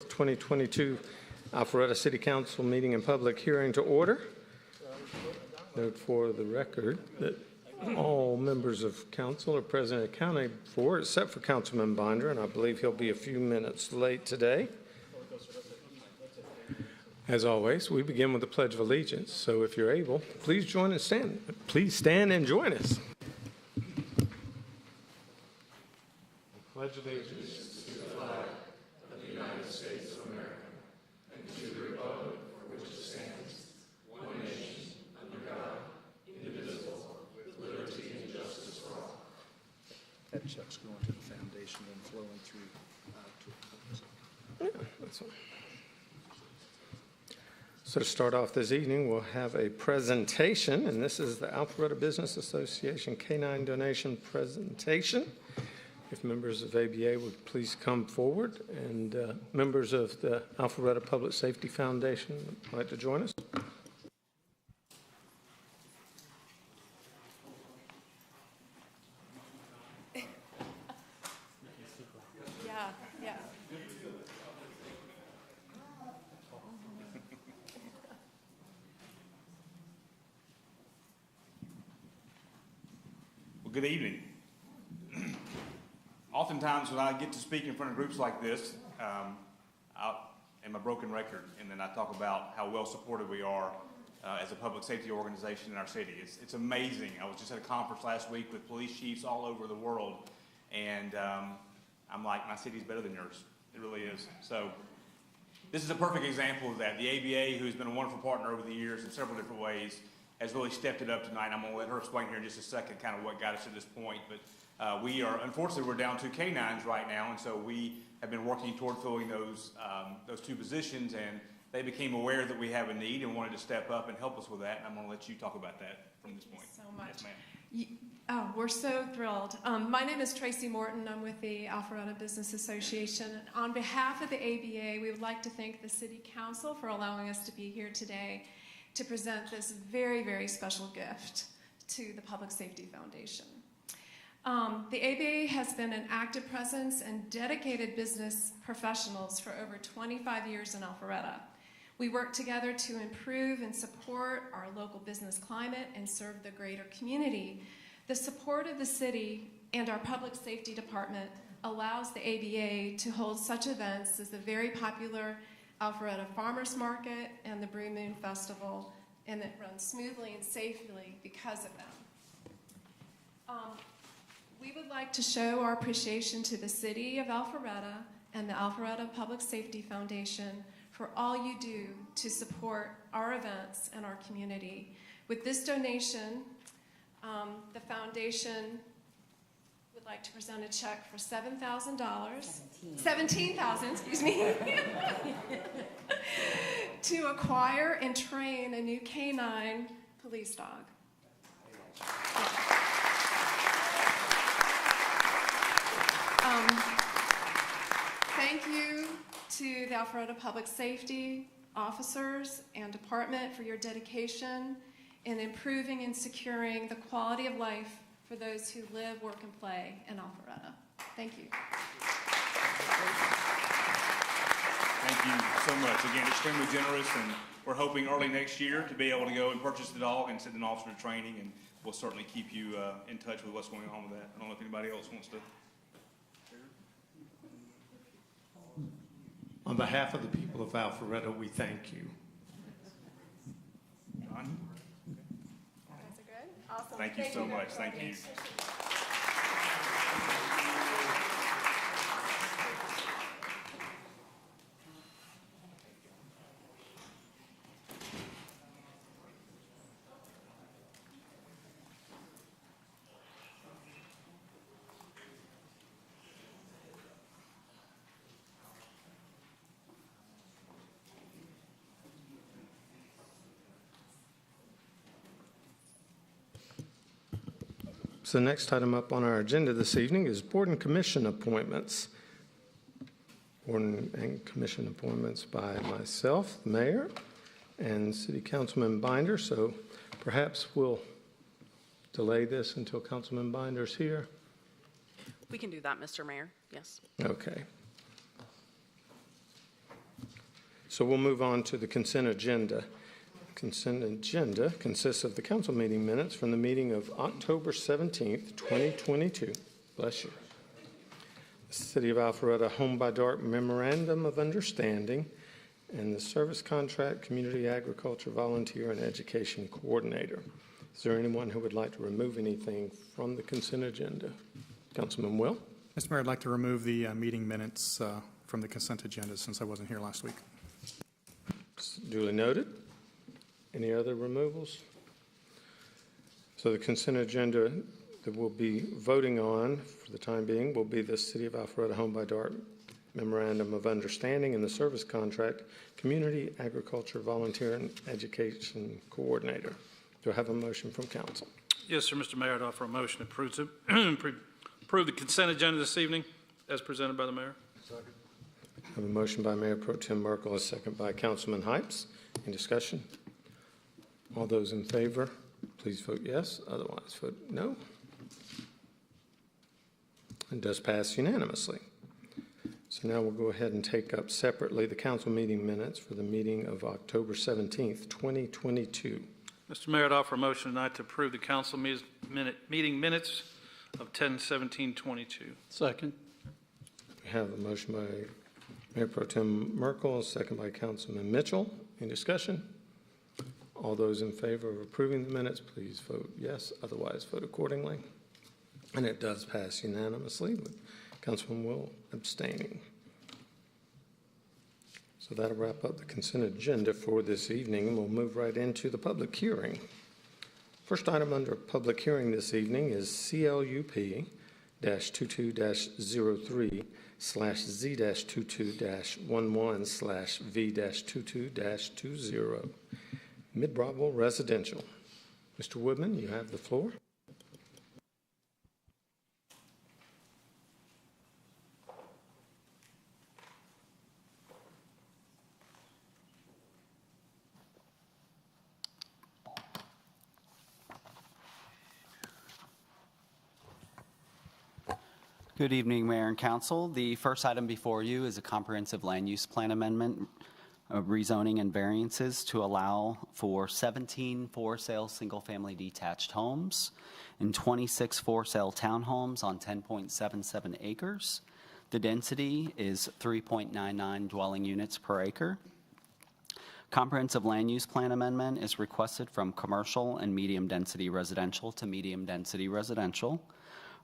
2022 Alpharetta City Council meeting and public hearing to order. Note for the record that all members of council are present and accounted for, except for Councilman Binder, and I believe he'll be a few minutes late today. As always, we begin with the Pledge of Allegiance. So if you're able, please join and stand. Please stand and join us. Pledge allegiance to the flag of the United States of America and to the republic for which it stands, one nation, under God, indivisible, with liberty and justice for all. That check's going to the foundation and flowing through to Yeah, that's fine. So to start off this evening, we'll have a presentation, and this is the Alpharetta Business Association Canine Donation Presentation. If members of ABA would please come forward, and members of the Alpharetta Public Safety Foundation would like to join us. Yeah. Well, good evening. Oftentimes when I get to speak in front of groups like this, I'm a broken record, and then I talk about how well supported we are as a public safety organization in our city. It's amazing. I was just at a conference last week with police chiefs all over the world, and I'm like, my city's better than yours. It really is. So this is a perfect example of that. The ABA, who's been a wonderful partner over the years in several different ways, has really stepped it up tonight. I'm going to let her explain here in just a second kind of what got us to this point. But unfortunately, we're down 2 canines right now, and so we have been working toward filling those 2 positions, and they became aware that we have a need and wanted to step up and help us with that. And I'm going to let you talk about that from this point. Thank you so much. Yes, ma'am. Oh, we're so thrilled. My name is Tracy Morton. I'm with the Alpharetta Business Association. On behalf of the ABA, we would like to thank the City Council for allowing us to be here today to present this very, very special gift to the Public Safety Foundation. The ABA has been an active presence and dedicated business professionals for over 25 years in Alpharetta. We work together to improve and support our local business climate and serve the greater community. The support of the city and our public safety department allows the ABA to hold such events as the very popular Alpharetta Farmers Market and the Blue Moon Festival, and it runs smoothly and safely because of them. We would like to show our appreciation to the City of Alpharetta and the Alpharetta Public Safety Foundation for all you do to support our events and our community. With this donation, the foundation would like to present a check for $7,000, $17,000, excuse me, to acquire and train a new canine police dog. Thank you to the Alpharetta Public Safety officers and department for your dedication in improving and securing the quality of life for those who live, work, and play in Alpharetta. Thank you. Thank you so much. Again, extremely generous, and we're hoping early next year to be able to go and purchase the dog and send an officer to training, and we'll certainly keep you in touch with what's going on with that. I don't know if anybody else wants to. On behalf of the people of Alpharetta, we thank you. John? You guys are good? Awesome. Thank you so much. Thank you. So the next item up on our agenda this evening is board and commission appointments. Board and commission appointments by myself, the mayor, and City Councilman Binder. So perhaps we'll delay this until Councilman Binder's here. We can do that, Mr. Mayor. Yes. Okay. So we'll move on to the consent agenda. Consent agenda consists of the council meeting minutes from the meeting of October 17th, 2022. Bless you. The City of Alpharetta Home by Dark Memorandum of Understanding and the Service Contract Community Agriculture Volunteer and Education Coordinator. Is there anyone who would like to remove anything from the consent agenda? Councilman Will? Mr. Mayor, I'd like to remove the meeting minutes from the consent agenda since I wasn't here last week. Duly noted. Any other removals? So the consent agenda that we'll be voting on for the time being will be the City of Alpharetta Home by Dark Memorandum of Understanding and the Service Contract Community Agriculture Volunteer and Education Coordinator. Do I have a motion from council? Yes, sir, Mr. Mayor, I'd offer a motion to approve the consent agenda this evening as presented by the mayor. I have a motion by Mayor Pro Tem Merkel, a second by Councilman Hypes. Any discussion? All those in favor, please vote yes. Otherwise, vote no. It does pass unanimously. So now we'll go ahead and take up separately the council meeting minutes for the meeting of October 17th, 2022. Mr. Mayor, I'd offer a motion tonight to approve the council meeting minutes of 10/17/22. Second. We have a motion by Mayor Pro Tem Merkel, a second by Councilman Mitchell. Any discussion? All those in favor of approving the minutes, please vote yes. Otherwise, vote accordingly. And it does pass unanimously, with Councilman Will abstaining. So that'll wrap up the consent agenda for this evening, and we'll move right into the public hearing. First item under public hearing this evening is CLUP-22-03/Z-22-11/V-22-20, Mid-Broadwell Residential. Mr. Woodman, you have the floor. Good evening, Mayor and Council. The first item before you is a comprehensive land use plan amendment, rezoning and variances to allow for 17 for-sale single-family detached homes and 26 for-sale townhomes on 10.77 acres. The density is 3.99 dwelling units per acre. Comprehensive land use plan amendment is requested from commercial and medium-density residential to medium-density residential.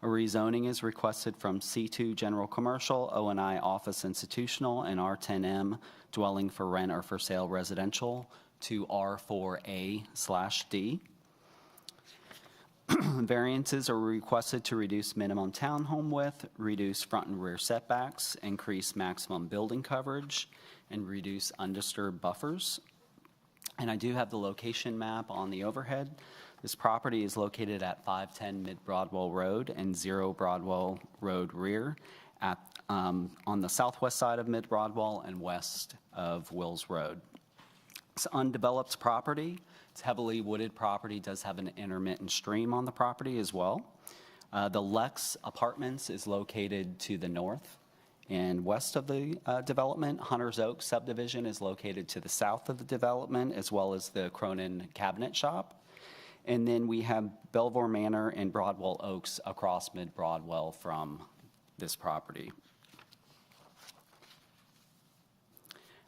A rezoning is requested from C2 General Commercial, O&I Office Institutional, and R10M Dwelling for Rent or for Sale Residential to R4A/D. Variances are requested to reduce minimum townhome width, reduce front and rear setbacks, increase maximum building coverage, and reduce undisturbed buffers. And I do have the location map on the overhead. This property is located at 510 Mid-Broadwell Road and 0 Broadwell Road rear on the southwest side of Mid-Broadwell and west of Wills Road. It's undeveloped property. It's heavily wooded property, does have an intermittent stream on the property as well. The Lex Apartments is located to the north and west of the development. Hunter's Oak subdivision is located to the south of the development, as well as the Cronin Cabinet Shop. And then we have Belvoir Manor and Broadwell Oaks across Mid-Broadwell from this property.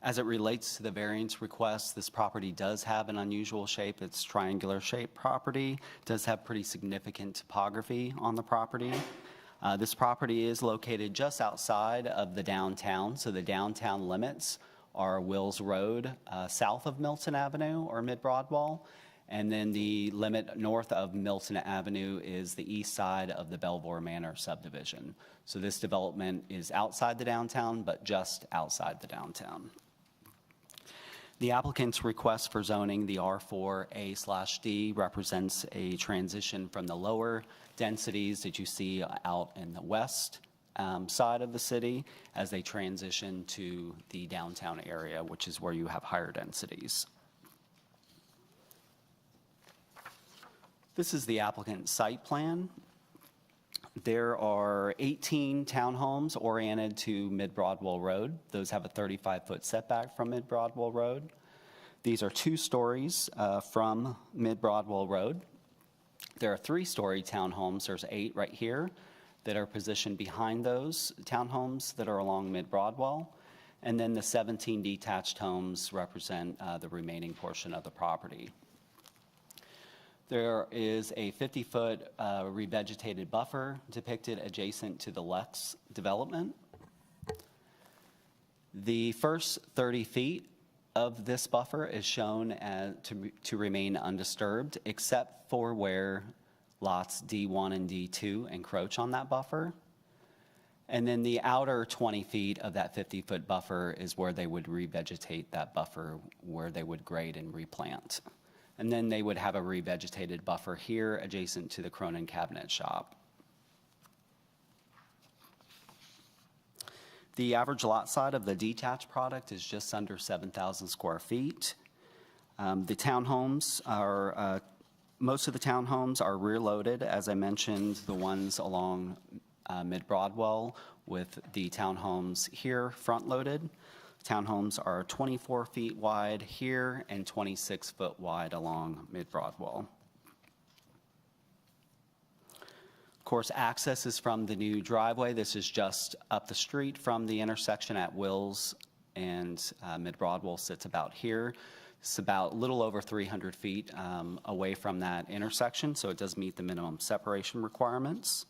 As it relates to the variance request, this property does have an unusual shape. It's triangular shaped property, does have pretty significant topography on the property. This property is located just outside of the downtown, so the downtown limits are Wills Road, south of Milton Avenue or Mid-Broadwell, and then the limit north of Milton Avenue is the east side of the Belvoir Manor subdivision. So this development is outside the downtown, but just outside the downtown. The applicant's request for zoning, the R4A/D, represents a transition from the lower densities that you see out in the west side of the city as they transition to the downtown area, which is where you have higher densities. This is the applicant's site plan. There are 18 townhomes oriented to Mid-Broadwell Road. Those have a 35-foot setback from Mid-Broadwell Road. These are 2 stories from Mid-Broadwell Road. There are 3-story townhomes. There's 8 right here that are positioned behind those townhomes that are along Mid-Broadwell. And then the 17 detached homes represent the remaining portion of the property. There is a 50-foot revegetated buffer depicted adjacent to the Lex development. The first 30 feet of this buffer is shown to remain undisturbed, except for where lots D1 and D2 encroach on that buffer. And then the outer 20 feet of that 50-foot buffer is where they would revegetate that buffer, where they would grade and replant. And then they would have a revegetated buffer here adjacent to the Cronin Cabinet Shop. The average lot size of the detached product is just under 7,000 square feet. The townhomes are, most of the townhomes are rear-loaded, as I mentioned, the ones along Mid-Broadwell, with the townhomes here front-loaded. Townhomes are 24 feet wide here and 26 foot wide along Mid-Broadwell. Of course, access is from the new driveway. This is just up the street from the intersection at Wills, and Mid-Broadwell sits about here. It's about a little over 300 feet away from that intersection, so it does meet the minimum separation requirements.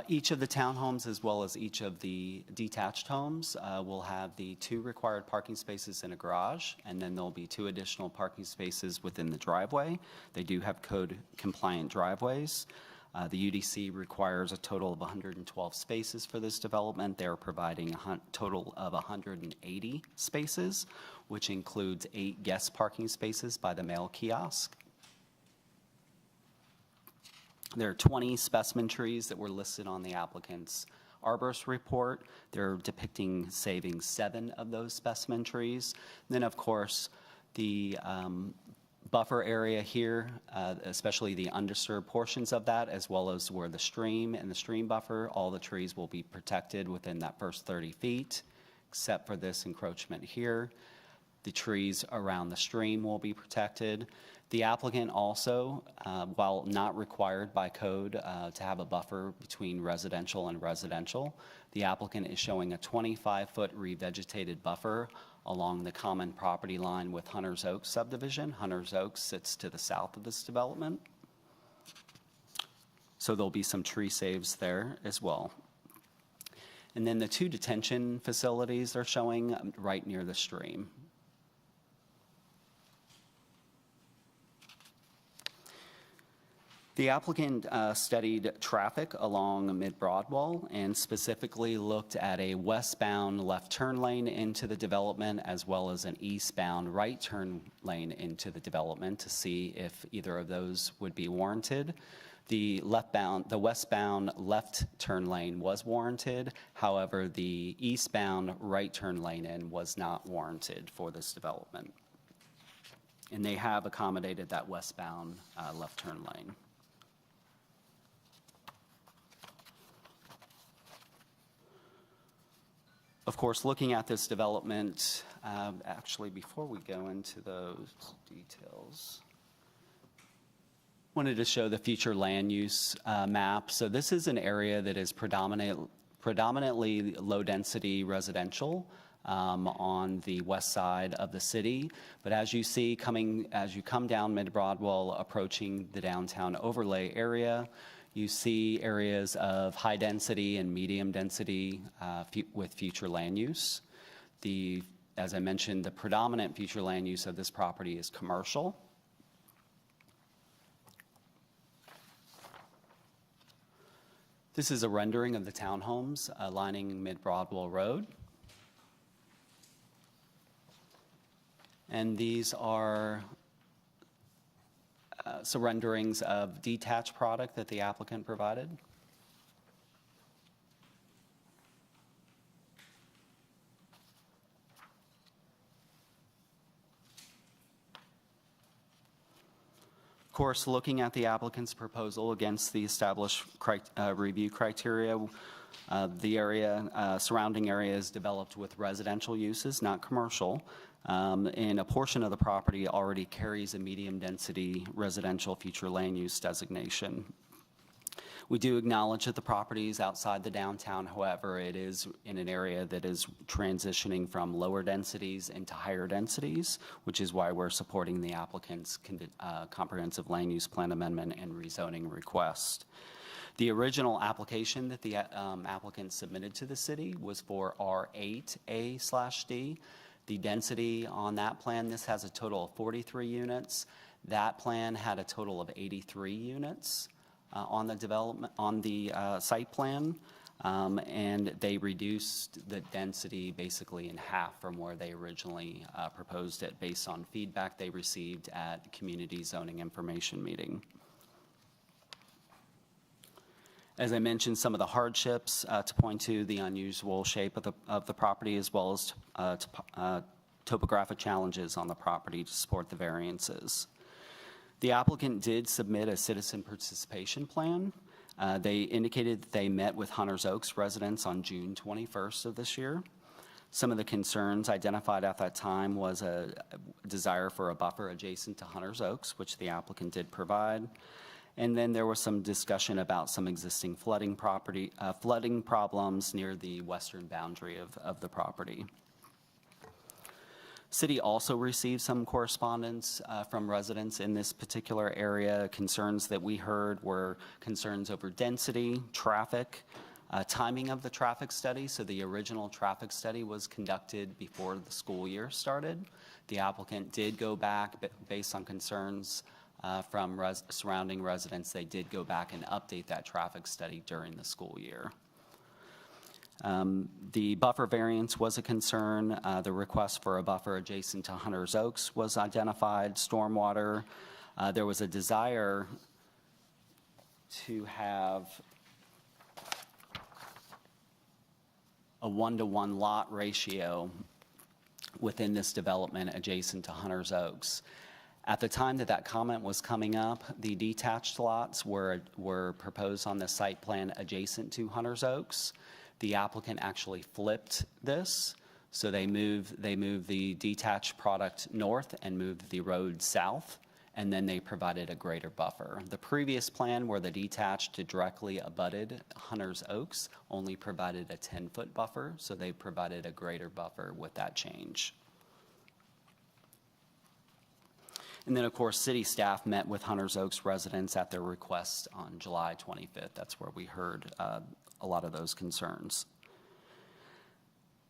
Each of the townhomes, as well as each of the detached homes, will have the 2 required parking spaces in a garage, and then there'll be 2 additional parking spaces within the driveway. They do have code-compliant driveways. The UDC requires a total of 112 spaces for this development. They're providing a total of 180 spaces, which includes 8 guest parking spaces by the mail kiosk. There are 20 specimen trees that were listed on the applicant's arborist report. They're depicting saving 7 of those specimen trees. And then, of course, the buffer area here, especially the undisturbed portions of that, as well as where the stream and the stream buffer, all the trees will be protected within that first 30 feet, except for this encroachment here. The trees around the stream will be protected. The applicant also, while not required by code to have a buffer between residential and residential, the applicant is showing a 25-foot revegetated buffer along the common property line with Hunter's Oaks subdivision. Hunter's Oaks sits to the south of this development. So there'll be some tree saves there as well. And then the 2 detention facilities are showing right near the stream. The applicant studied traffic along Mid-Broadwell and specifically looked at a westbound left turn lane into the development, as well as an eastbound right turn lane into the development, to see if either of those would be warranted. The westbound left turn lane was warranted. However, the eastbound right turn lane in was not warranted for this development. And they have accommodated that westbound left turn lane. Of course, looking at this development, actually, before we go into those details, wanted to show the future land use map. So this is an area that is predominantly low-density residential on the west side of the city. But as you see, as you come down Mid-Broadwell, approaching the downtown overlay area, you see areas of high density and medium density with future land use. As I mentioned, the predominant future land use of this property is commercial. This is a rendering of the townhomes lining Mid-Broadwell Road. And these are some renderings of detached product that the applicant provided. course, looking at the applicant's proposal against the established review criteria, the area, surrounding area is developed with residential uses, not commercial, and a portion of the property already carries a medium-density residential future land use designation. We do acknowledge that the property is outside the downtown. However, it is in an area that is transitioning from lower densities into higher densities, which is why we're supporting the applicant's comprehensive land use plan amendment and rezoning request. The original application that the applicant submitted to the city was for R8A/D. The density on that plan, this has a total of 43 units. That plan had a total of 83 units. On the development, on the site plan, and they reduced the density basically in half from where they originally proposed it based on feedback they received at community zoning information meeting. As I mentioned, some of the hardships to point to the unusual shape of the property, as well as topographic challenges on the property to support the variances. The applicant did submit a citizen participation plan. They indicated that they met with Hunters Oaks residents on June 21st of this year. Some of the concerns identified at that time was a desire for a buffer adjacent to Hunters Oaks, which the applicant did provide. And then there was some discussion about some existing flooding problems near the western boundary of the property. City also received some correspondence from residents in this particular area. Concerns that we heard were concerns over density, traffic, timing of the traffic study. So the original traffic study was conducted before the school year started. The applicant did go back based on concerns from surrounding residents. They did go back and update that traffic study during the school year. The buffer variance was a concern. The request for a buffer adjacent to Hunters Oaks was identified. Stormwater, there was a desire to have a 1-to-1 lot ratio within this development adjacent to Hunters Oaks. At the time that that comment was coming up, the detached lots were proposed on the site plan adjacent to Hunters Oaks. The applicant actually flipped this, so they moved the detached product north and moved the road south, and then they provided a greater buffer. The previous plan where the detached directly abutted Hunters Oaks only provided a 10-foot buffer, so they provided a greater buffer with that change. And then, of course, city staff met with Hunters Oaks residents at their request on July 25th. That's where we heard a lot of those concerns.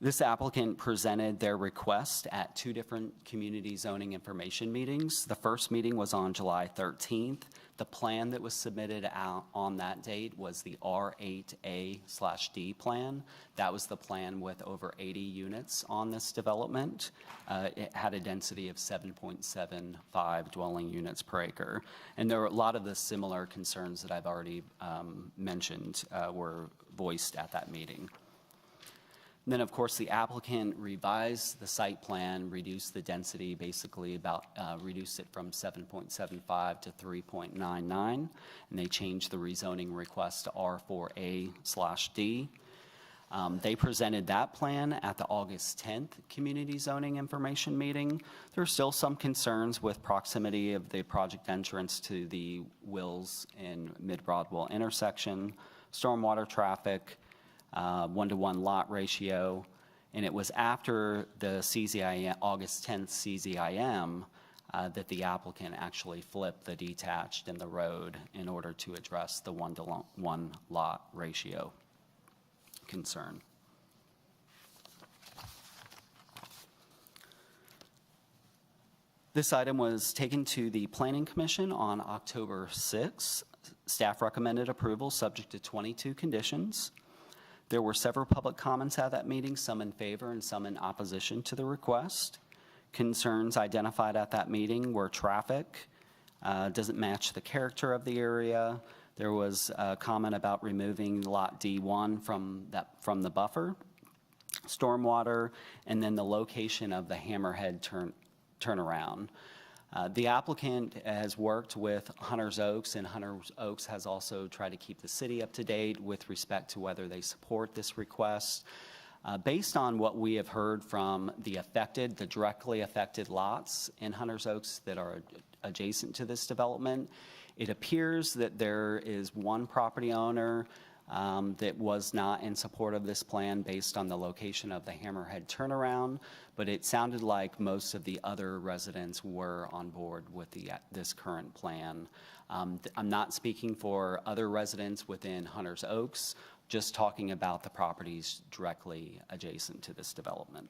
This applicant presented their request at 2 different community zoning information meetings. The first meeting was on July 13th. The plan that was submitted out on that date was the R8A/D plan. That was the plan with over 80 units on this development. It had a density of 7.75 dwelling units per acre. And there were a lot of the similar concerns that I've already mentioned were voiced at that meeting. And then, of course, the applicant revised the site plan, reduced the density, basically reduced it from 7.75 to 3.99, and they changed the rezoning request to R4A/D. They presented that plan at the August 10th Community Zoning Information Meeting. There are still some concerns with proximity of the project entrance to the Wills and Mid-Broadwell intersection, stormwater traffic, 1-to-1 lot ratio, and it was after the CZIM, August 10th CZIM, that the applicant actually flipped the detached and the road in order to address the 1-to-1 lot ratio concern. This item was taken to the Planning Commission on October 6th. Staff recommended approval subject to 22 conditions. There were several public comments at that meeting, some in favor and some in opposition to the request. Concerns identified at that meeting were traffic, doesn't match the character of the area. There was a comment about removing lot D1 from the buffer, stormwater, and then the location of the Hammerhead turnaround. The applicant has worked with Hunters Oaks, and Hunters Oaks has also tried to keep the city up to date with respect to whether they support this request. Based on what we have heard from the directly affected lots in Hunters Oaks that are adjacent to this development, it appears that there is one property owner that was not in support of this plan based on the location of the Hammerhead turnaround, but it sounded like most of the other residents were on board with this current plan. I'm not speaking for other residents within Hunters Oaks, just talking about the properties directly adjacent to this development.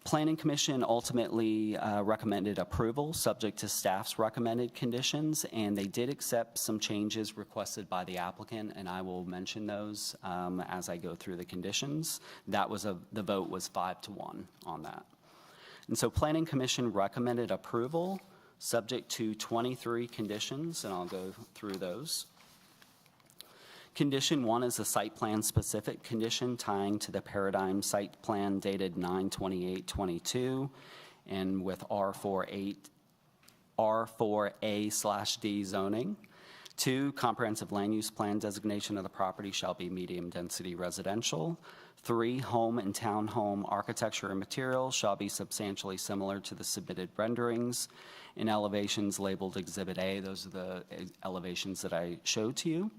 Planning Commission ultimately recommended approval subject to staff's recommended conditions, and they did accept some changes requested by the applicant, and I will mention those as I go through the conditions. The vote was 5-1 on that. And so Planning Commission recommended approval subject to 23 conditions, and I'll go through those. Condition 1 is a site plan specific condition tying to the Paradigm site plan dated 9/28/22 and with R4A/D zoning. 2, comprehensive land use plan designation of the property shall be medium density residential. 3, home and townhome architecture and materials shall be substantially similar to the submitted renderings in elevations labeled Exhibit A. Those are the elevations that I showed to you,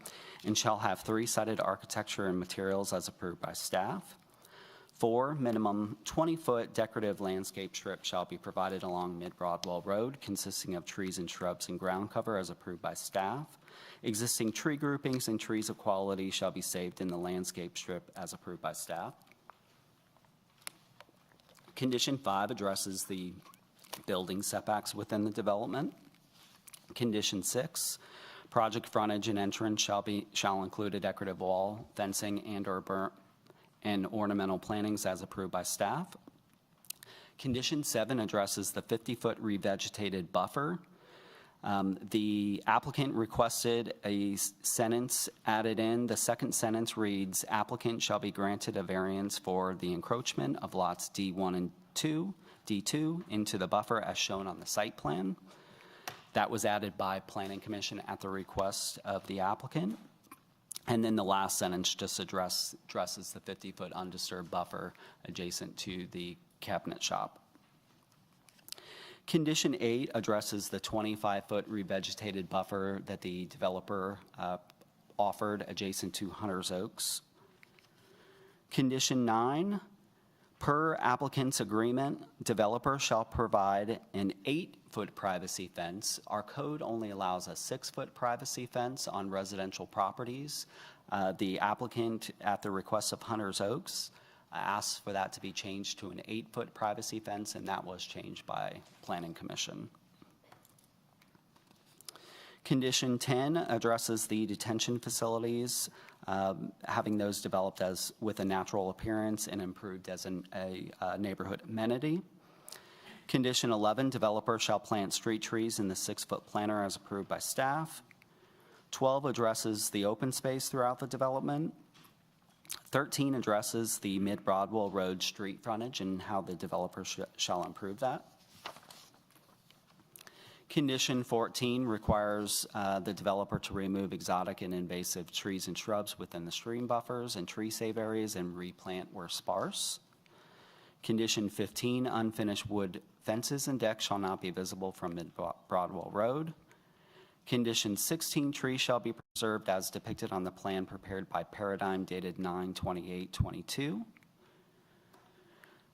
and shall have 3-sided architecture and materials as approved by staff. 4, minimum 20-foot decorative landscape strip shall be provided along Mid-Broadwell Road, consisting of trees and shrubs and ground cover as approved by staff. Existing tree groupings and trees of quality shall be saved in the landscape strip as approved by staff. Condition 5 addresses the building setbacks within the development. Condition 6, project frontage and entrance shall include a decorative wall, fencing, and ornamental plantings as approved by staff. Condition 7 addresses the 50-foot revegetated buffer. The applicant requested a sentence added in. The second sentence reads, applicant shall be granted a variance for the encroachment of lots D1 and D2 into the buffer as shown on the site plan. That was added by Planning Commission at the request of the applicant. And then the last sentence just addresses the 50-foot undisturbed buffer adjacent to the cabinet shop. Condition 8 addresses the 25-foot revegetated buffer that the developer offered adjacent to Hunters Oaks. Condition 9, per applicant's agreement, developer shall provide an 8-foot privacy fence. Our code only allows a 6-foot privacy fence on residential properties. The applicant, at the request of Hunters Oaks, asked for that to be changed to an 8-foot privacy fence, and that was changed by Planning Commission. Condition 10 addresses the detention facilities, having those developed with a natural appearance and improved as a neighborhood amenity. Condition 11, developer shall plant street trees in the 6-foot planter as approved by staff. 12 addresses the open space throughout the development. 13 addresses the Mid-Broadwell Road street frontage and how the developer shall improve that. Condition 14 requires the developer to remove exotic and invasive trees and shrubs within the stream buffers and tree save areas and replant where sparse. Condition 15, unfinished wood fences and decks shall not be visible from Mid-Broadwell Road. Condition 16, trees shall be preserved as depicted on the plan prepared by Paradigm dated 9/28/22.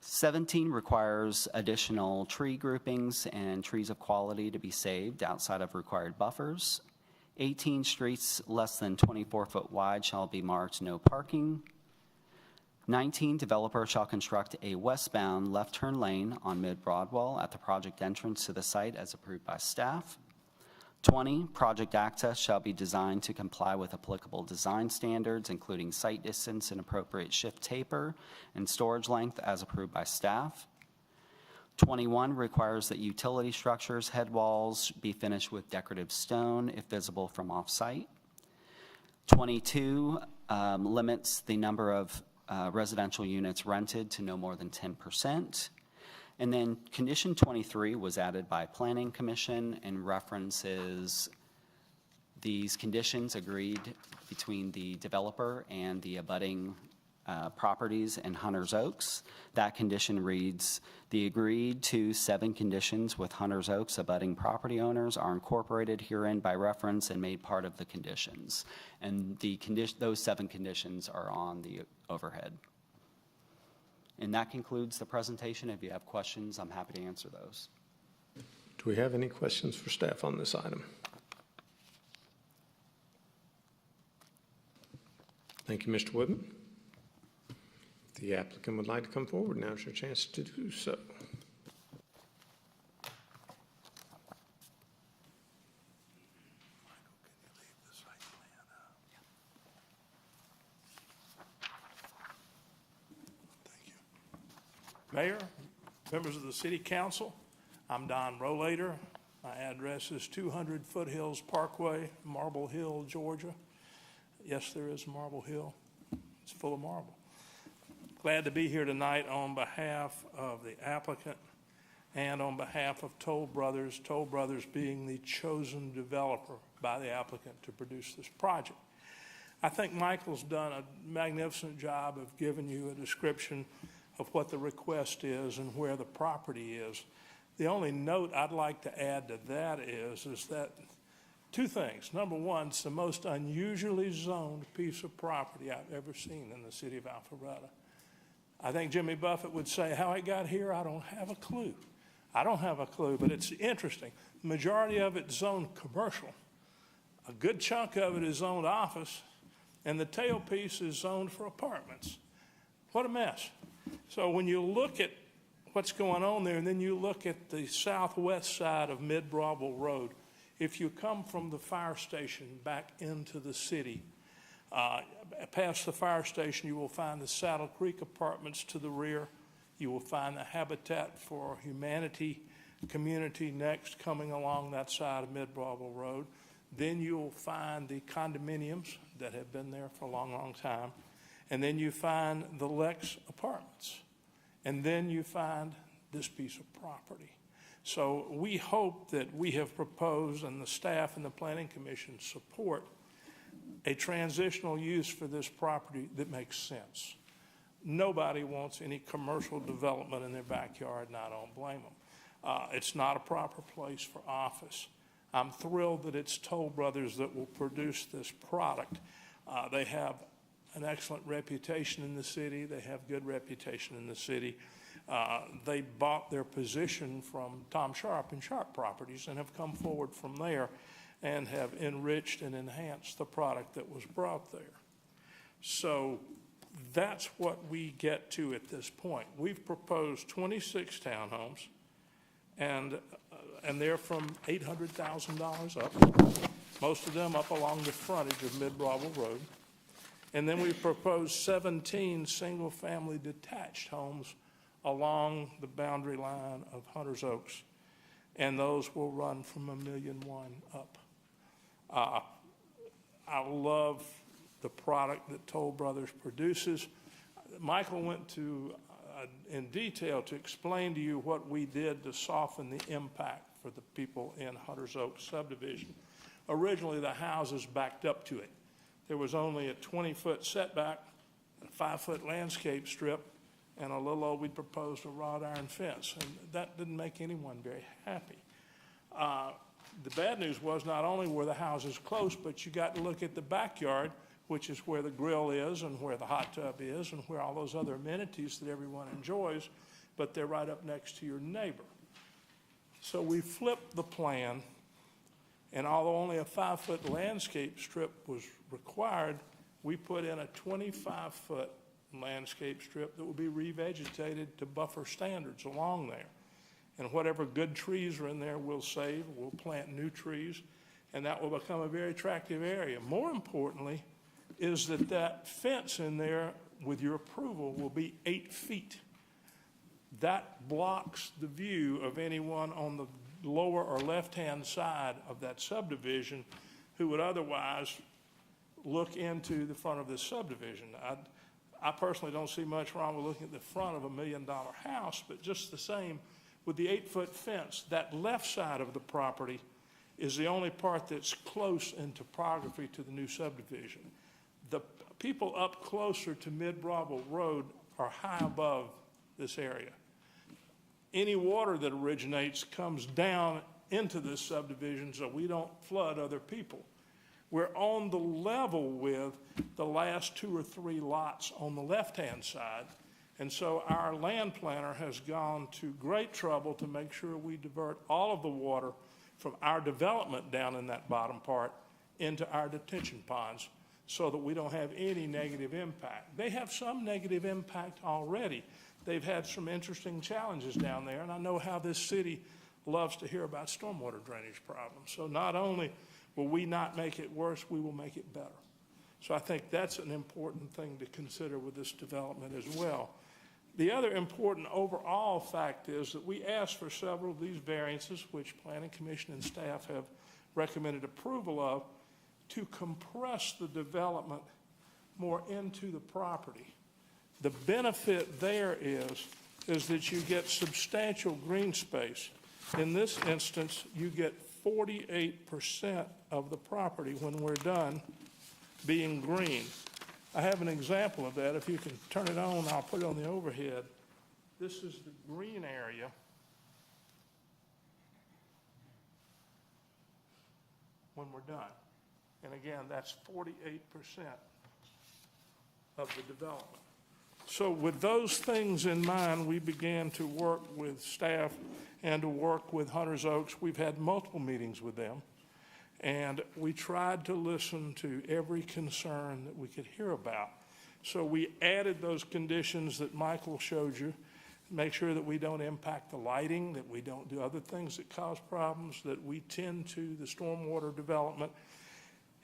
17 requires additional tree groupings and trees of quality to be saved outside of required buffers. 18, streets less than 24-foot wide shall be marked no parking. 19, developer shall construct a westbound left turn lane on Mid-Broadwell at the project entrance to the site as approved by staff. 20, project access shall be designed to comply with applicable design standards, including site distance and appropriate shift taper and storage length as approved by staff. 21 requires that utility structures, head walls be finished with decorative stone if visible from off-site. 22 limits the number of residential units rented to no more than 10%. And then condition 23 was added by Planning Commission and references these conditions agreed between the developer and the abutting properties in Hunters Oaks. That condition reads, the agreed to 7 conditions with Hunters Oaks abutting property owners are incorporated herein by reference and made part of the conditions. And those 7 conditions are on the overhead. And that concludes the presentation. If you have questions, I'm happy to answer those. Do we have any questions for staff on this item? Thank you, Mr. Woodman. If the applicant would like to come forward, now's your chance to do so. Mayor, members of the City Council, I'm Don Rollator. My address is 200 Foothills Parkway, Marble Hill, Georgia. Yes, there is Marble Hill. It's full of marble. Glad to be here tonight on behalf of the applicant and on behalf of Toll Brothers being the chosen developer by the applicant to produce this project. I think Michael's done a magnificent job of giving you a description of what the request is and where the property is. The only note I'd like to add to that is that 2 things. Number one, it's the most unusually zoned piece of property I've ever seen in the city of Alpharetta. I think Jimmy Buffett would say, how it got here, I don't have a clue. I don't have a clue, but it's interesting. The majority of it's zoned commercial. A good chunk of it is zoned office, and the tail piece is zoned for apartments. What a mess. So when you look at what's going on there, and then you look at the southwest side of Mid-Bravo Road, if you come from the fire station back into the city, past the fire station, you will find the Saddle Creek Apartments to the rear. You will find the Habitat for Humanity community next coming along that side of Mid-Bravo Road. Then you'll find the condominiums that have been there for a long, long time. And then you find the Lex Apartments. And then you find this piece of property. So we hope that we have proposed, and the staff and the Planning Commission support, a transitional use for this property that makes sense. Nobody wants any commercial development in their backyard, and I don't blame them. It's not a proper place for office. I'm thrilled that it's Toll Brothers that will produce this product. They have an excellent reputation in the city. They have good reputation in the city. They bought their position from Tom Sharp and Sharp Properties and have come forward from there and have enriched and enhanced the product that was brought there. So that's what we get to at this point. We've proposed 26 townhomes, and they're from $800,000 up, most of them up along the frontage of Mid-Bravo Road. And then we've proposed 17 single-family detached homes along the boundary line of Hunters Oaks, and those will run from $1.1 million up. I love the product that Toll Brothers produces. Michael went to in detail to explain to you what we did to soften the impact for the people in Hunters Oaks subdivision. Originally, the houses backed up to it. There was only a 20-foot setback, a 5-foot landscape strip, and a little old, we proposed a wrought iron fence, and that didn't make anyone very happy. The bad news was not only were the houses close, but you got to look at the backyard, which is where the grill is and where the hot tub is and where all those other amenities that everyone enjoys, but they're right up next to your neighbor. So we flipped the plan, and although only a 5-foot landscape strip was required, we put in a 25-foot landscape strip that will be revegetated to buffer standards along there. And whatever good trees are in there, we'll save, we'll plant new trees, and that will become a very attractive area. More importantly, is that that fence in there, with your approval, will be 8 feet. That blocks the view of anyone on the lower or left-hand side of that subdivision who would otherwise look into the front of this subdivision. I personally don't see much wrong with looking at the front of $1 million house, but just the same with the 8-foot fence, that left side of the property is the only part that's close in topography to the new subdivision. The people up closer to Mid-Bravo Road are high above this area. Any water that originates comes down into this subdivision so we don't flood other people. We're on the level with the last 2 or 3 lots on the left-hand side, and so our land planner has gone to great trouble to make sure we divert all of the water from our development down in that bottom part into our detention ponds so that we don't have any negative impact. They have some negative impact already. They've had some interesting challenges down there, and I know how this city loves to hear about stormwater drainage problems. So not only will we not make it worse, we will make it better. So I think that's an important thing to consider with this development as well. The other important overall fact is that we asked for several of these variances, which Planning Commission and staff have recommended approval of, to compress the development more into the property. The benefit there is that you get substantial green space. In this instance, you get 48% of the property when we're done being green. I have an example of that. If you can turn it on, I'll put it on the overhead. This is the green area. When we're done. And again, that's 48% of the development. So with those things in mind, we began to work with staff and to work with Hunters Oaks. We've had multiple meetings with them, and we tried to listen to every concern that we could hear about. So we added those conditions that Michael showed you, make sure that we don't impact the lighting, that we don't do other things that cause problems, that we tend to the stormwater development,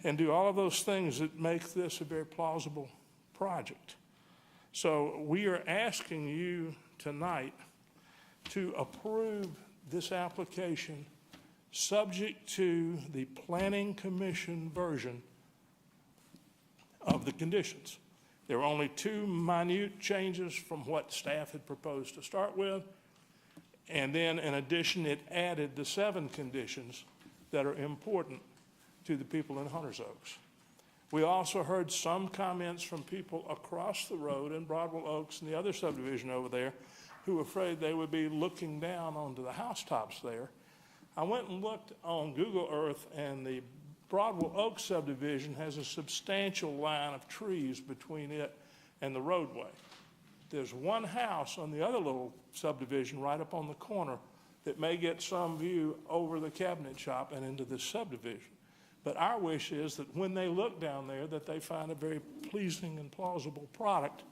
and do all of those things that make this a very plausible project. So we are asking you tonight to approve this application subject to the Planning Commission version of the conditions. There were only 2 minute changes from what staff had proposed to start with, and then in addition it added the 7 conditions that are important to the people in Hunters Oaks. We also heard some comments from people across the road in Broadwell Oaks and the other subdivision over there who were afraid they would be looking down onto the housetops there. I went and looked on Google Earth, and the Broadwell Oaks subdivision has a substantial line of trees between it and the roadway. There's one house on the other little subdivision right up on the corner that may get some view over the cabinet shop and into this subdivision. But our wish is that when they look down there, that they find a very pleasing and plausible product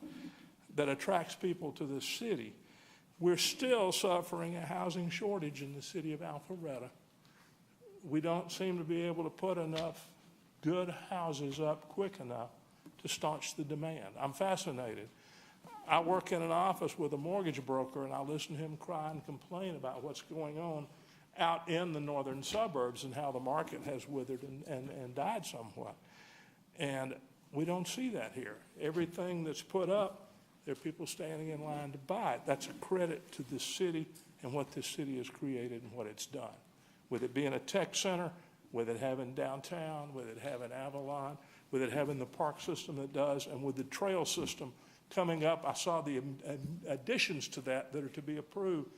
that attracts people to this city. We're still suffering a housing shortage in the city of Alpharetta. We don't seem to be able to put enough good houses up quick enough to staunch the demand. I'm fascinated. I work in an office with a mortgage broker, and I listen to him cry and complain about what's going on out in the northern suburbs and how the market has withered and died somewhat. And we don't see that here. Everything that's put up, there are people standing in line to buy it. That's a credit to this city and what this city has created and what it's done. With it being a tech center, with it having downtown, with it having Avalon, with it having the park system that does, and with the trail system coming up. I saw the additions to that are to be approved.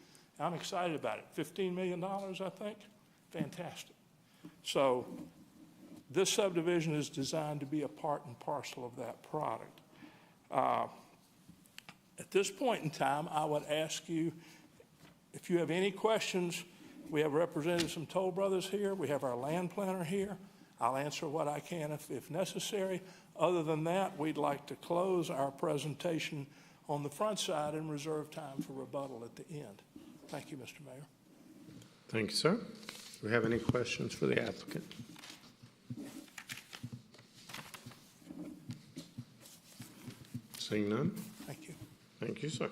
I'm excited about it. $15 million, I think. Fantastic. So this subdivision is designed to be a part and parcel of that product. At this point in time, I would ask you, if you have any questions, we have representatives from Toll Brothers here. We have our land planner here. I'll answer what I can if necessary. Other than that, we'd like to close our presentation on the front side and reserve time for rebuttal at the end. Thank you, Mr. Mayor. Thank you, sir. Do we have any questions for the applicant? Seeing none? Thank you. Thank you, sir.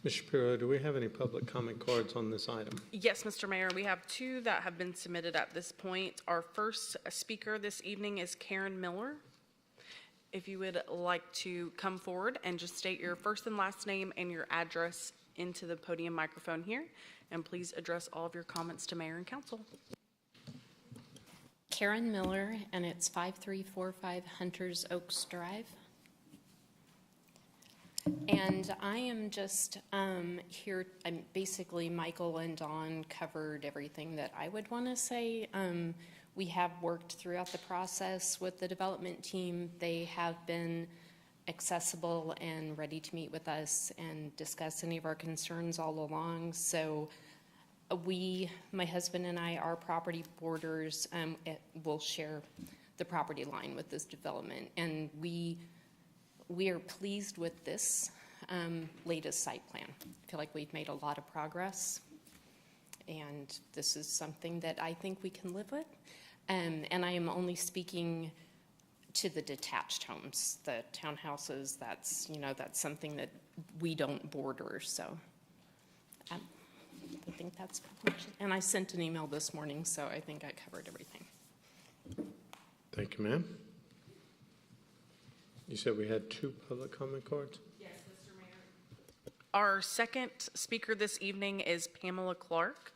Ms. Shapiro, do we have any public comment cards on this item? Yes, Mr. Mayor, we have 2 that have been submitted at this point. Our first speaker this evening is Karen Miller. if you would like to come forward and just state your first and last name and your address into the podium microphone here, and please address all of your comments to mayor and council. Karen Miller, and it's 5345 Hunters Oaks Drive. And I am just here, basically Michael and Dawn covered everything that I would want to say. We have worked throughout the process with the development team. They have been accessible and ready to meet with us and discuss any of our concerns all along. So my husband and I, our property borders, will share the property line with this development. And we are pleased with this latest site plan. I feel like we've made a lot of progress, and this is something that I think we can live with. And I am only speaking to the detached homes, the townhouses. That's something that we don't border. So I think that's pretty much it. And I sent an email this morning, so I think I covered everything. Thank you, ma'am. You said we had 2 public comment cards? Yes, Mr. Mayor. Our second speaker this evening is Pamela Clark.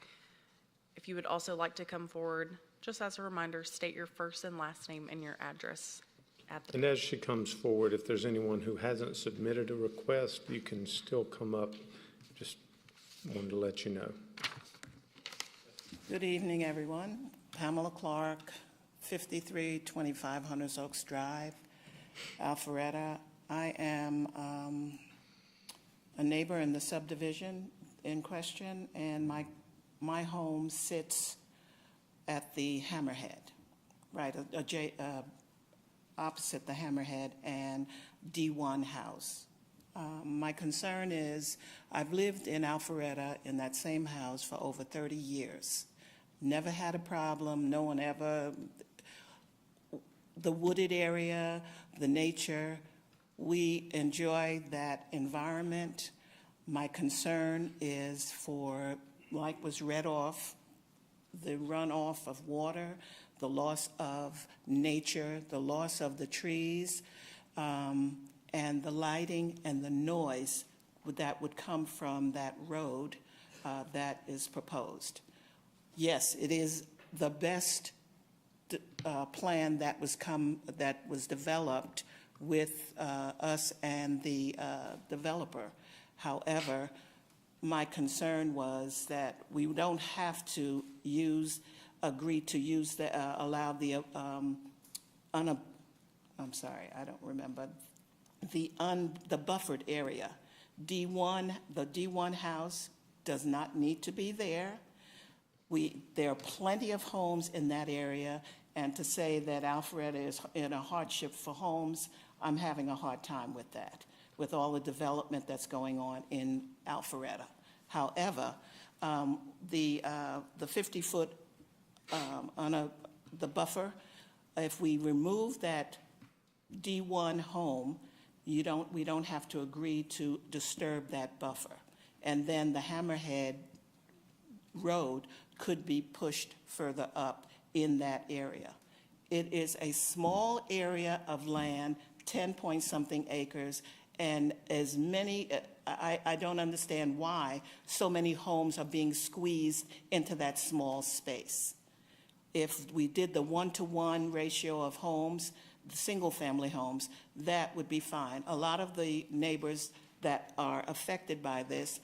If you would also like to come forward, just as a reminder, state your first and last name and your address at the. And as she comes forward, if there's anyone who hasn't submitted a request, you can still come up. Just wanted to let you know. Good evening, everyone. Pamela Clark, 5325 Hunters Oaks Drive, Alpharetta. I am a neighbor in the subdivision in question, and my home sits at the Hammerhead, right, opposite the Hammerhead and D1 house. My concern is I've lived in Alpharetta in that same house for over 30 years. Never had a problem. No one ever. The wooded area, the nature, we enjoy that environment. My concern is for, like was read off, the runoff of water, the loss of nature, the loss of the trees, and the lighting and the noise that would come from that road that is proposed. Yes, it is the best plan that was developed with us and the developer. However, my concern was that we don't have to agree to use allow the I'm sorry, I don't remember the buffered area. The D1 house does not need to be there. There are plenty of homes in that area, and to say that Alpharetta is in a hardship for homes, I'm having a hard time with that, with all the development that's going on in Alpharetta. However, the 50-foot on the buffer, if we remove that D1 home, we don't have to agree to disturb that buffer, and then the Hammerhead Road could be pushed further up in that area. It is a small area of land, 10-point-something acres, and as many, I don't understand why so many homes are being squeezed into that small space. If we did the 1-to-1 ratio of homes, the single-family homes, that would be fine. A lot of the neighbors that are affected by this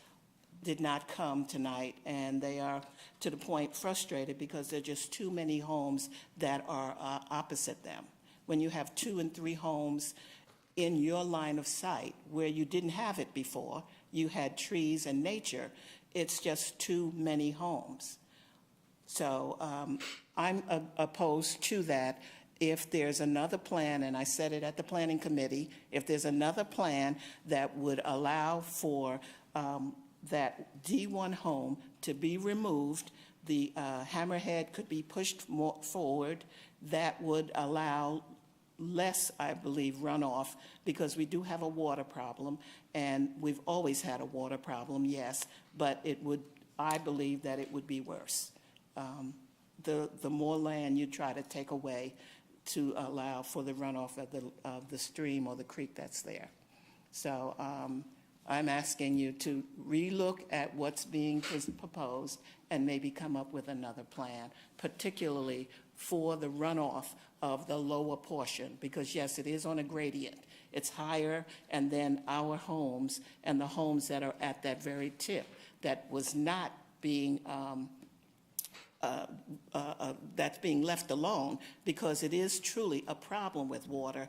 did not come tonight, and they are to the point frustrated because there are just too many homes that are opposite them. When you have 2 and 3 homes in your line of sight where you didn't have it before, you had trees and nature, it's just too many homes. So I'm opposed to that. If there's another plan, and I said it at the planning committee, if there's another plan that would allow for that D1 home to be removed, the Hammerhead could be pushed more forward, that would allow less, I believe, runoff, because we do have a water problem, and we've always had a water problem, yes, but I believe that it would be worse. The more land you try to take away, to allow for the runoff of the stream or the creek that's there. So I'm asking you to relook at what's being proposed and maybe come up with another plan, particularly for the runoff of the lower portion, because yes, it is on a gradient. It's higher, and then our homes and the homes that are at that very tip that was not being that's being left alone, because it is truly a problem with water,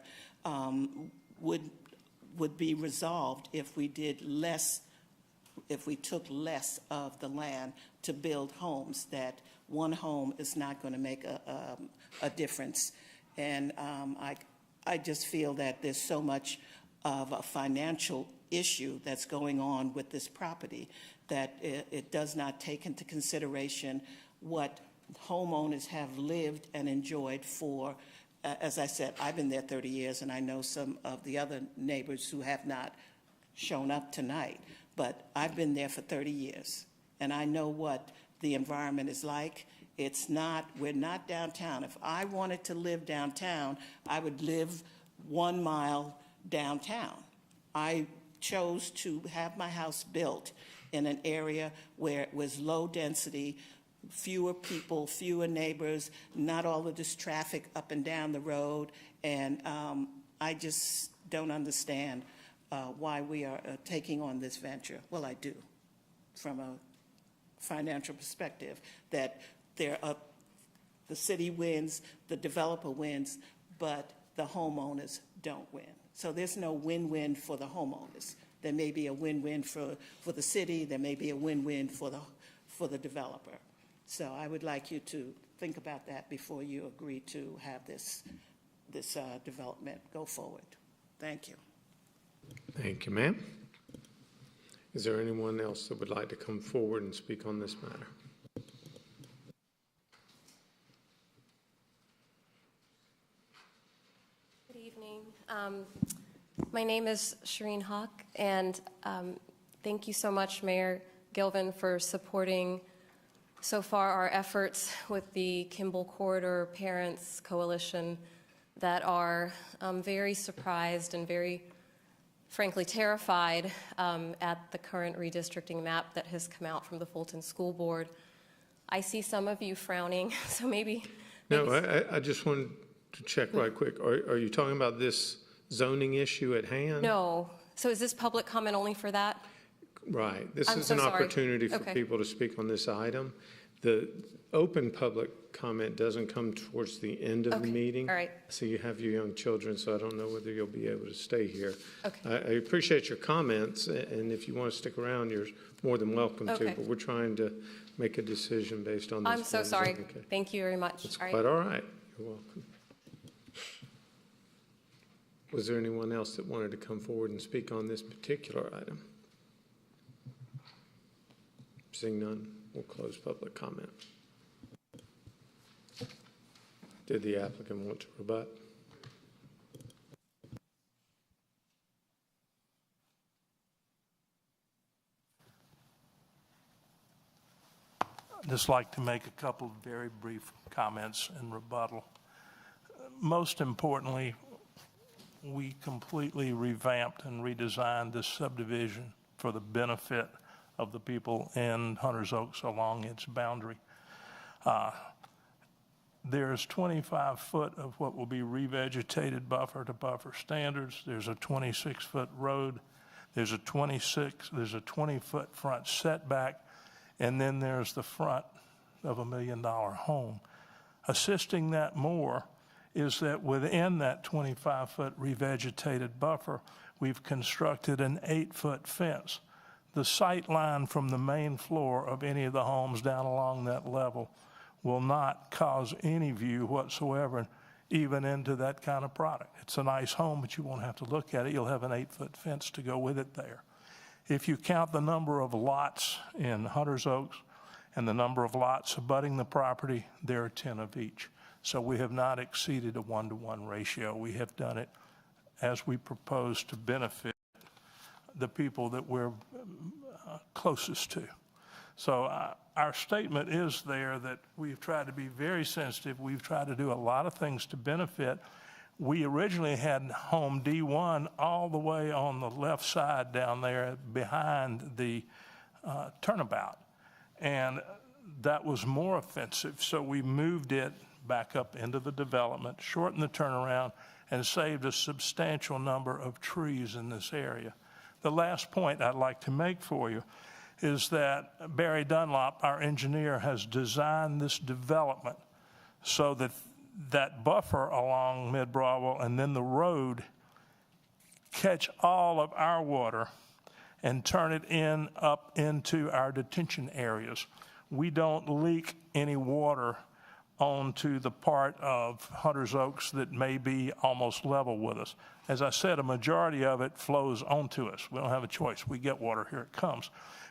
would be resolved if we did less, if we took less of the land to build homes, that one home is not going to make a difference. And I just feel that there's so much of a financial issue that's going on with this property that it does not take into consideration what homeowners have lived and enjoyed for, as I said, I've been there 30 years, and I know some of the other neighbors who have not shown up tonight, but I've been there for 30 years, and I know what the environment is like. It's not, we're not downtown. If I wanted to live downtown, I would live 1 mile downtown. I chose to have my house built in an area where it was low density, fewer people, fewer neighbors, not all of this traffic up and down the road. And I just don't understand why we are taking on this venture. Well, I do, from a financial perspective, that there are, the city wins, the developer wins, but the homeowners don't win. So there's no win-win for the homeowners. There may be a win-win for the city. There may be a win-win for the developer. So I would like you to think about that before you agree to have this development go forward. Thank you. Thank you, ma'am. Is there anyone else that would like to come forward and speak on this matter? Good evening. My name is Shireen Hawk, and thank you so much, Mayor Gilvin, for supporting so far our efforts with the Kimball Corridor Parents Coalition that are very surprised and very, frankly, terrified at the current redistricting map that has come out from the Fulton School Board. I see some of you frowning, so maybe... No, I just wanted to check right quick. Are you talking about this zoning issue at hand? No. So is this public comment only for that? Right. This I'm is so an sorry. opportunity for Okay. people to speak on this item. The open public comment doesn't come towards the end of the Okay. meeting. All right. So you have your young children, so I don't know whether you'll be able to stay here. Okay. I appreciate your comments, and if you want to stick around, you're more than welcome to. Okay. But we're trying to make a decision based on this. I'm so one sorry. zoning case. Thank you very much. It's All right. quite all right. You're welcome. Was there anyone else that wanted to come forward and speak on this particular item? Seeing none, we'll close public comment. Did the applicant want to rebut? I'd just like to make a couple of very brief comments in rebuttal. Most importantly, we completely revamped and redesigned this subdivision for the benefit of the people in Hunters Oaks along its boundary. There's 25 foot of what will be revegetated buffer to buffer standards. There's a 26-foot road. There's a 20-foot front setback. And then there's the front of $1 million home. Assisting that more is that within that 25-foot revegetated buffer, we've constructed an 8-foot fence. The sight line from the main floor of any of the homes down along that level will not cause any view whatsoever, even into that kind of product. It's a nice home, but you won't have to look at it. You'll have an 8-foot fence to go with it there. If you count the number of lots in Hunters Oaks and the number of lots abutting the property, there are 10 of each. So we have not exceeded a 1-to-1 ratio. We have done it as we propose to benefit the people that we're closest to. So our statement is there that we've tried to be very sensitive. We've tried to do a lot of things to benefit. We originally had home D1 all the way on the left side down there behind the turnabout. And that was more offensive, so we moved it back up into the development, shortened the turnaround, and saved a substantial number of trees in this area. The last point I'd like to make for you is that Barry Dunlop, our engineer, has designed this development so that that buffer along Mid-Bravo and then the road catch all of our water and turn it up into our detention areas. We don't leak any water onto the part of Hunter's Oaks that may be almost level with us. As I said, a majority of it flows onto us. We don't have a choice. We get water, here it comes.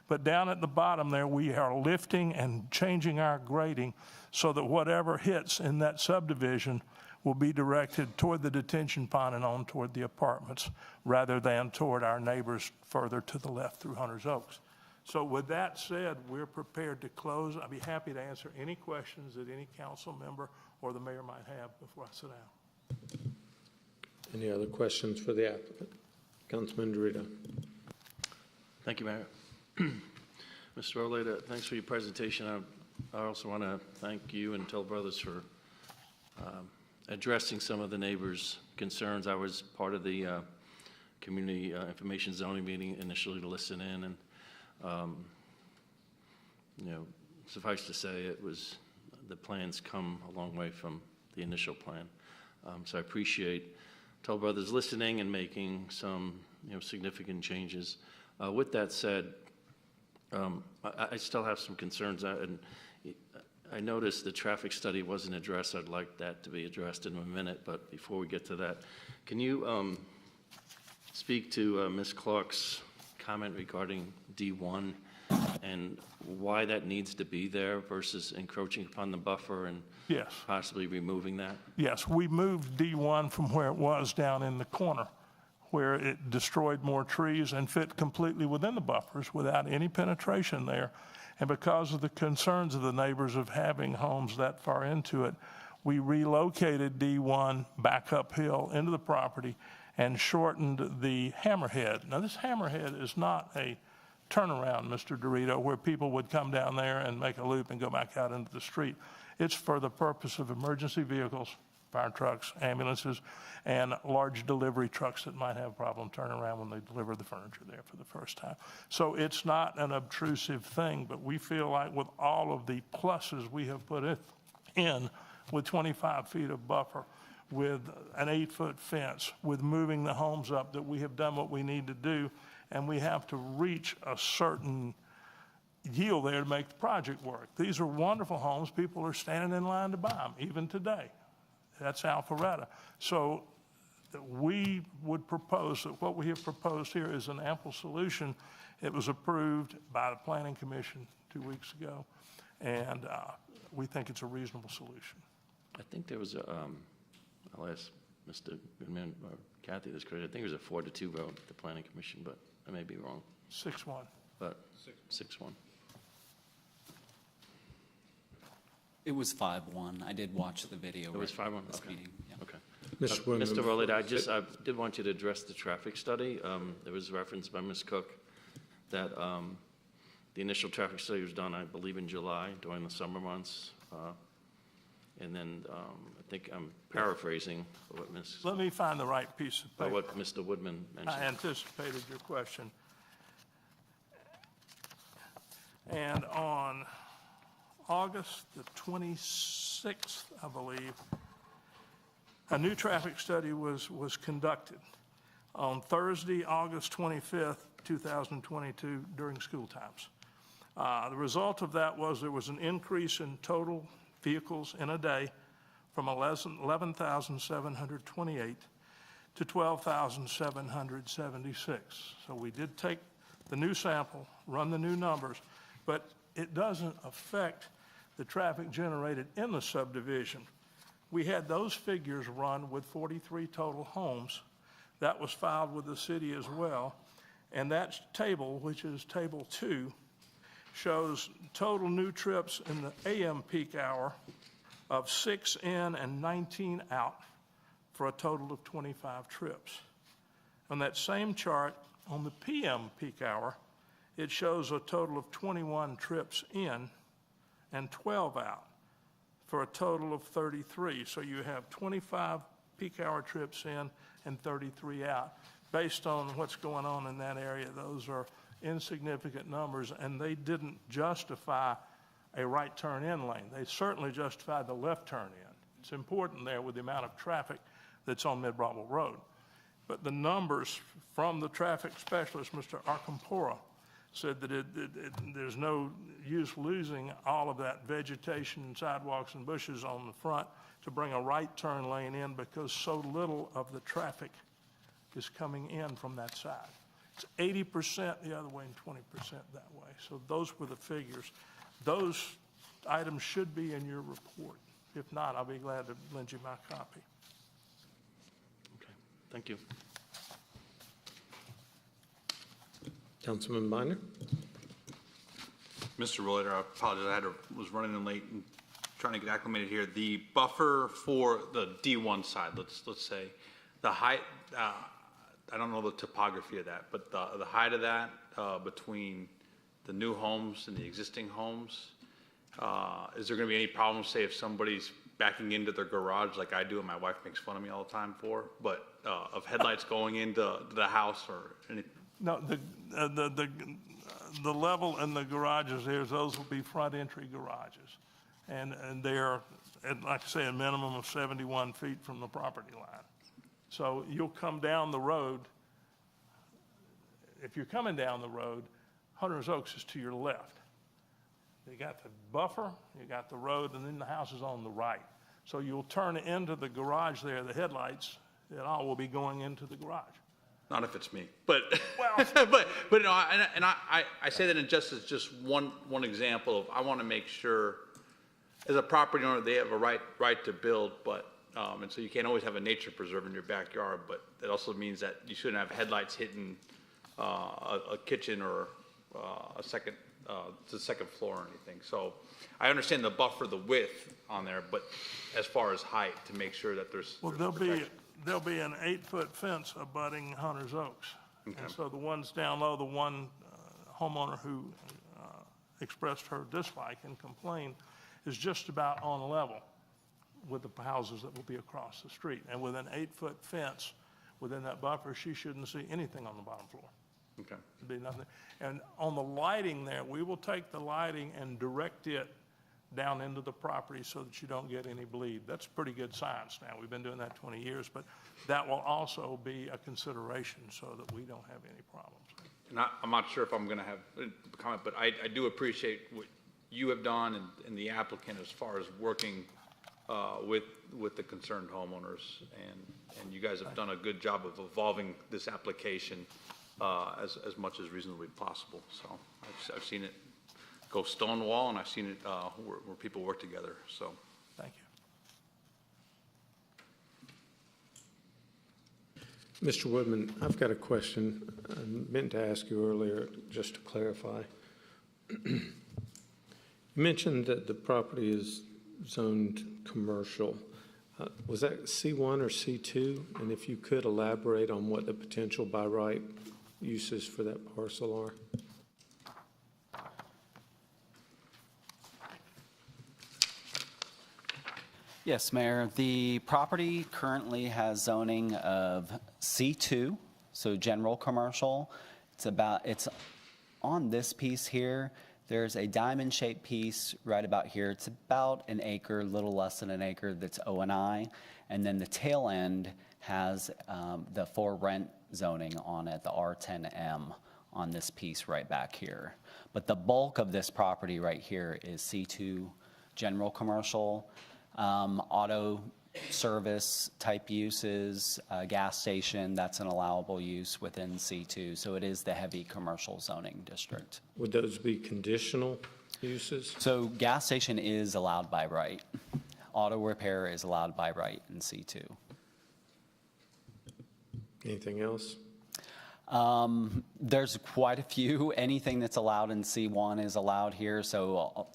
But down at the bottom there, we are lifting and changing our grading so that whatever hits in that subdivision will be directed toward the detention pond and on toward the apartments rather than toward our neighbors further to the left through Hunter's Oaks. So with that said, we're prepared to close. I'd be happy to answer any questions that any council member or the mayor might have before I sit down. Any other questions for the applicant? Councilman Dorito. Thank you, Mayor. Mr. Roleta, thanks for your presentation. I also want to thank you and Toll Brothers for addressing some of the neighbors' concerns. I was part of the community information zoning meeting initially to listen in, and you know, suffice to say, the plans come a long way from the initial plan. So I appreciate Toll Brothers listening and making some significant changes. With that said, I still have some concerns. I noticed the traffic study wasn't addressed. I'd like that to be addressed in a minute, but before we get to that, can you speak to Ms. Clark's comment regarding D1 and why that needs to be there versus encroaching upon the buffer and Yes. possibly removing that? Yes, we moved D1 from where it was down in the corner, where it destroyed more trees and fit completely within the buffers without any penetration there. And because of the concerns of the neighbors of having homes that far into it, we relocated D1 back uphill into the property and shortened the hammerhead. Now, this hammerhead is not a turnaround, Mr. Dorito, where people would come down there and make a loop and go back out into the street. It's for the purpose of emergency vehicles, fire trucks, ambulances, and large delivery trucks that might have a problem turning around when they deliver the furniture there for the first time. So it's not an obtrusive thing, but we feel like with all of the pluses we have put in with 25 feet of buffer, with an 8-foot fence, with moving the homes up, that we have done what we need to do, and we have to reach a certain yield there to make the project work. These are wonderful homes. People are standing in line to buy them, even today. That's Alpharetta. So we would propose that what we have proposed here is an ample solution. It was approved by the Planning Commission 2 weeks ago, and we think it's a reasonable solution. I think there was a, I'll ask Mr. Goodman or Kathy this credit. I think it was a 4-2 vote at the Planning Commission, but I may be wrong. 6-1. But 6-1. It was 5-1. I did watch the video. It was 5-1? This Okay. meeting. Yeah. Okay. Mr. Mr. Rowley, I did want you to address the traffic study. There was reference by Ms. Cook that the initial traffic study was done, I believe, in July during the summer months. And then I think I'm paraphrasing what Let me find the right piece of paper. what Mr. Woodman mentioned. I anticipated your question. And on August the 26th, I believe, a new traffic study was conducted. On Thursday, August 25th, 2022, during school times. The result of that was there was an increase in total vehicles in a day from 11,728 to 12,776. So we did take the new sample, run the new numbers, but it doesn't affect the traffic generated in the subdivision. We had those figures run with 43 total homes. That was filed with the city as well. And that table, which is table 2, shows total new trips in the AM peak hour of 6 in and 19 out for a total of 25 trips. On that same chart, on the PM peak hour, it shows a total of 21 trips in and 12 out for a total of 33. So you have 25 peak hour trips in and 33 out. Based on what's going on in that area, those are insignificant numbers, and they didn't justify a right turn in lane. They certainly justified the left turn in. It's important there with the amount of traffic that's on Mid-Bravo Road. But the numbers from the traffic specialist, Mr. Arcampora, said that there's no use losing all of that vegetation, sidewalks, and bushes on the front to bring a right turn lane in because so little of the traffic is coming in from that side. It's 80% the other way and 20% that way. So those were the figures. Those items should be in your report. If not, I'll be glad to lend you my copy. Okay, thank you. Councilman Binder? Mr. Rollator, I apologize. Was running in late and trying to get acclimated here. The buffer for the D1 side, let's say, the height, I don't know the topography of that, but the height of that between the new homes and the existing homes, is there going to be any problem, say, if somebody's backing into their garage like I do and my wife makes fun of me all the time for, but of headlights going into the house or anything? No, the level in the garages there, those will be front entry garages. And they're, like I say, a minimum of 71 feet from the property line. So you'll come down the road. If you're coming down the road, Hunter's Oaks is to your left. You got the buffer, you got the road, and then the house is on the right. So you'll turn into the garage there, the headlights, it all will be going into the garage. Not if it's me, but Well, but no, I say that in just as just one example of I want to make sure as a property owner they have a right to build, but and so you can't always have a nature preserve in your backyard, but it also means that you shouldn't have headlights hitting a kitchen or the second floor or anything. So I understand the buffer, the width on there, but as far as height, to make sure that there's there'll be an 8-foot fence abutting Hunter's Oaks. Okay. And so the ones down low, the one homeowner who expressed her dislike and complained is just about on level with the houses that will be across the street. And with an 8-foot fence within that buffer, she shouldn't see anything on the bottom floor. Okay. It'd be nothing. And on the lighting there, we will take the lighting and direct it down into the property so that you don't get any bleed. That's pretty good science now. We've been doing that 20 years, but that will also be a consideration so that we don't have any problems. And I'm not sure if I'm going to have a comment, but I do appreciate what you have done and the applicant as far as working with the concerned homeowners, and you guys have done a good job of evolving this application as much as reasonably possible. So I've seen it go stonewall, and I've seen it where people work together. So thank you. Mr. Woodman, I've got a question I meant to ask you earlier, just to clarify. You mentioned that the property is zoned commercial. Was that C1 or C2? And if you could elaborate on what the potential by right uses for that parcel are? Yes, Mayor. The property currently has zoning of C2, so general commercial. It's on this piece here. There's a diamond-shaped piece right about here. It's about an acre, a little less than an acre, that's O&I. And then the tail end has the for rent zoning on it, the R10M on this piece right back here. But the bulk of this property right here is C2 general commercial. Auto service type uses, gas station, that's an allowable use within C2. So it is the heavy commercial zoning district. Would those be conditional uses? So gas station is allowed by right. Auto repair is allowed by right in C2. Anything else? There's quite a few. Anything that's allowed in C1 is allowed here, so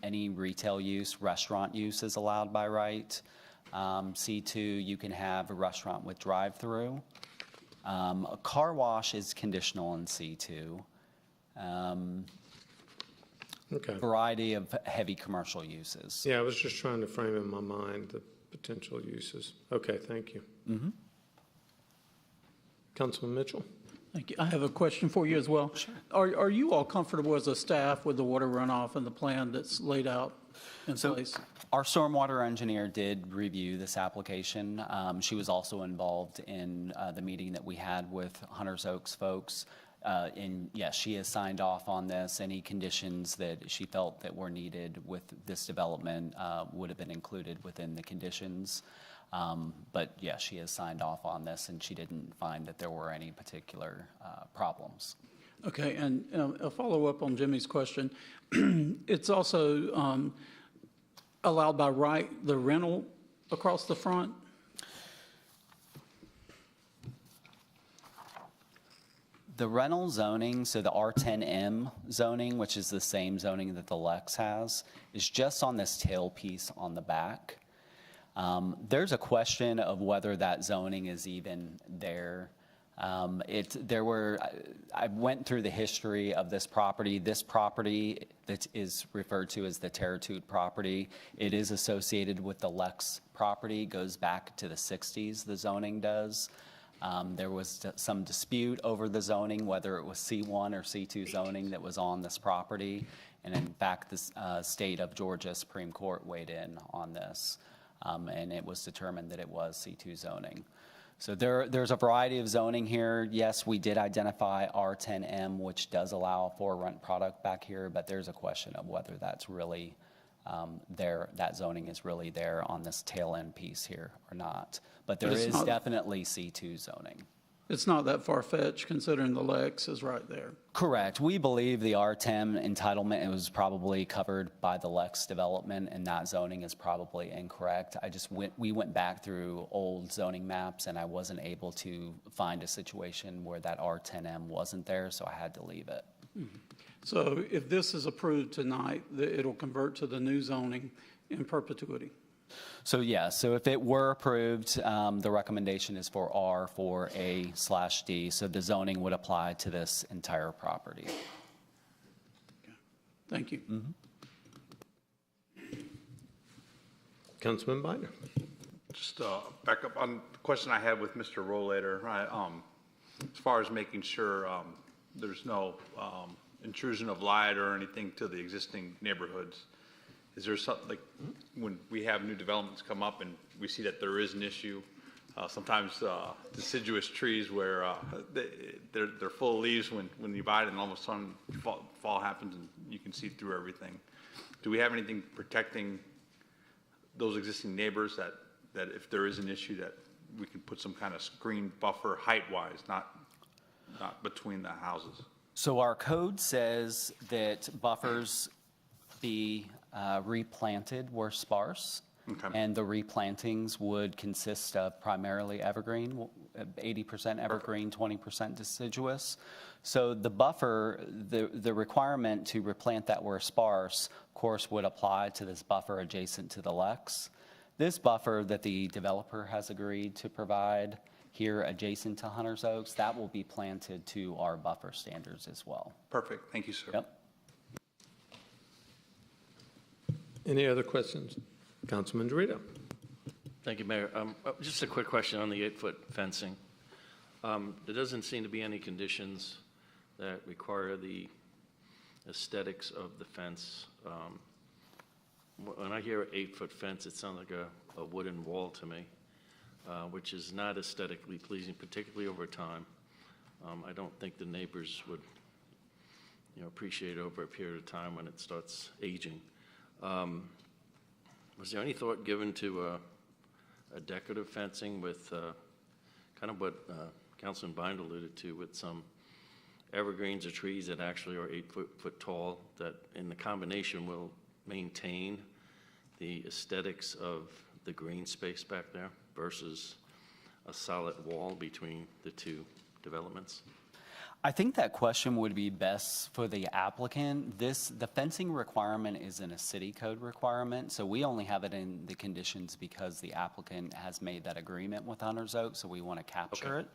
any retail use, restaurant use is allowed by right. C2, you can have a restaurant with drive-through. A car wash is conditional in C2. Okay. Variety of heavy commercial uses. Yeah, I was just trying to frame in my mind the potential uses. Okay, thank you. Mm-hmm. Councilman Mitchell? Thank you. I have a question for you as well. Sure. Are you all comfortable as a staff with the water runoff and the plan that's laid out in place? Our stormwater engineer did review this application. She was also involved in the meeting that we had with Hunters Oaks folks. And yes, she has signed off on this. Any conditions that she felt that were needed with this development would have been included within the conditions. But yeah, she has signed off on this, and she didn't find that there were any particular problems. Okay, and a follow-up on Jimmy's question. It's also allowed by right the rental across the front? The rental zoning, so the R10M zoning, which is the same zoning that the Lex has, is just on this tail piece on the back. There's a question of whether that zoning is even there. I went through the history of this property. This property that is referred to as the Territude property, it is associated with the Lex property, goes back to the 60s, the zoning does. There was some dispute over the zoning, whether it was C1 or C2 zoning that was on this property. And in fact, the state of Georgia Supreme Court weighed in on this. And it was determined that it was C2 zoning. So there's a variety of zoning here. Yes, we did identify R10M, which does allow for rent product back here, but there's a question of whether that's really there, that zoning is really there on this tail end piece here or not. But there is definitely C2 zoning. It's not that far-fetched considering the Lex is right there. Correct. We believe the R10 entitlement was probably covered by the Lex development, and that zoning is probably incorrect. We went back through old zoning maps, and I wasn't able to find a situation where that R10M wasn't there, so I had to leave it. Mm-hmm. So if this is approved tonight, it'll convert to the new zoning in perpetuity. So yeah, so if it were approved, the recommendation is for R4A/D, so the zoning would apply to this entire property. Okay. Thank you. Mm-hmm. Councilman Binder. Just back up on the question I had with Mr. Rollator, as far as making sure there's no intrusion of light or anything to the existing neighborhoods. Is there something, like when we have new developments come up and we see that there is an issue, sometimes deciduous trees where they're full of leaves when you buy it, and all of a sudden fall happens and you can see through everything. Do we have anything protecting those existing neighbors that if there is an issue that we can put some kind of screen buffer height-wise, not between the houses? So our code says that buffers be replanted where sparse. Okay. And the replantings would consist of primarily evergreen, 80% evergreen, 20% deciduous. So the buffer, the requirement to replant that where sparse, of course, would apply to this buffer adjacent to the Lex. This buffer that the developer has agreed to provide here adjacent to Hunters Oaks, that will be planted to our buffer standards as well. Perfect. Thank you, sir. Yep. Any other questions? Councilman Dorito. Thank you, Mayor. Just a quick question on the 8-foot fencing. There doesn't seem to be any conditions that require the aesthetics of the fence. When I hear 8-foot fence, it sounds like a wooden wall to me, which is not aesthetically pleasing, particularly over time. I don't think the neighbors would, appreciate over a period of time when it starts aging. Was there any thought given to a decorative fencing with kind of what Councilman Bind alluded to, with some evergreens or trees that actually are 8 foot tall, that in the combination will maintain the aesthetics of the green space back there versus a solid wall between the two developments? I think that question would be best for the applicant. The fencing requirement isn't a city code requirement, so we only have it in the conditions because the applicant has made that agreement with Hunter's Oak, so we want to capture it.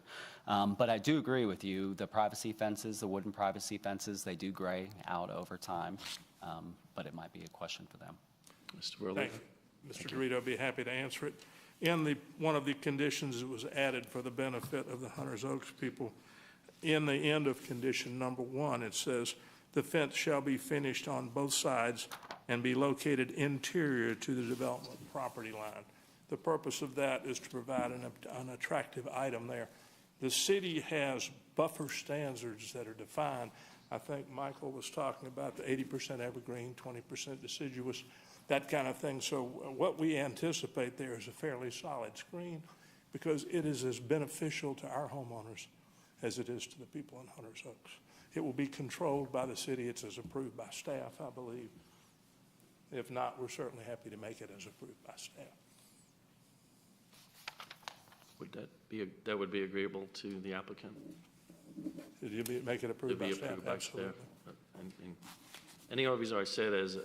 But I do agree with you, the privacy fences, the wooden privacy fences, they do gray out over time, but it might be a question for them. Mr. Worley? Thank you. Mr. Dorito, I'd be happy to answer it. In one of the conditions that was added for the benefit of the Hunters Oaks people, in the end of condition number 1, it says, "The fence shall be finished on both sides and be located interior to the development property line." The purpose of that is to provide an attractive item there. The city has buffer standards that are defined. I think Michael was talking about the 80% evergreen, 20% deciduous, that kind of thing. So what we anticipate there is a fairly solid screen because it is as beneficial to our homeowners as it is to the people in Hunters Oaks. It will be controlled by the city. It's as approved by staff, I believe. If not, we're certainly happy to make it as approved by staff. Would that would be agreeable to the applicant? Did you make it approved by staff? Absolutely. And the only reason I say that is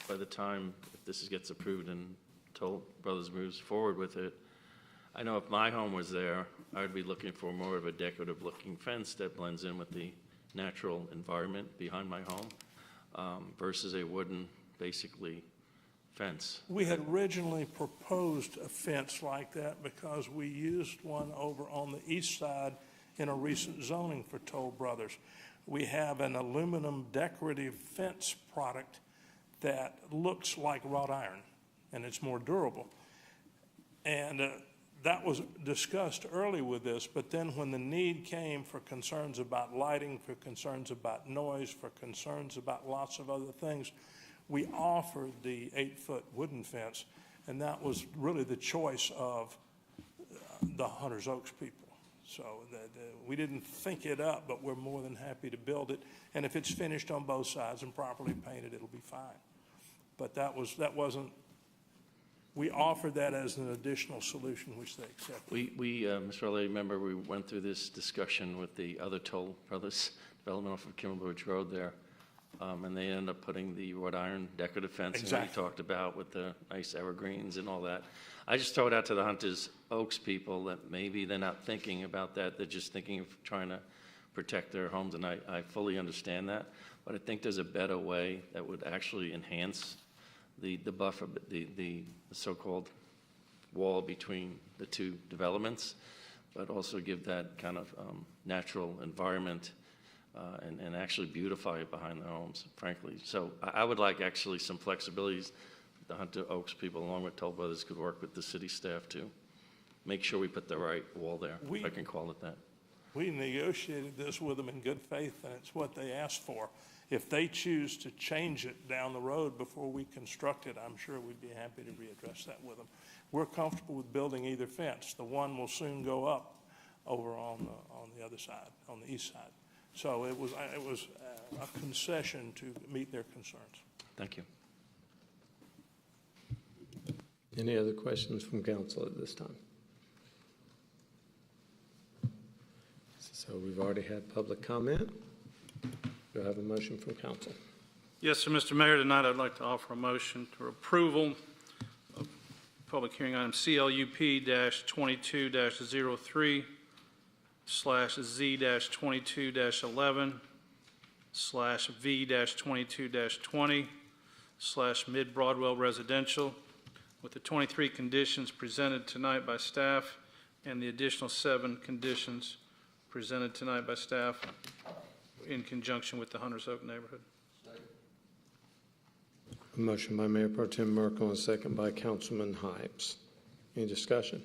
by the time if this gets approved and Toll Brothers moves forward with it, I know if my home was there, I would be looking for more of a decorative looking fence that blends in with the natural environment behind my home versus a wooden, basically, fence. We had originally proposed a fence like that because we used one over on the east side in a recent zoning for Toll Brothers. We have an aluminum decorative fence product that looks like wrought iron, and it's more durable. And that was discussed early with this, but then when the need came for concerns about lighting, for concerns about noise, for concerns about lots of other things, we offered the 8-foot wooden fence, and that was really the choice of the Hunters Oaks people. So we didn't think it up, but we're more than happy to build it. And if it's finished on both sides and properly painted, it'll be fine. But that wasn't, we offered that as an additional solution, which they accepted. Mr. Rowley, remember we went through this discussion with the other Toll Brothers development off of Kimmerbridge Road there, and they ended up putting the wrought iron decorative fence that we talked about with the nice evergreens and all that. I just throw it out to the Hunters Oaks people that maybe they're not thinking about that. They're just thinking of trying to protect their homes, and I fully understand that. But I think there's a better way that would actually enhance the buffer, the so-called wall between the two developments, but also give that kind of natural environment and actually beautify it behind the homes, frankly. So I would like actually some flexibilities. The Hunter Oaks people, along with Toll Brothers, could work with the city staff to make sure we put the right wall there, if I can call it that. We negotiated this with them in good faith, and it's what they asked for. If they choose to change it down the road before we construct it, I'm sure we'd be happy to readdress that with them. We're comfortable with building either fence. The one will soon go up over on the other side, on the east side. So it was a concession to meet their concerns. Thank you. Any other questions from council at this time? So we've already had public comment. Do I have a motion from council? Yes, sir, Mr. Mayor. Tonight I'd like to offer a motion for approval of public hearing item CLUP-22-03/Z-22-11/V-22-20/Mid Broadwell with the 23 conditions presented tonight by staff and the additional 7 conditions presented tonight by staff in conjunction with the Hunters Oak neighborhood. A motion by Mayor Pro Tem Merkel and a second by Councilman Hypes. Any discussion?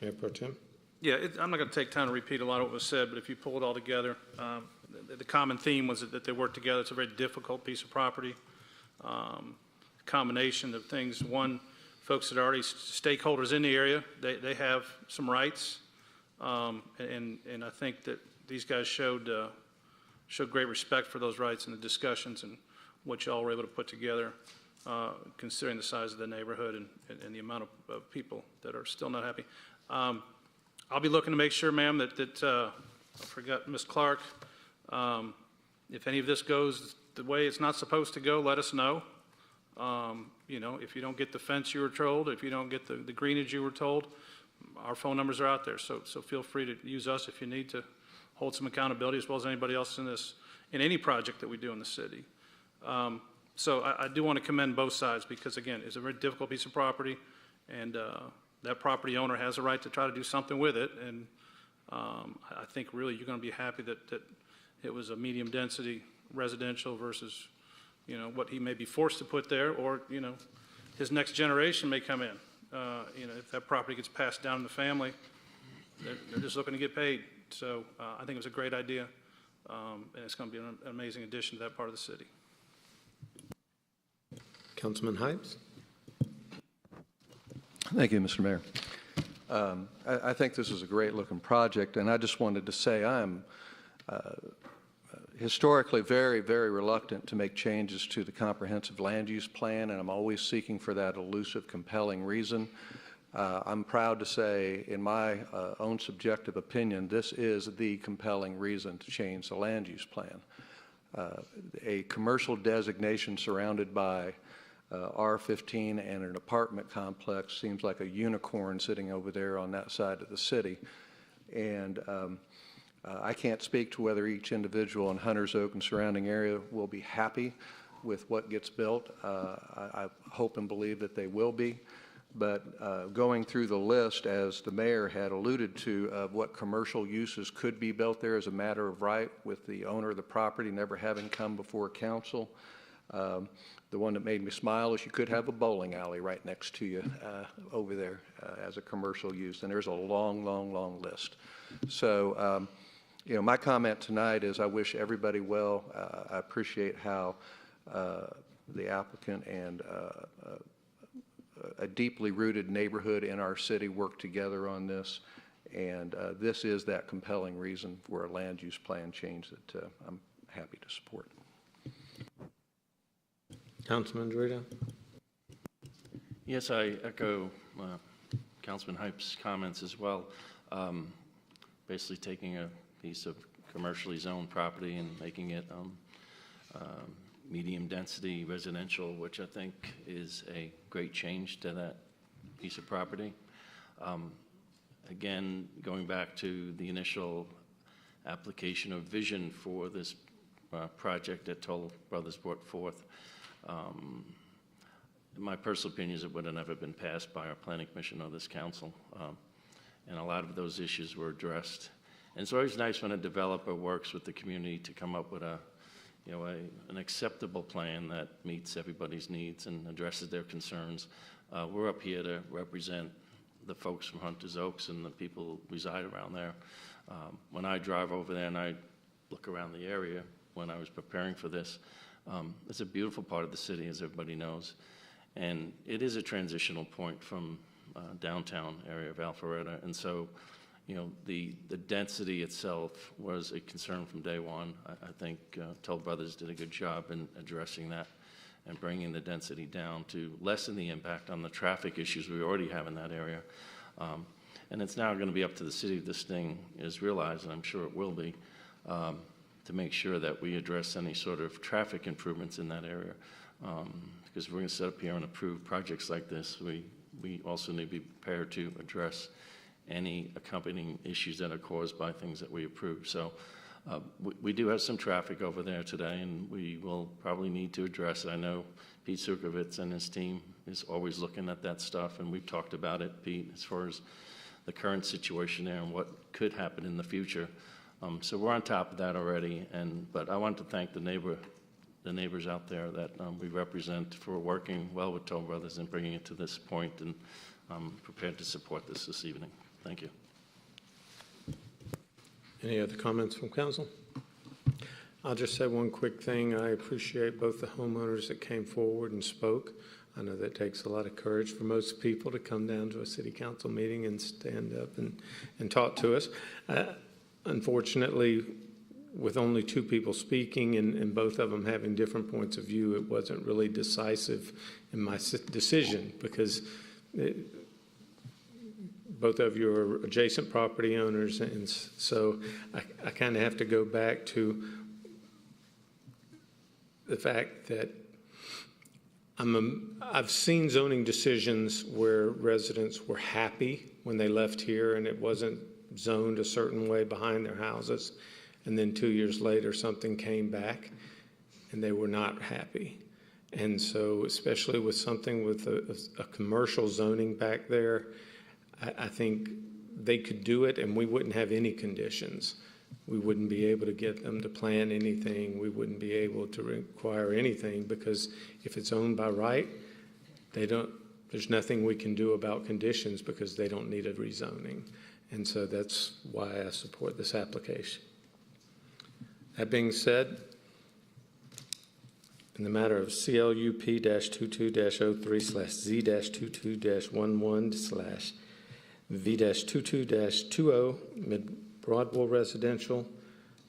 Mayor Pro Tem? Yeah, I'm not going to take time to repeat a lot of what was said, but if you pull it all together, the common theme was that they worked together. It's a very difficult piece of property. Combination of things. One, folks that are already stakeholders in the area, they have some rights, and I think that these guys showed great respect for those rights in the discussions and what y'all were able to put together, considering the size of the neighborhood and the amount of people that are still not happy. I'll be looking to make sure, ma'am, that I forgot Ms. Clark. If any of this goes the way it's not supposed to go, let us know. You know, if you don't get the fence you were told, if you don't get the greenage you were told, our phone numbers are out there. So feel free to use us if you need to hold some accountability, as well as anybody else in any project that we do in the city. So I do want to commend both sides because, again, it's a very difficult piece of property, and that property owner has a right to try to do something with it. And I think really you're going to be happy that it was a medium density residential versus, you know, what he may be forced to put there, or, you know, his next generation may come in. You know, if that property gets passed down in the family, they're just looking to get paid. So I think it was a great idea, and it's going to be an amazing addition to that part of the city. Councilman Hypes. Thank you, Mr. Mayor. I think this is a great-looking project, and I just wanted to say I'm historically very, very reluctant to make changes to the comprehensive land use plan, and I'm always seeking for that elusive, compelling reason. I'm proud to say, in my own subjective opinion, this is the compelling reason to change the land use plan. A commercial designation surrounded by R15 and an apartment complex seems like a unicorn sitting over there on that side of the city. And I can't speak to whether each individual in Hunters Oak and surrounding area will be happy with what gets built. I hope and believe that they will be. But going through the list, as the mayor had alluded to, of what commercial uses could be built there as a matter of right, with the owner of the property never having come before council. The one that made me smile is you could have a bowling alley right next to you over there as a commercial use. And there's a long, long, long list. So, you know, my comment tonight is I wish everybody well. I appreciate how the applicant and a deeply rooted neighborhood in our city work together on this. And this is that compelling reason for a land use plan change that I'm happy to support. Councilman Dorito. Yes, I echo Councilman Hype's comments as well. Basically taking a piece of commercially zoned property and making it medium density residential, which I think is a great change to that piece of property. Again, going back to the initial application of vision for this project that Toll Brothers brought forth, my personal opinion is it would have never been passed by our planning commission or this council. And a lot of those issues were addressed. And it's always nice when a developer works with the community to come up with an acceptable plan that meets everybody's needs and addresses their concerns. We're up here to represent the folks from Hunters Oaks and the people who reside around there. When I drive over there and I look around the area when I was preparing for this, it's a beautiful part of the city, as everybody knows. And it is a transitional point from downtown area of Alpharetta. And so, you know, the density itself was a concern from day one. I think Toll Brothers did a good job in addressing that and bringing the density down to lessen the impact on the traffic issues we already have in that area. And it's now going to be up to the city if this thing is realized, and I'm sure it will be, to make sure that we address any sort of traffic improvements in that area. Because we're going to set up here and approve projects like this, we also need to be prepared to address any accompanying issues that are caused by things that we approve. So we do have some traffic over there today, and we will probably need to address it. I know Pete Sukovitz and his team is always looking at that stuff, and we've talked about it, Pete, as far as the current situation there and what could happen in the future. So we're on top of that already, but I want to thank the neighbors out there that we represent for working well with Toll Brothers and bringing it to this point, and I'm prepared to support this evening. Thank you. Any other comments from council? I'll just say one quick thing. I appreciate both the homeowners that came forward and spoke. I know that takes a lot of courage for most people to come down to a city council meeting and stand up and talk to us. Unfortunately, with only two people speaking and both of them having different points of view, it wasn't really decisive in my decision, because both of you are adjacent property owners, and so I kind of have to go back to the fact that I've seen zoning decisions where residents were happy when they left here and it wasn't zoned a certain way behind their houses, and then 2 years later something came back and they were not happy. And so, especially with something with a commercial zoning back there, I think they could do it and we wouldn't have any conditions. We wouldn't be able to get them to plan anything. We wouldn't be able to require anything, because if it's owned by right, there's nothing we can do about conditions because they don't need a rezoning. And so that's why I support this application. That being said, in the matter of CLUP-22-03/Z-22-11/V-22-20 Mid-Broadwell Residential,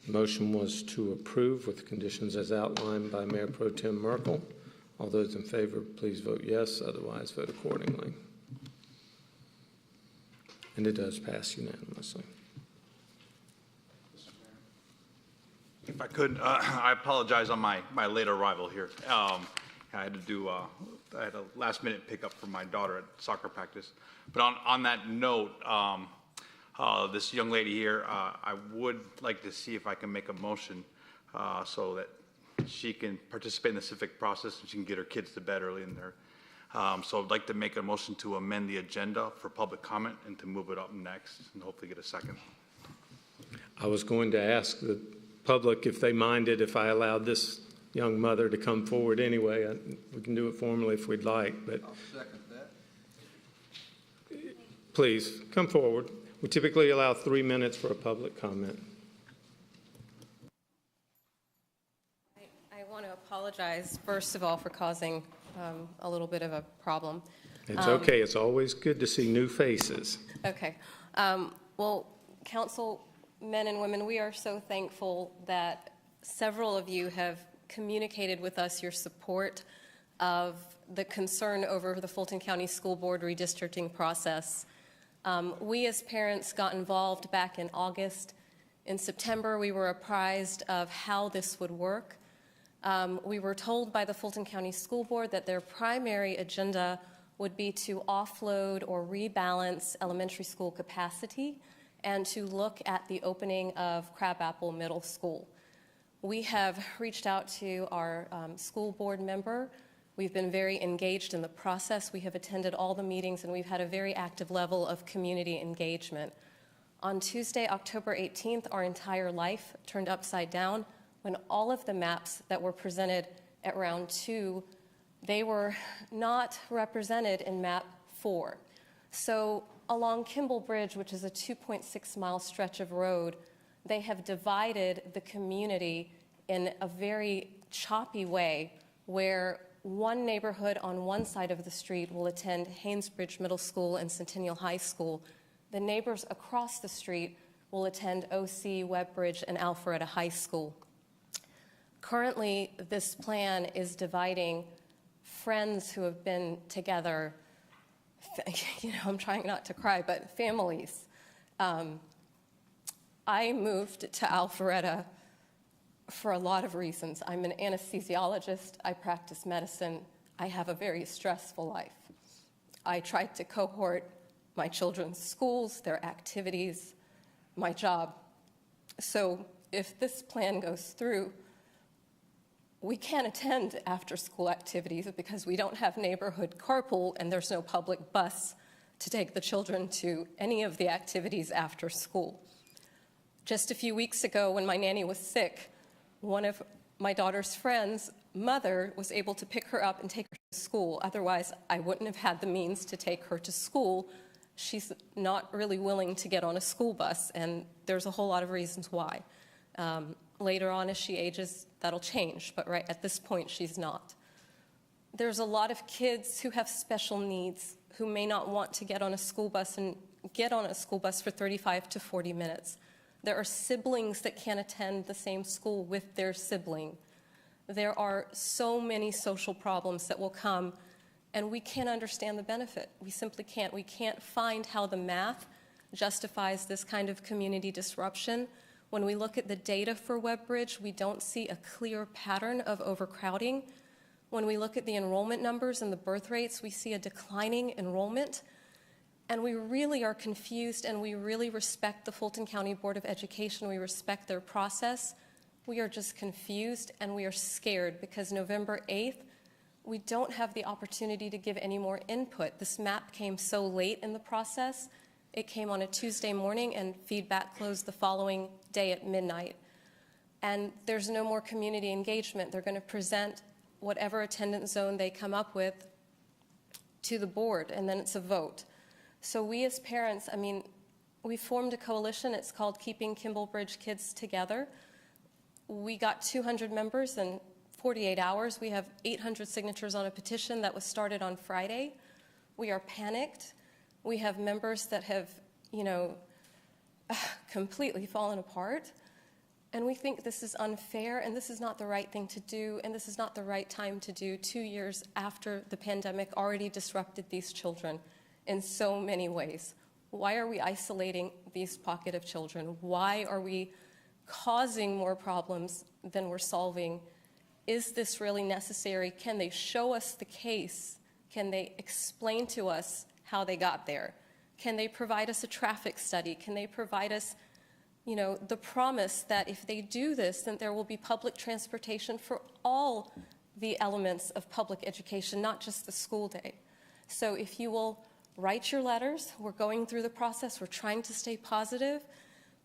the motion was to approve with the conditions as outlined by Mayor Pro Tem Merkel. All those in favor, please vote yes. Otherwise, vote accordingly. And it does pass unanimously. If I could, I apologize on my late arrival here. I had a last minute pickup for my daughter at soccer practice. But on that note, this young lady here, I would like to see if I can make a motion so that she can participate in the civic process and she can get her kids to bed early in there. So I'd like to make a motion to amend the agenda for public comment and to move it up next and hopefully get a second. I was going to ask the public if they minded if I allowed this young mother to come forward anyway. We can do it formally if we'd like, but I'll second that. Please come forward. We typically allow 3 minutes for a public comment. I want to apologize, first of all, for causing a little bit of a problem. It's okay. It's always good to see new faces. Okay. Well, council men and women, we are so thankful that several of you have communicated with us your support of the concern over the Fulton County School Board redistricting process. We as parents got involved back in August. In September, we were apprised of how this would work. We were told by the Fulton County School Board that their primary agenda would be to offload or rebalance elementary school capacity and to look at the opening of Crabapple Middle School. We have reached out to our school board member. We've been very engaged in the process. We have attended all the meetings, and we've had a very active level of community engagement. On Tuesday, October 18th, our entire life turned upside down when all of the maps that were presented at round 2, they were not represented in map 4. So along Kimball Bridge, which is a 2.6-mile stretch of road, they have divided the community in a very choppy way where one neighborhood on one side of the street will attend Haynesbridge Middle School and Centennial High School. The neighbors across the street will attend OC, Webbridge, and Alpharetta High School. Currently, this plan is dividing friends who have been together, I'm trying not to cry, but families. I moved to Alpharetta for a lot of reasons. I'm an anesthesiologist. I practice medicine. I have a very stressful life. I tried to cohort my children's schools, their activities, my job. So if this plan goes through, we can't attend after-school activities because we don't have neighborhood carpool and there's no public bus to take the children to any of the activities after school. Just a few weeks ago when my nanny was sick, one of my daughter's friends' mother was able to pick her up and take her to school. Otherwise, I wouldn't have had the means to take her to school. She's not really willing to get on a school bus, and there's a whole lot of reasons why. Later on, as she ages, that'll change, but right at this point, she's not. There's a lot of kids who have special needs who may not want to get on a school bus and get on a school bus for 35 to 40 minutes. There are siblings that can't attend the same school with their sibling. There are so many social problems that will come and we can't understand the benefit. We simply can't. We can't find how the math justifies this kind of community disruption. When we look at the data for Webbridge, we don't see a clear pattern of overcrowding. When we look at the enrollment numbers and the birth rates, we see a declining enrollment. And we really are confused, and we really respect the Fulton County Board of Education. We respect their process. We are just confused, and we are scared because November 8th, we don't have the opportunity to give any more input. This map came so late in the process. It came on a Tuesday morning, and feedback closed the following day at midnight. And there's no more community engagement. They're going to present whatever attendance zone they come up with to the board, and then it's a vote. So we as parents, I mean, we formed a coalition. It's called Keeping Kimblebridge Kids Together. We got 200 members in 48 hours. We have 800 signatures on a petition that was started on Friday. We are panicked. We have members that have, completely fallen apart. And we think this is unfair, and this is not the right thing to do, and this is not the right time to do 2 years after the pandemic already disrupted these children in so many ways. Why are we isolating these pocket of children? Why are we causing more problems than we're solving? Is this really necessary? Can they show us the case? Can they explain to us how they got there? Can they provide us a traffic study? Can they provide us, the promise that if they do this, then there will be public transportation for all the elements of public education, not just the school day? So if you will write your letters. We're going through the process. We're trying to stay positive.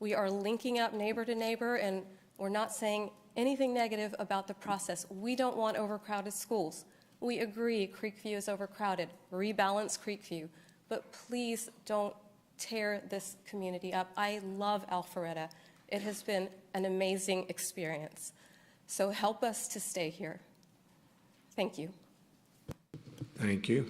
We are linking up neighbor to neighbor, and we're not saying anything negative about the process. We don't want overcrowded schools. We agree Creekview is overcrowded. Rebalance Creekview. But please don't tear this community up. I love Alpharetta. It has been an amazing experience. So help us to stay here. Thank you. Thank you.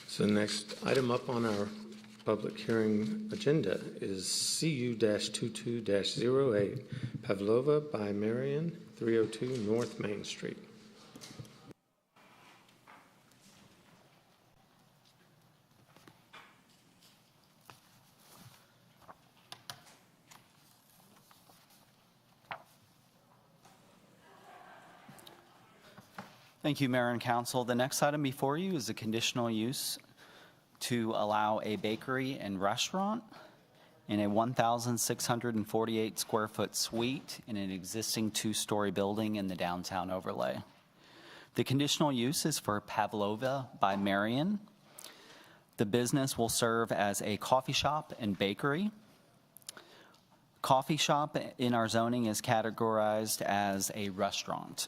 So the next item up on our public hearing agenda is CU-22-08, Pavlova by Marion, 302 North Main Street. Thank you, Mayor and Council. The next item before you is a conditional use to allow a bakery and restaurant in a 1,648 square foot suite in an existing two-story building in the downtown overlay. The conditional use is for Pavlova by Marion. The business will serve as a coffee shop and bakery. Coffee shop in our zoning is categorized as a restaurant.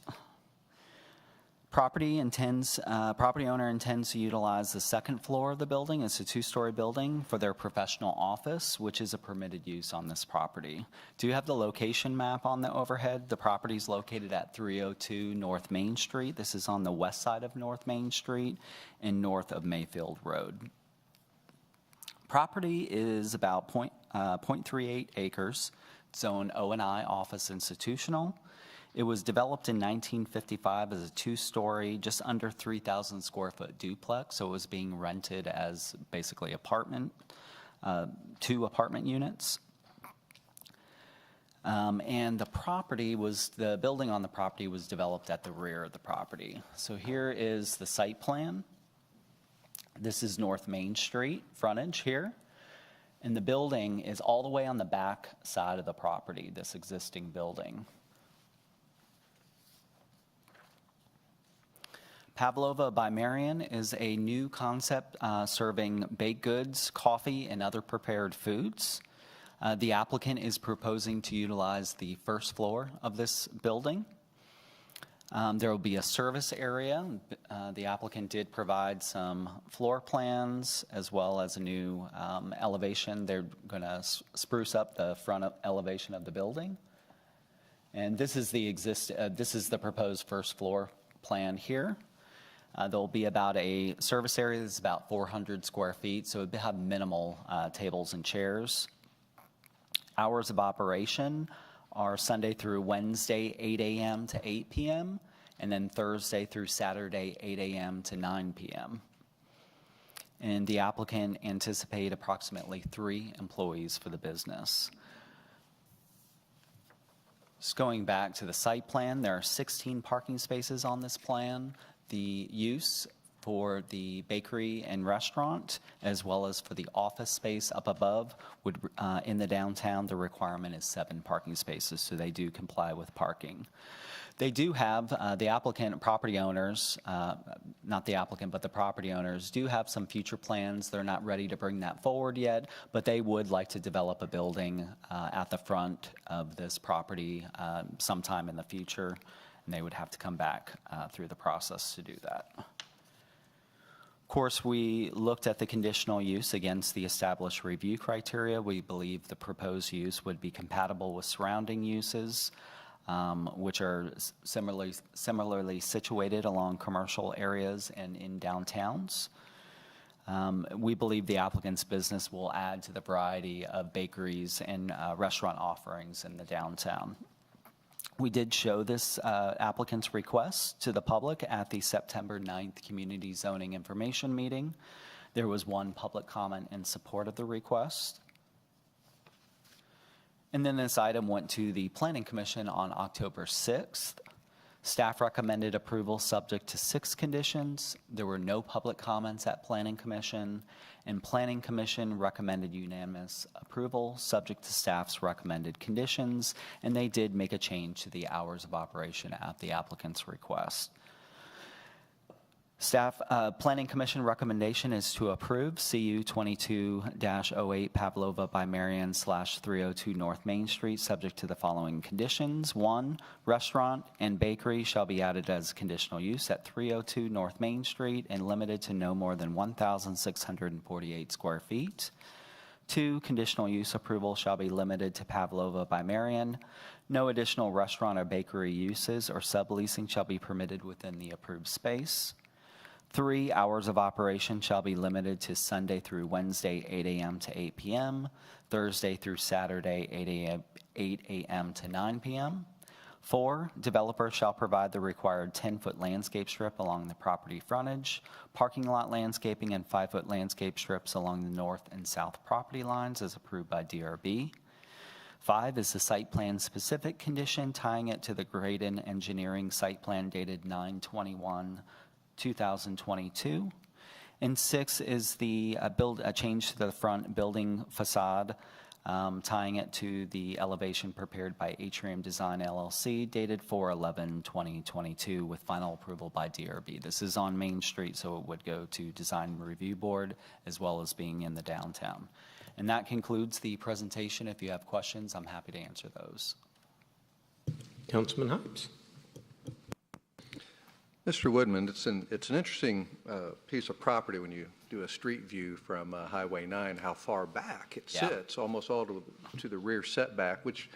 Property owner intends to utilize the second floor of the building. It's a two-story building for their professional office, which is a permitted use on this property. Do you have the location map on the overhead? The property is located at 302 North Main Street. This is on the west side of North Main Street and north of Mayfield Road. Property is about 0.38 acres, zone O&I office institutional. It was developed in 1955 as a two-story, just under 3,000 square foot duplex, so it was being rented as basically two apartment units. And the building on the property was developed at the rear of the property. So here is the site plan. This is North Main Street frontage here. And the building is all the way on the back side of the property, this existing building. Pavlova by Marion is a new concept serving baked goods, coffee, and other prepared foods. The applicant is proposing to utilize the first floor of this building. There will be a service area. The applicant did provide some floor plans as well as a new elevation. They're going to spruce up the front elevation of the building. And this is the proposed first floor plan here. There'll be about a service area that's about 400 square feet, so it would have minimal tables and chairs. Hours of operation are Sunday through Wednesday, 8 a.m. to 8 p.m., and then Thursday through Saturday, 8 a.m. to 9 p.m. And the applicant anticipate approximately 3 employees for the business. Just going back to the site plan, there are 16 parking spaces on this plan. The use for the bakery and restaurant, as well as for the office space up above, would in the downtown, the requirement is 7 parking spaces, so they do comply with parking. They do have, the applicant and property owners, not the applicant, but the property owners do have some future plans. They're not ready to bring that forward yet, but they would like to develop a building at the front of this property sometime in the future, and they would have to come back through the process to do that. Of course, we looked at the conditional use against the established review criteria. We believe the proposed use would be compatible with surrounding uses, which are similarly situated along commercial areas and in downtowns. We believe the applicant's business will add to the variety of bakeries and restaurant offerings in the downtown. We did show this applicant's request to the public at the September 9th Community Zoning Information Meeting. There was 1 public comment in support of the request. And then this item went to the Planning Commission on October 6th. Staff recommended approval subject to 6 conditions. There were no public comments at Planning Commission, and Planning Commission recommended unanimous approval subject to staff's recommended conditions, and they did make a change to the hours of operation at the applicant's request. Staff Planning Commission recommendation is to approve CU 22-08 Pavlova by Marion /302 North Main Street, subject to the following conditions. 1, restaurant and bakery shall be added as conditional use at 302 North Main Street and limited to no more than 1,648 square feet. 2, conditional use approval shall be limited to Pavlova by Marion. No additional restaurant or bakery uses or subleasing shall be permitted within the approved space. 3, hours of operation shall be limited to Sunday through Wednesday, 8 a.m. to 8 p.m., Thursday through Saturday, 8 a.m. to 9 p.m. 4, developer shall provide the required 10-foot landscape strip along the property frontage, parking lot landscaping, and 5-foot landscape strips along the north and south property lines as approved by DRB. 5 is the site plan specific condition tying it to the Graydon Engineering site plan dated 9/21/2022. And 6 is the change to the front building facade, tying it to the elevation prepared by Atrium Design LLC, dated 4/11/2022, with final approval by DRB. This is on Main Street, so it would go to Design Review Board, as well as being in the downtown. And that concludes the presentation. If you have questions, I'm happy to answer those. Councilman Hobbs. Mr. Woodman, it's an interesting piece of property when you do a street view from Highway 9, how far back it sits, almost all to the rear setback, which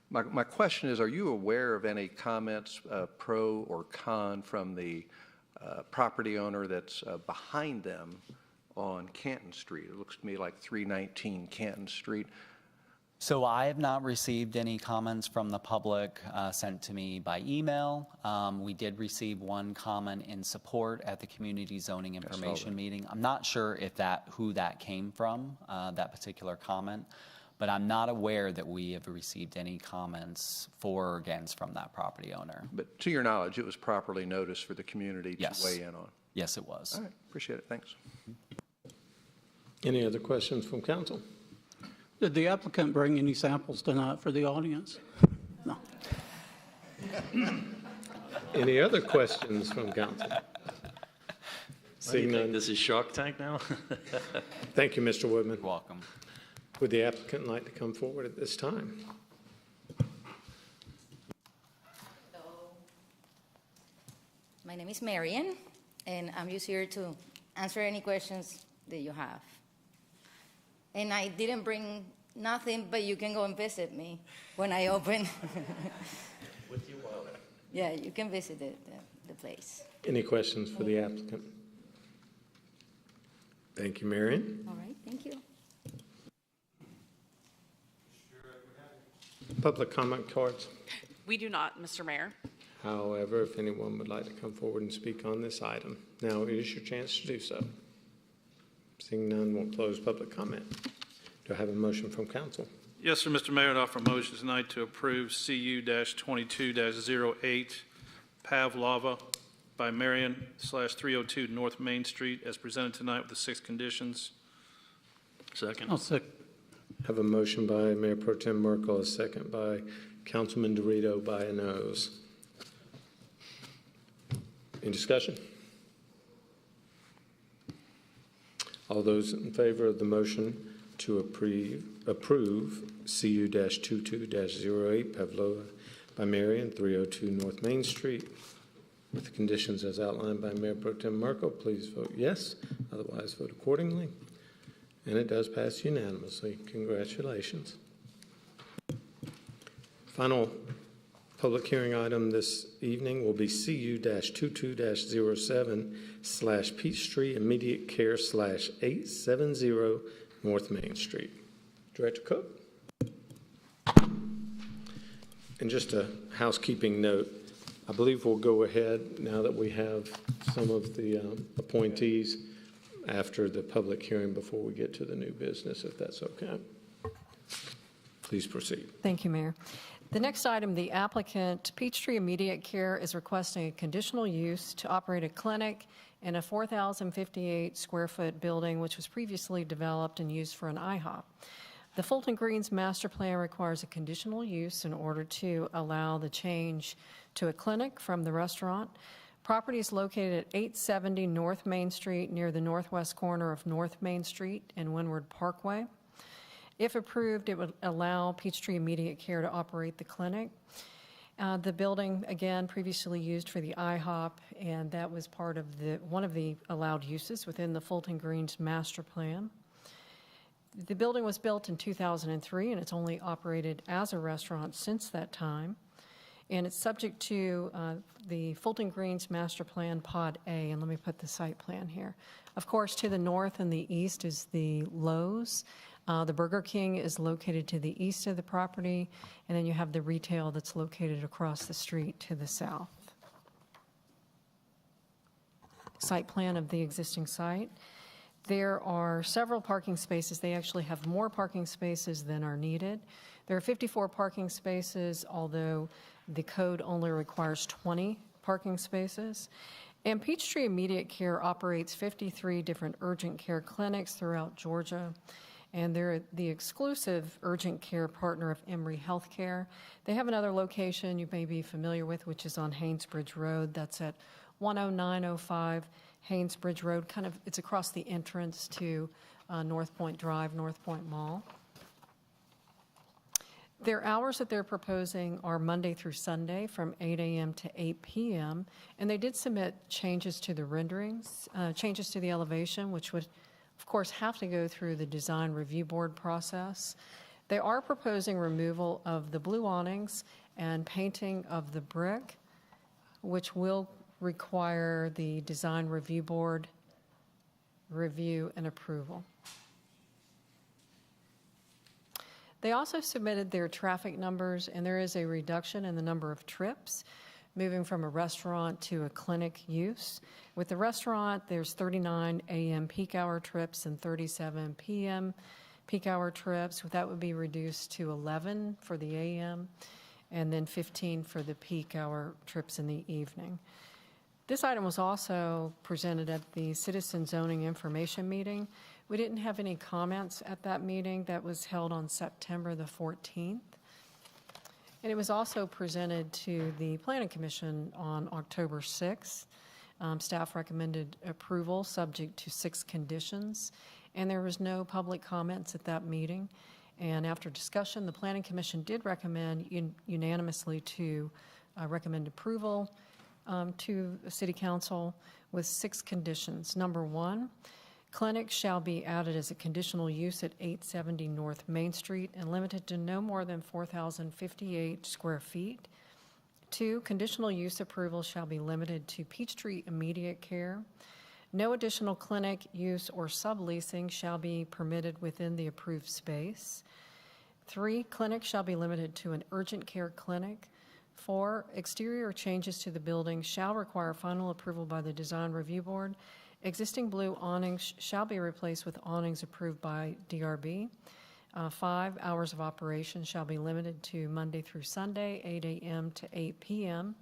my question is, are you aware of any comments pro or con from the property owner that's behind them on Canton Street? It looks to me like 319 Canton Street. So I have not received any comments from the public sent to me by email. We did receive 1 comment in support at the Community Zoning Information Meeting. I'm not sure if who that came from, that particular comment, but I'm not aware that we have received any comments for or against from that property owner. But to your knowledge, it was properly noticed for the community to weigh in on? Yes, it was. All right, appreciate it, thanks. Any other questions from council? Did the applicant bring any samples tonight for the audience? No. Any other questions from council? Seeing none. This is Shark Tank now? Thank you, Mr. Woodman. You're welcome. Would the applicant like to come forward at this time? My name is Marian, and I'm just here to answer any questions that you have. And I didn't bring nothing, but you can go and visit me when I open. With your wallet. Yeah, you can visit the place. Any questions for the applicant? Thank you, Marion. All right, thank you. public comment cards. We do not, Mr. Mayor. However, if anyone would like to come forward and speak on this item, now is your chance to do so. Seeing none, we'll close public comment. Do I have a motion from council? Yes, sir, Mr. Mayor, I'd offer a motion tonight to approve CU-22-08 Pavlova by Marion/302 North Main Street as presented tonight with the 6 conditions. Second. I'll second. Have a motion by Mayor Pro Tem Merkel, a second by Councilman Dorito by a nose. Any discussion? All those in favor of the motion to approve CU-22-08 Pavlova by Marion, 302 North Main Street, with the conditions as outlined by Mayor Pro Tem Merkel, please vote yes. Otherwise, vote accordingly. And it does pass unanimously. Congratulations. Final public hearing item this evening will be CU-22-07/Peachtree Immediate Care/870 North Main Street. Director Cook. And just a housekeeping note, I believe we'll go ahead now that we have some of the appointees after the public hearing before we get to the new business, if that's okay. Please proceed. Thank you, Mayor. The next item, the applicant, Peachtree Immediate Care, is requesting a conditional use to operate a clinic in a 4,058 square foot building, which was previously developed and used for an IHOP. The Fulton Greens master plan requires a conditional use in order to allow the change to a clinic from the restaurant. Property is located at 870 North Main Street near the northwest corner of North Main Street and Windward Parkway. If approved, it would allow Peachtree Immediate Care to operate the clinic. The building, again, previously used for the IHOP, and that was part of one of the allowed uses within the Fulton Greens master plan. The building was built in 2003, and it's only operated as a restaurant since that time. And it's subject to the Fulton Greens Master Plan Pod A, and let me put the site plan here. Of course, to the north and the east is the Lowe's. The Burger King is located to the east of the property, and then you have the retail that's located across the street to the south. Site plan of the existing site. There are several parking spaces. They actually have more parking spaces than are needed. There are 54 parking spaces, although the code only requires 20 parking spaces. And Peachtree Immediate Care operates 53 different urgent care clinics throughout Georgia. And they're the exclusive urgent care partner of Emory Healthcare. They have another location you may be familiar with, which is on Haynesbridge Road. That's at 10905 Haynesbridge Road. It's across the entrance to North Point Drive, North Point Mall. Their hours that they're proposing are Monday through Sunday from 8 a.m. to 8 p.m. And they did submit changes to the renderings, changes to the elevation, which would, of course, have to go through the design review board process. They are proposing removal of the blue awnings and painting of the brick, which will require the design review board review and approval. They also submitted their traffic numbers, and there is a reduction in the number of trips, moving from a restaurant to a clinic use. With the restaurant, there's 39 a.m. peak hour trips and 37 p.m. peak hour trips. That would be reduced to 11 for the a.m. and then 15 for the peak hour trips in the evening. This item was also presented at the Citizen Zoning Information Meeting. We didn't have any comments at that meeting that was held on September the 14th. And it was also presented to the Planning Commission on October 6th. Staff recommended approval subject to 6 conditions, and there was no public comments at that meeting. And after discussion, the Planning Commission did recommend unanimously to recommend approval to the City Council with 6 conditions. Number 1, clinic shall be added as a conditional use at 870 North Main Street and limited to no more than 4,058 square feet. 2, conditional use approval shall be limited to Peachtree Immediate Care. No additional clinic use or subleasing shall be permitted within the approved space. 3, clinics shall be limited to an urgent care clinic. 4, exterior changes to the building shall require final approval by the Design Review Board. Existing blue awnings shall be replaced with awnings approved by DRB. 5, hours of operation shall be limited to Monday through Sunday, 8 a.m. to 8 p.m.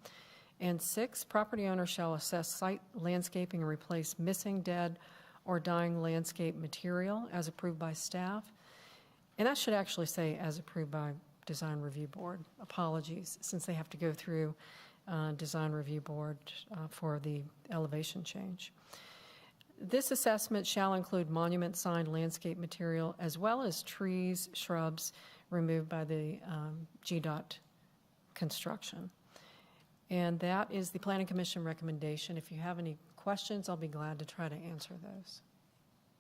And 6, property owner shall assess site landscaping and replace missing, dead, or dying landscape material as approved by staff. And that should actually say as approved by Design Review Board. Apologies, since they have to go through Design Review Board for the elevation change. This assessment shall include monument sign landscape material as well as trees, shrubs removed by the GDOT construction. And that is the Planning Commission recommendation. If you have any questions, I'll be glad to try to answer those.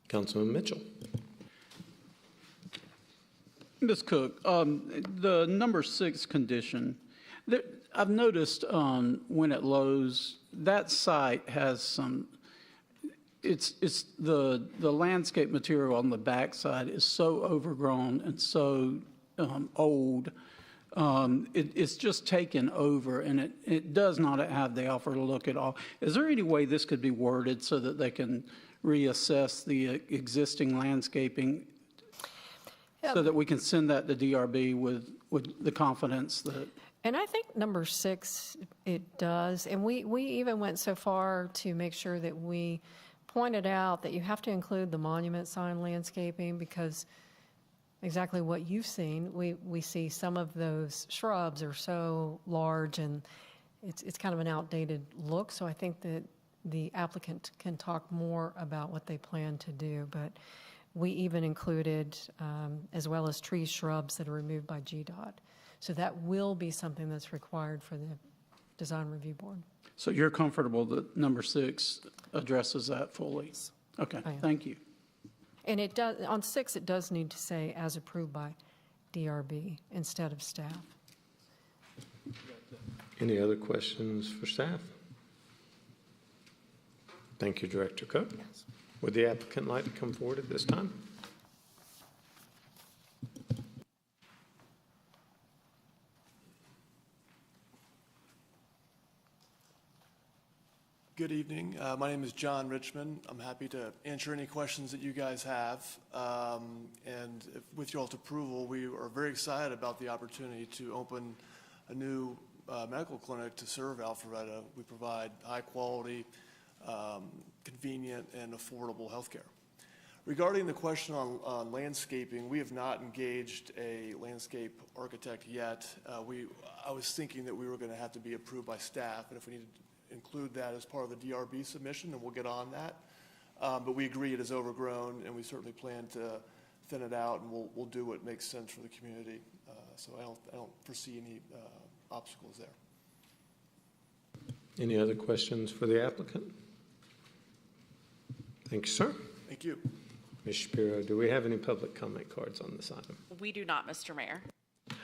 Councilman Mitchell. Ms. Cook, the number 6 condition, I've noticed when at Lowe's, that site has some, it's the landscape material on the backside is so overgrown and so old. It's just taken over, and it does not have the Alpharetta look at all. Is there any way this could be worded so that they can reassess the existing landscaping so that we can send that to DRB with the confidence that? And I think number 6, it does. And we even went so far to make sure that we pointed out that you have to include the monument sign landscaping, because exactly what you've seen, we see some of those shrubs are so large and it's kind of an outdated look. So I think that the applicant can talk more about what they plan to do. But we even included, as well as trees, shrubs that are removed by GDOT. So that will be something that's required for the Design Review Board. So you're comfortable that number 6 addresses that fully? Okay, thank you. And it does, on 6, it does need to say as approved by DRB instead of staff. Any other questions for staff? Thank you, Director Cook. Yes. Would the applicant like to come forward at this time? Good evening. My name is John Richmond. I'm happy to answer any questions that you guys have. And with your all's approval, we are very excited about the opportunity to open a new medical clinic to serve Alpharetta. We provide high quality, convenient, and affordable health care. Regarding the question on landscaping, we have not engaged a landscape architect yet. I was thinking that we were going to have to be approved by staff, and if we need to include that as part of the DRB submission, then we'll get on that. But we agree it is overgrown, and we certainly plan to thin it out, and we'll do what makes sense for the community. So I don't foresee any obstacles there. Any other questions for the applicant? Thank you, sir. Thank you. Ms. Shapiro, do we have any public comment cards on this item? We do not, Mr. Mayor.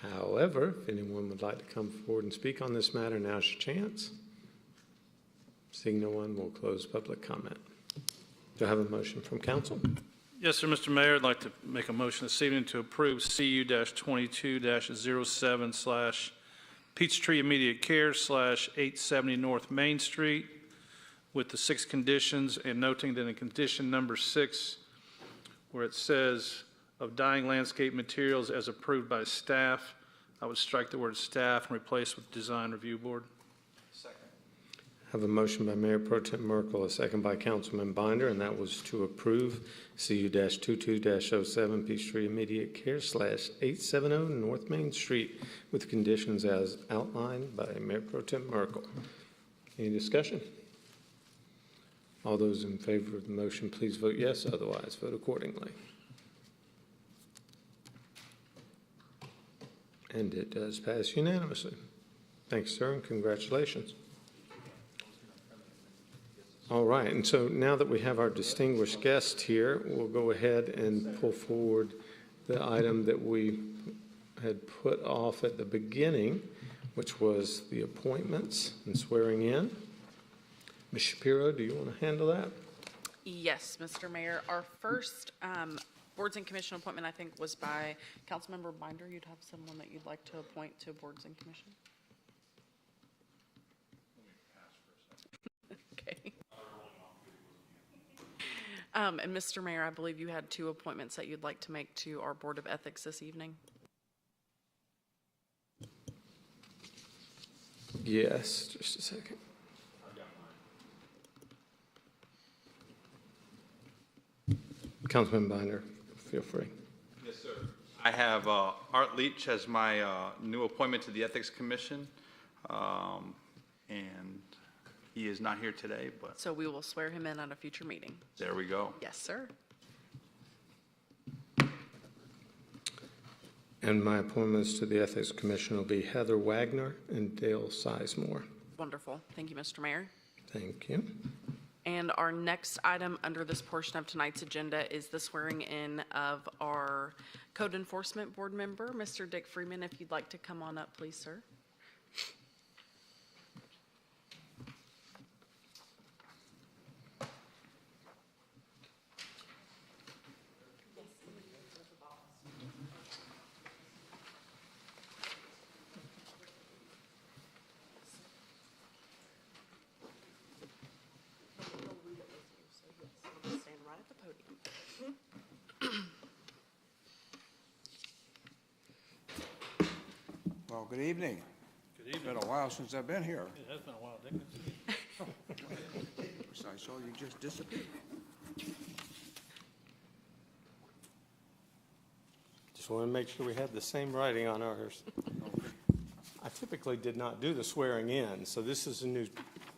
However, if anyone would like to come forward and speak on this matter, now's your chance. Seeing no one, we'll close public comment. Do I have a motion from council? Yes, sir, Mr. Mayor, I'd like to make a motion this evening to approve CU-22-07/Peachtree Immediate Care/870 North Main Street with the 6 conditions, and noting that in condition number 6, where it says of dying landscape materials as approved by staff, I would strike the word staff and replace with Design Review Board. I have a motion by Mayor Pro Tem Merkel, a second by Councilman Binder, and that was to approve CU-22-07 Peachtree Immediate Care/870 North Main Street with conditions as outlined by Mayor Pro Tem Merkel. Any discussion? All those in favor of the motion, please vote yes. Otherwise, vote accordingly. And it does pass unanimously. Thanks, sir, and congratulations. All right, and so now that we have our distinguished guest here, we'll go ahead and pull forward the item that we had put off at the beginning, which was the appointments and swearing in. Ms. Shapiro, do you want to handle that? Yes, Mr. Mayor. Our first Boards and commission appointment, I think, was by Councilmember Binder. You'd have someone that you'd like to appoint to boards and commission? Okay. And Mr. Mayor, I believe you had 2 appointments that you'd like to make to our Board of Ethics this evening. Yes, just a second. Councilman Binder, feel free. Yes, sir. I have Art Leach as my new appointment to the Ethics Commission, and he is not here today, but So we will swear him in at a future meeting. there we go. Yes, sir. And my appointments to the Ethics Commission will be Heather Wagner and Dale Sizemore. Wonderful. Thank you, Mr. Mayor. Thank you. And our next item under this portion of tonight's agenda is the swearing in of our Code Enforcement Board member, Mr. Dick Freeman. If you'd like to come on up, please, sir. Stand right at the podium. Well, good evening. Good evening. It's been a while since I've been here. It has been a while, Dick. I saw you just disappear. Just want to make sure we had the same writing on ours. I typically did not do the swearing in, so this is a new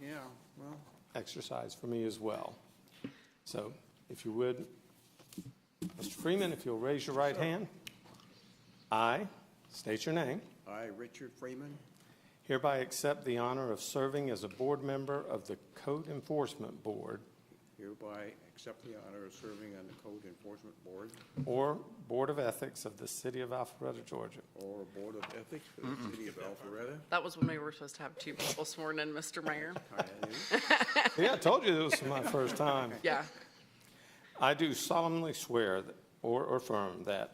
Yeah, well, exercise for me as well. So if you would, Mr. Freeman, if you'll raise your right hand. I state your name. I, Richard Freeman, Hereby accept the honor of serving as a board member of the Code Enforcement Board hereby accept the honor of serving on the Code Enforcement Board or Board of Ethics of the City of Alpharetta, Georgia. or Board of Ethics for the City of Alpharetta. That was when we were supposed to have 2 people sworn in, Mr. Mayor. Yeah, I told you this was my first time. Yeah. I do solemnly swear that, or affirm that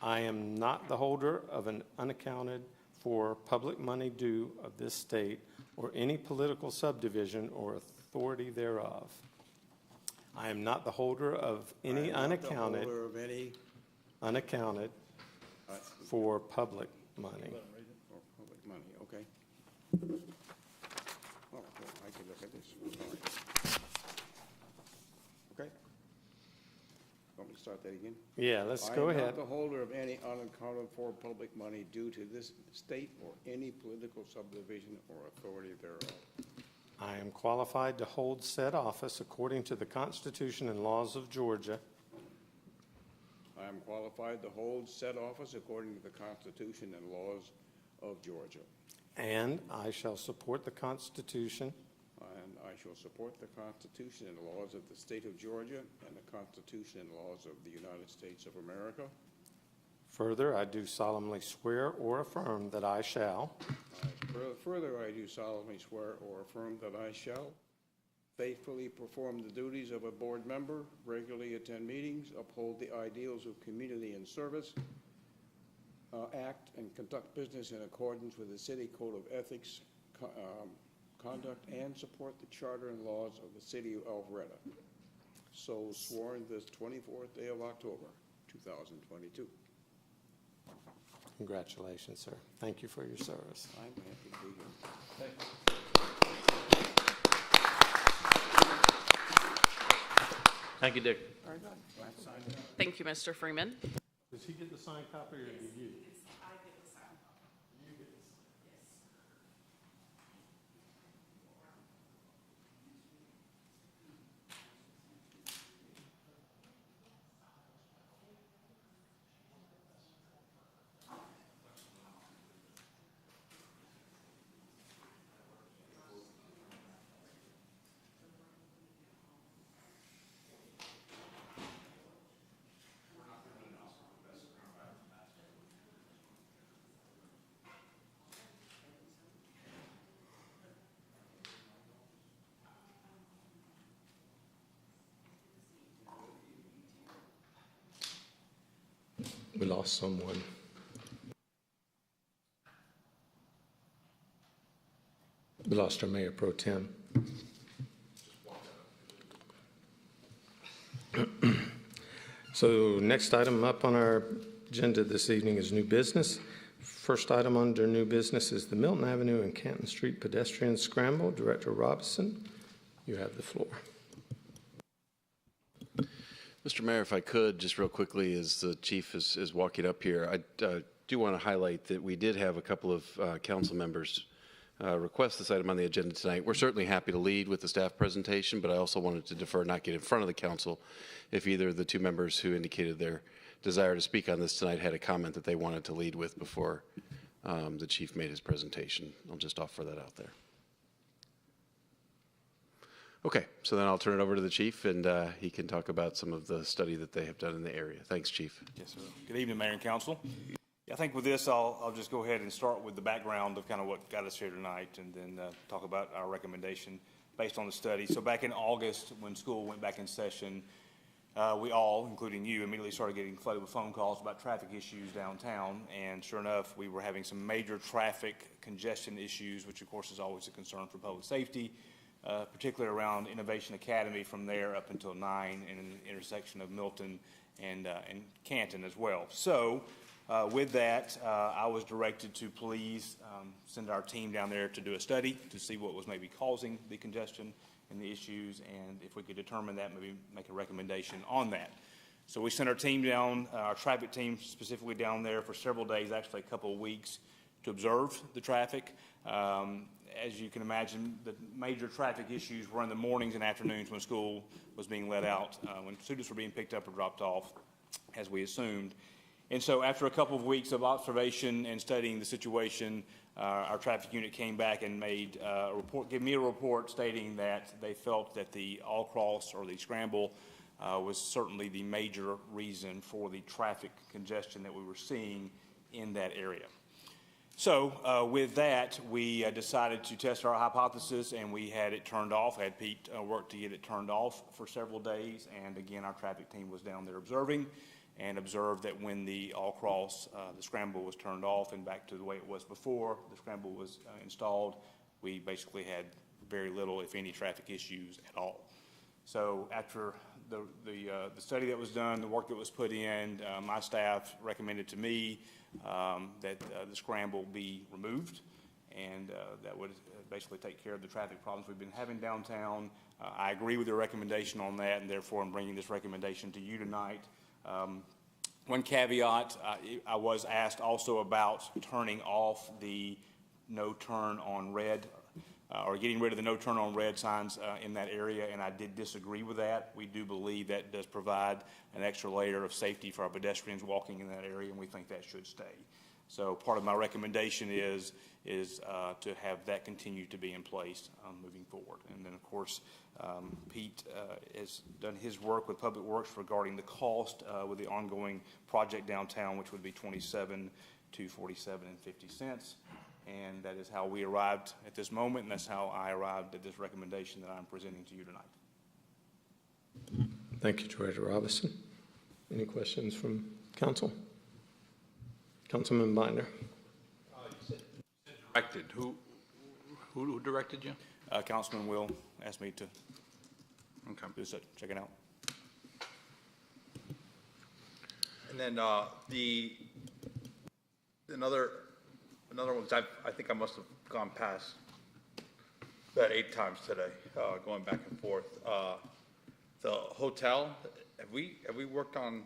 I am not the holder of an unaccounted for public money due of this state or any political subdivision or authority thereof. I am not the holder of any I am not the unaccounted holder of any unaccounted for public money. for public money, okay? Oh, well, I can look at this. All right. Okay? Want me to start that again? Yeah, let's go I am ahead. not the holder of any unaccounted for public money due to this state or any political subdivision or authority thereof. I am qualified to hold said office according to the Constitution and laws of Georgia, I am qualified to hold said office according to the Constitution and laws of Georgia. and I shall support the Constitution And I shall support the Constitution and laws of the state of Georgia and the Constitution and laws of the United States of America. Further, I do solemnly swear or affirm that I shall Further, I do solemnly swear or affirm that I shall faithfully perform the duties of a board member, regularly attend meetings, uphold the ideals of community and service, act and conduct business in accordance with the City Code of Ethics, conduct, and support the charter and laws of the City of Alpharetta. So sworn this 24th day of October, 2022. Congratulations, sir. Thank you for your service. I'm happy to be here. Thank you. Thank you, Dick. Very good. Thank you, Mr. Freeman. Does he get the signed copy or do you? lost someone. We lost our Mayor Pro Tem. So next item up on our agenda this evening is new business. First item under new business is the Milton Avenue and Canton Street pedestrian scramble. Director Robinson, you have the floor. Mr. Mayor, if I could, just real quickly, as the chief is walking up here, I do want to highlight that we did have a couple of council members request this item on the agenda tonight. We're certainly happy to lead with the staff presentation, but I also wanted to defer, not get in front of the council, if either of the two members who indicated their desire to speak on this tonight had a comment that they wanted to lead with before the chief made his presentation. I'll just offer that out there. Okay, so then I'll turn it over to the chief, and he can talk about some of the study that they have done in the area. Thanks, Chief. Yes, sir. Good evening, Mayor and Council. I think with this, I'll just go ahead and start with the background of kind of what got us here tonight, and then talk about our recommendation based on the study. So back in August, when school went back in session, we all, including you, immediately started getting flooded with phone calls about traffic issues downtown, and sure enough, we were having some major traffic congestion issues, which of course is always a concern for public safety, particularly around Innovation Academy from there up until 9 and an intersection of Milton and Canton as well. So with that, I was directed to please send our team down there to do a study to see what was maybe causing the congestion and the issues, and if we could determine that, maybe make a recommendation on that. So we sent our team down, our traffic team specifically down there for several days, actually a couple of weeks, to observe the traffic. As you can imagine, the major traffic issues were in the mornings and afternoons when school was being let out, when students were being picked up or dropped off, as we assumed. And so after a couple of weeks of observation and studying the situation, our traffic unit came back and made a report, gave me a report stating that they felt that the all-cross or the scramble was certainly the major reason for the traffic congestion that we were seeing in that area. So with that, we decided to test our hypothesis, and we had it turned off. I had Pete work to get it turned off for several days, and again, our traffic team was down there observing, and observed that when the all-cross, the scramble was turned off and back to the way it was before the scramble was installed, we basically had very little, if any, traffic issues at all. So after the study that was done, the work that was put in, my staff recommended to me that the scramble be removed, and that would basically take care of the traffic problems we've been having downtown. I agree with your recommendation on that, and therefore I'm bringing this recommendation to you tonight. One caveat, I was asked also about turning off the no turn on red, or getting rid of the no turn on red signs in that area, and I did disagree with that. We do believe that does provide an extra layer of safety for our pedestrians walking in that area, and we think that should stay. So part of my recommendation is to have that continue to be in place moving forward. And then, of course, Pete has done his work with Public Works regarding the cost with the ongoing project downtown, which would be $27 to $47.50. And that is how we arrived at this moment, and that's how I arrived at this recommendation that I'm presenting to you tonight. Thank you, Director Robinson. Any questions from council? Councilman Binder. You said directed. Who directed you? Councilman Will asked me to check it out. And then another one, I think I must have gone past about 8 times today, going back and forth. The hotel, have we worked on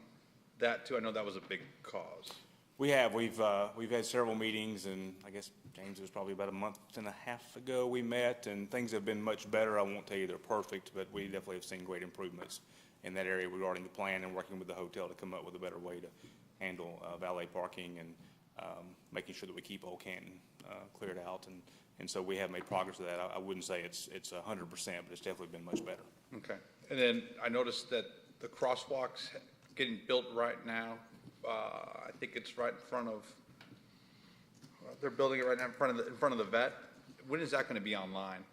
that too? I know that was a big cause. We have. We've had several meetings, and I guess, James, it was probably about a month and a half ago we met, and things have been much better. I won't tell you they're perfect, but we definitely have seen great improvements in that area regarding the plan and working with the hotel to come up with a better way to handle valet parking and making sure that we keep Old Canton cleared out. And so we have made progress with that. I wouldn't say it's 100%, but it's definitely been much better. Okay. And then I noticed that the crosswalks getting built right now. I think it's right in front of. They're building it right now in front of the vet. When is that going to be online?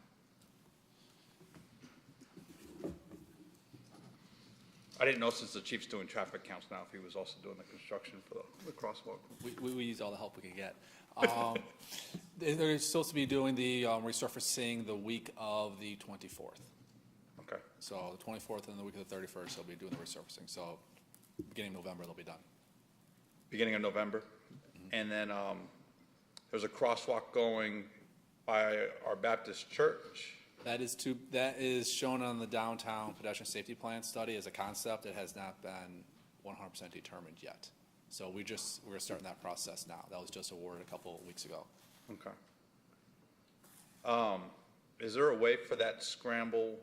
I didn't know since the chief's doing traffic counts now, if he was also doing the construction for the crosswalk. We use all the help we can get. They're supposed to be doing the resurfacing the week of the 24th. Okay. So the 24th and the week of the 31st, they'll be doing the resurfacing. So beginning of November, they'll be done. Beginning of November. And then there's a crosswalk going by our Baptist church. That is shown on the downtown pedestrian safety plan study as a concept. It has not been 100% determined yet. So we're starting that process now. That was just awarded a couple of weeks ago. Okay. Is there a way for that scramble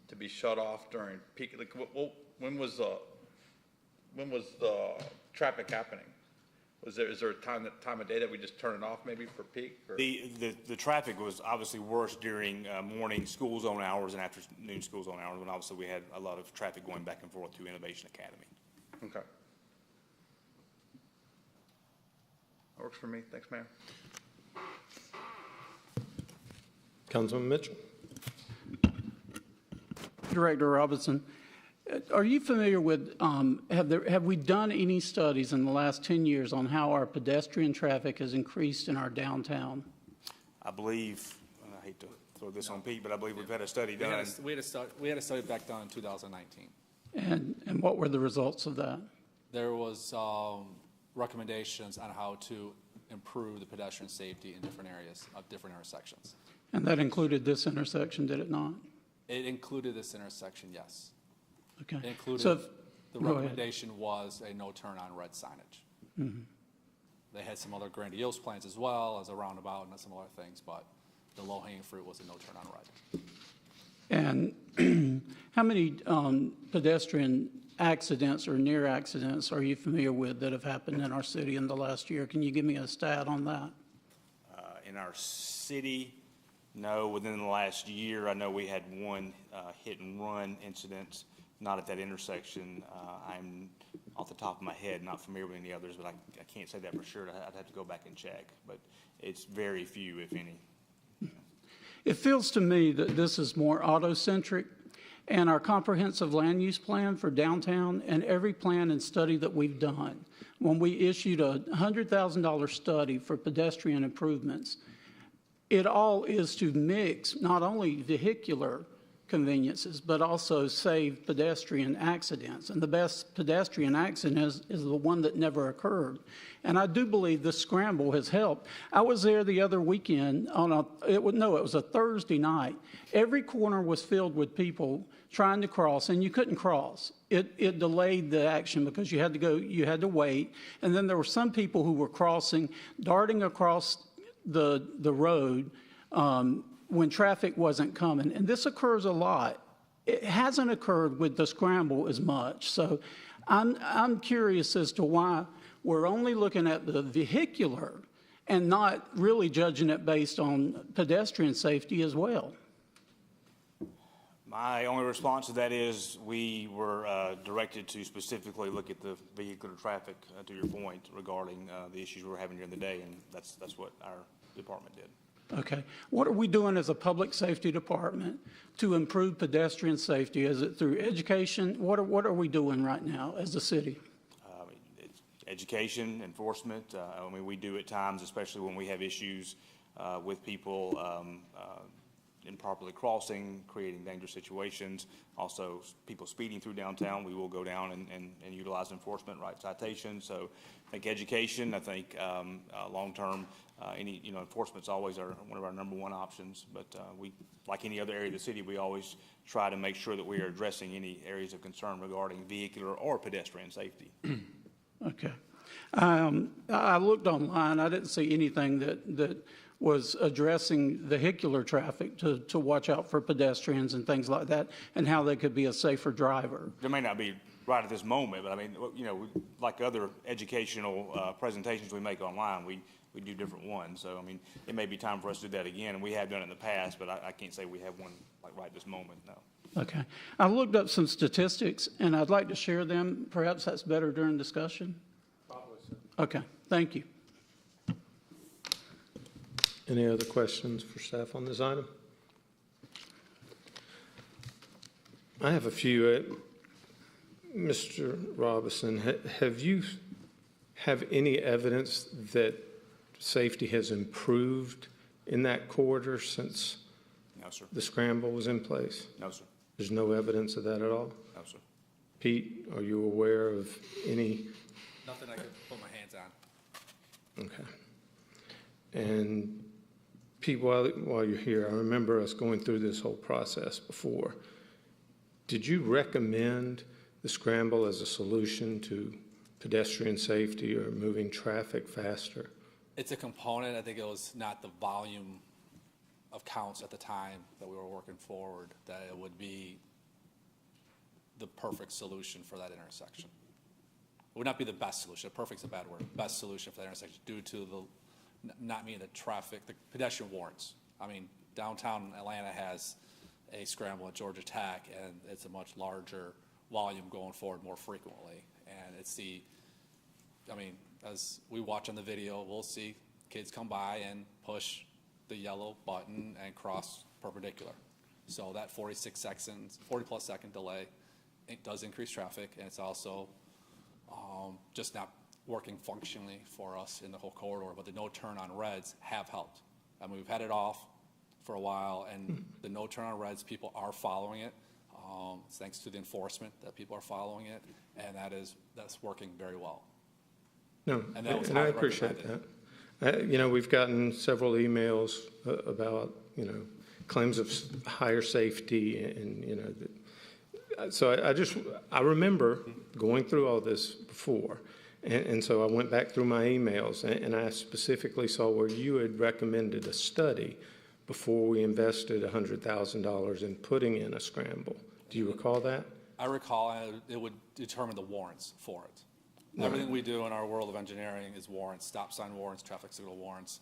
to be shut off during peak? Like, when was the traffic happening? Is there a time of day that we just turn it off maybe for peak? Or? The traffic was obviously worse during morning school zone hours and afternoon school zone hours, when obviously we had a lot of traffic going back and forth to Innovation Academy. Okay. That works for me. Thanks, Mayor. Councilman Mitchell. Director Robinson, are you familiar with, have we done any studies in the last 10 years on how our pedestrian traffic has increased in our downtown? I believe, and I hate to throw this on Pete, but I believe we've had a study done. We had a study back done in 2019. And what were the results of that? There was recommendations on how to improve the pedestrian safety in different areas of different intersections. And that included this intersection, did it not? It included this intersection, yes. Okay. It included, So the go ahead. recommendation was a no turn on red signage. Mhm. They had some other grandiose plans as well as a roundabout and some other things, but the low hanging fruit was a no turn on red. And how many pedestrian accidents or near accidents are you familiar with that have happened in our city in the last year? Can you give me a stat on that? In our city, no. Within the last year, I know we had one hit and run incident, not at that intersection. I'm off the top of my head not familiar with any others, but I can't say that for sure. I'd have to go back and check, but it's very few, if any. It feels to me that this is more auto-centric, and our comprehensive land use plan for downtown and every plan and study that we've done, when we issued a $100,000 study for pedestrian improvements, it all is to mix not only vehicular conveniences, but also save pedestrian accidents. And the best pedestrian accident is the one that never occurred. And I do believe the scramble has helped. I was there the other weekend it was a Thursday night. Every corner was filled with people trying to cross, and you couldn't cross. It delayed the action because you had to wait. And then there were some people who were darting across the road when traffic wasn't coming. And this occurs a lot. It hasn't occurred with the scramble as much. So I'm curious as to why we're only looking at the vehicular and not really judging it based on pedestrian safety as well. My only response to that is we were directed to specifically look at the vehicular traffic, to your point, regarding the issues we were having during the day, and that's what our department did. Okay. What are we doing as a public safety department to improve pedestrian safety? Is it through education? What are we doing right now as a city? Education, enforcement. I mean, we do at times, especially when we have issues with people improperly crossing, creating dangerous situations. Also, people speeding through downtown, we will go down and utilize enforcement, write citations. So I think education, I think long-term, enforcement's always one of our number one options. But we, like any other area of the city, we always try to make sure that we are addressing any areas of concern regarding vehicular or pedestrian safety. Okay. I looked online. I didn't see anything that was addressing vehicular traffic to watch out for pedestrians and things like that, and how they could be a safer driver. There may not be right at this moment, but I mean, like other educational presentations we make online, we do different ones. So, I mean, it may be time for us to do that again, and we have done it in the past, but I can't say we have one like right this moment, no. Okay. I looked up some statistics, and I'd like to share them. Perhaps that's better during discussion? Probably so. Okay. Thank you. Any other questions for staff on this item? I have a few. Mr. Robinson, have any evidence that safety has improved in that corridor since No, sir. the scramble was in place? No, sir. There's no evidence of that at all? No, sir. Pete, are you aware of any? Nothing I could put my hands on. Okay. And Pete, while you're here, I remember us going through this whole process before. Did you recommend the scramble as a solution to pedestrian safety or moving traffic faster? It's a component. I think it was not the volume of counts at the time that we were working forward, that it would be the perfect solution for that intersection. It would not be the best solution. Perfect's a bad word. Best solution for that intersection due to the not meeting the traffic, the pedestrian warrants. I mean, downtown Atlanta has a scramble at Georgia Tech, and it's a much larger volume going forward more frequently. And it's as we watch on the video, we'll see kids come by and push the yellow button and cross perpendicular. So that 40+ second delay, it does increase traffic, and it's also just not working functionally for us in the whole corridor. But the no turn on reds have helped. I mean, we've had it off for a while, and the no turn on reds, people are following it. It's thanks to the enforcement that people are following it, and that's working very well. No, And that was I highly appreciate recommended. that. We've gotten several emails about, claims of higher safety and, so I remember going through all this before. And so I went back through my emails and I specifically saw where you had recommended a study before we invested $100,000 in putting in a scramble. Do you recall that? I recall, and it would determine the warrants for it. Right. Everything we do in our world of engineering is warrants, stop sign warrants, traffic signal warrants,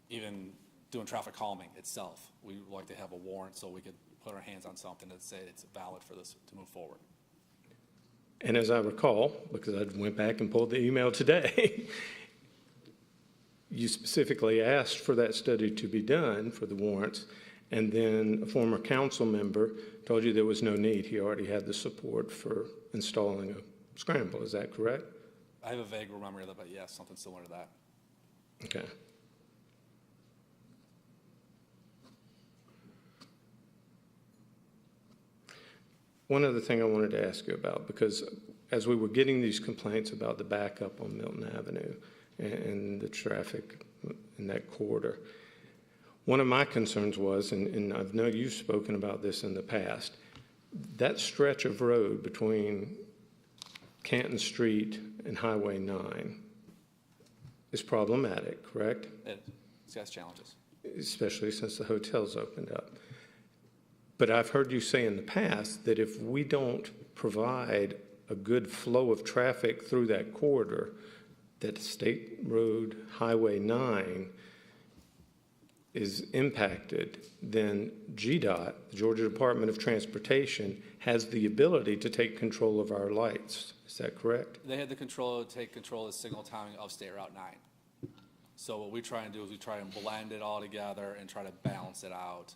even doing traffic calming itself. We like to have a warrant so we could put our hands on something and say it's valid for this to move forward. And as I recall, because I went back and pulled the email today, you specifically asked for that study to be done for the warrants, and then a former council member told you there was no need. He already had the support for installing a scramble. Is that correct? I have a vague memory of that, but yes, something similar to that. Okay. One other thing I wanted to ask you about, because as we were getting these complaints about the backup on Milton Avenue and the traffic in that corridor, one of my concerns was, and I know you've spoken about this in the past, that stretch of road between Canton Street and Highway 9 is problematic, correct? It's got challenges. Especially since the hotel's opened up. But I've heard you say in the past that if we don't provide a good flow of traffic through that corridor, that State Road Highway 9 is impacted, then GDOT, the Georgia Department of Transportation, has the ability to take control of our lights. Is that correct? They had the control to take control of the signal timing of State Route 9. So what we try and do is we try and blend it all together and try to balance it out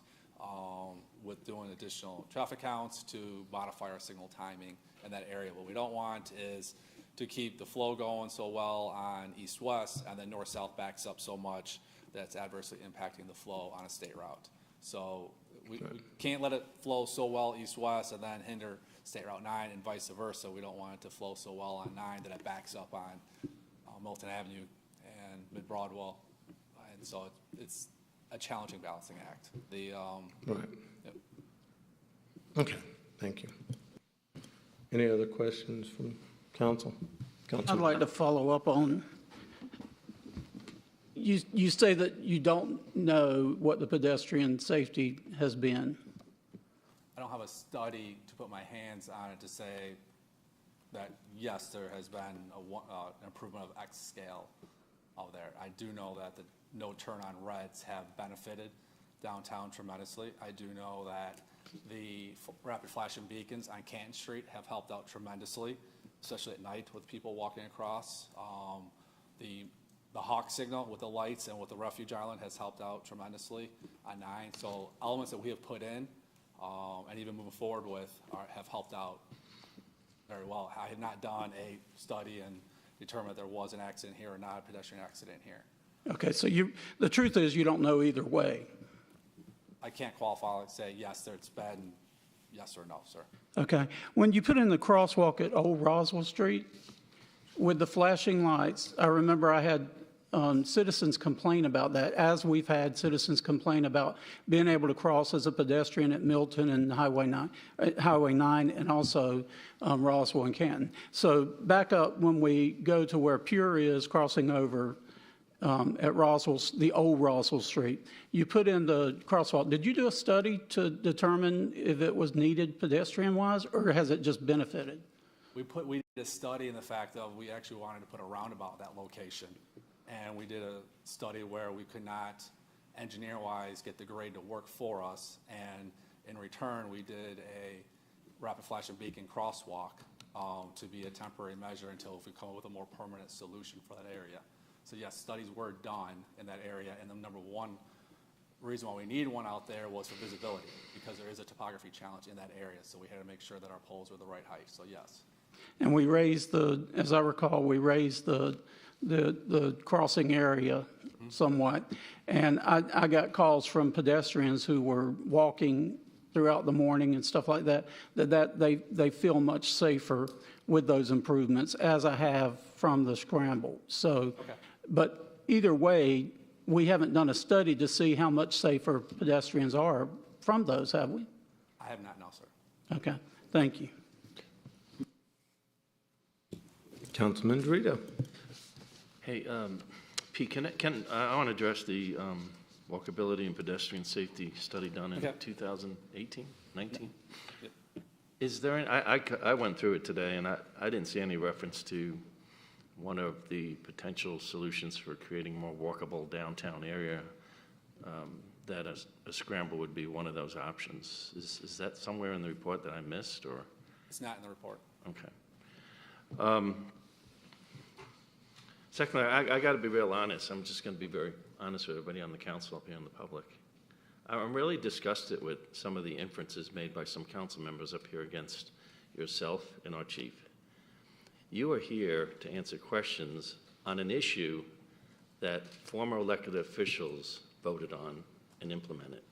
with doing additional traffic counts to modify our signal timing in that area. What we don't want is to keep the flow going so well on east-west and then north-south backs up so much that's adversely impacting the flow on a state route. So we can't let it flow so well east-west and then hinder State Route 9 and vice versa. We don't want it to flow so well on 9 that it backs up on Milton Avenue and Mid-Broadwell. And so it's a challenging balancing act. Right. Yep. Okay, thank you. Any other questions from council? I'd like to follow up on, you say that you don't know what the pedestrian safety has been. I don't have a study to put my hands on it to say that, yes, there has been an improvement of X scale out there. I do know that the no turn on reds have benefited downtown tremendously. I do know that the rapid flashing beacons on Canton Street have helped out tremendously, especially at night with people walking across. The Hawk signal with the lights and with the refuge island has helped out tremendously on 9. So elements that we have put in and even moving forward with have helped out very well. I had not done a study and determined that there was an accident here or not, a pedestrian accident here. Okay, so the truth is you don't know either way. I can't qualify and say, yes, it's been yes or no, sir. Okay. When you put in the crosswalk at Old Roswell Street with the flashing lights, I remember I had citizens complain about that, as we've had citizens complain about being able to cross as a pedestrian at Milton and Highway 9 and also Roswell and Canton. So back up when we go to where Pure is crossing over at Roswell, the old Roswell Street, you put in the crosswalk. Did you do a study to determine if it was needed pedestrian-wise, or has it just benefited? We did a study in the fact of we actually wanted to put a roundabout at that location. And we did a study where we could not engineer-wise get the grade to work for us. And in return, we did a rapid flashing beacon crosswalk to be a temporary measure until we come up with a more permanent solution for that area. So yes, studies were done in that area. And the number one reason why we need one out there was for visibility, because there is a topography challenge in that area. So we had to make sure that our poles were the right height. So yes. And we raised as I recall, we raised the crossing area somewhat. And I got calls from pedestrians who were walking throughout the morning and stuff like that, they feel much safer with those improvements, as I have from the scramble. So, okay. But either way, we haven't done a study to see how much safer pedestrians are from those, have we? I have not, no, sir. Okay, thank you. Councilman Dorito. Hey, Pete, I want to address the walkability and pedestrian safety study done in 2018, 19? Yep. Is there, I went through it today, and I didn't see any reference to one of the potential solutions for creating a more walkable downtown area, that a scramble would be one of those options. Is that somewhere in the report that I missed, or? It's not in the report. Okay. Secondly, I got to be real honest. I'm just going to be very honest with everybody on the council up here and the public. I'm really disgusted with some of the inferences made by some council members up here against yourself and our chief. You are here to answer questions on an issue that former elected officials voted on and implemented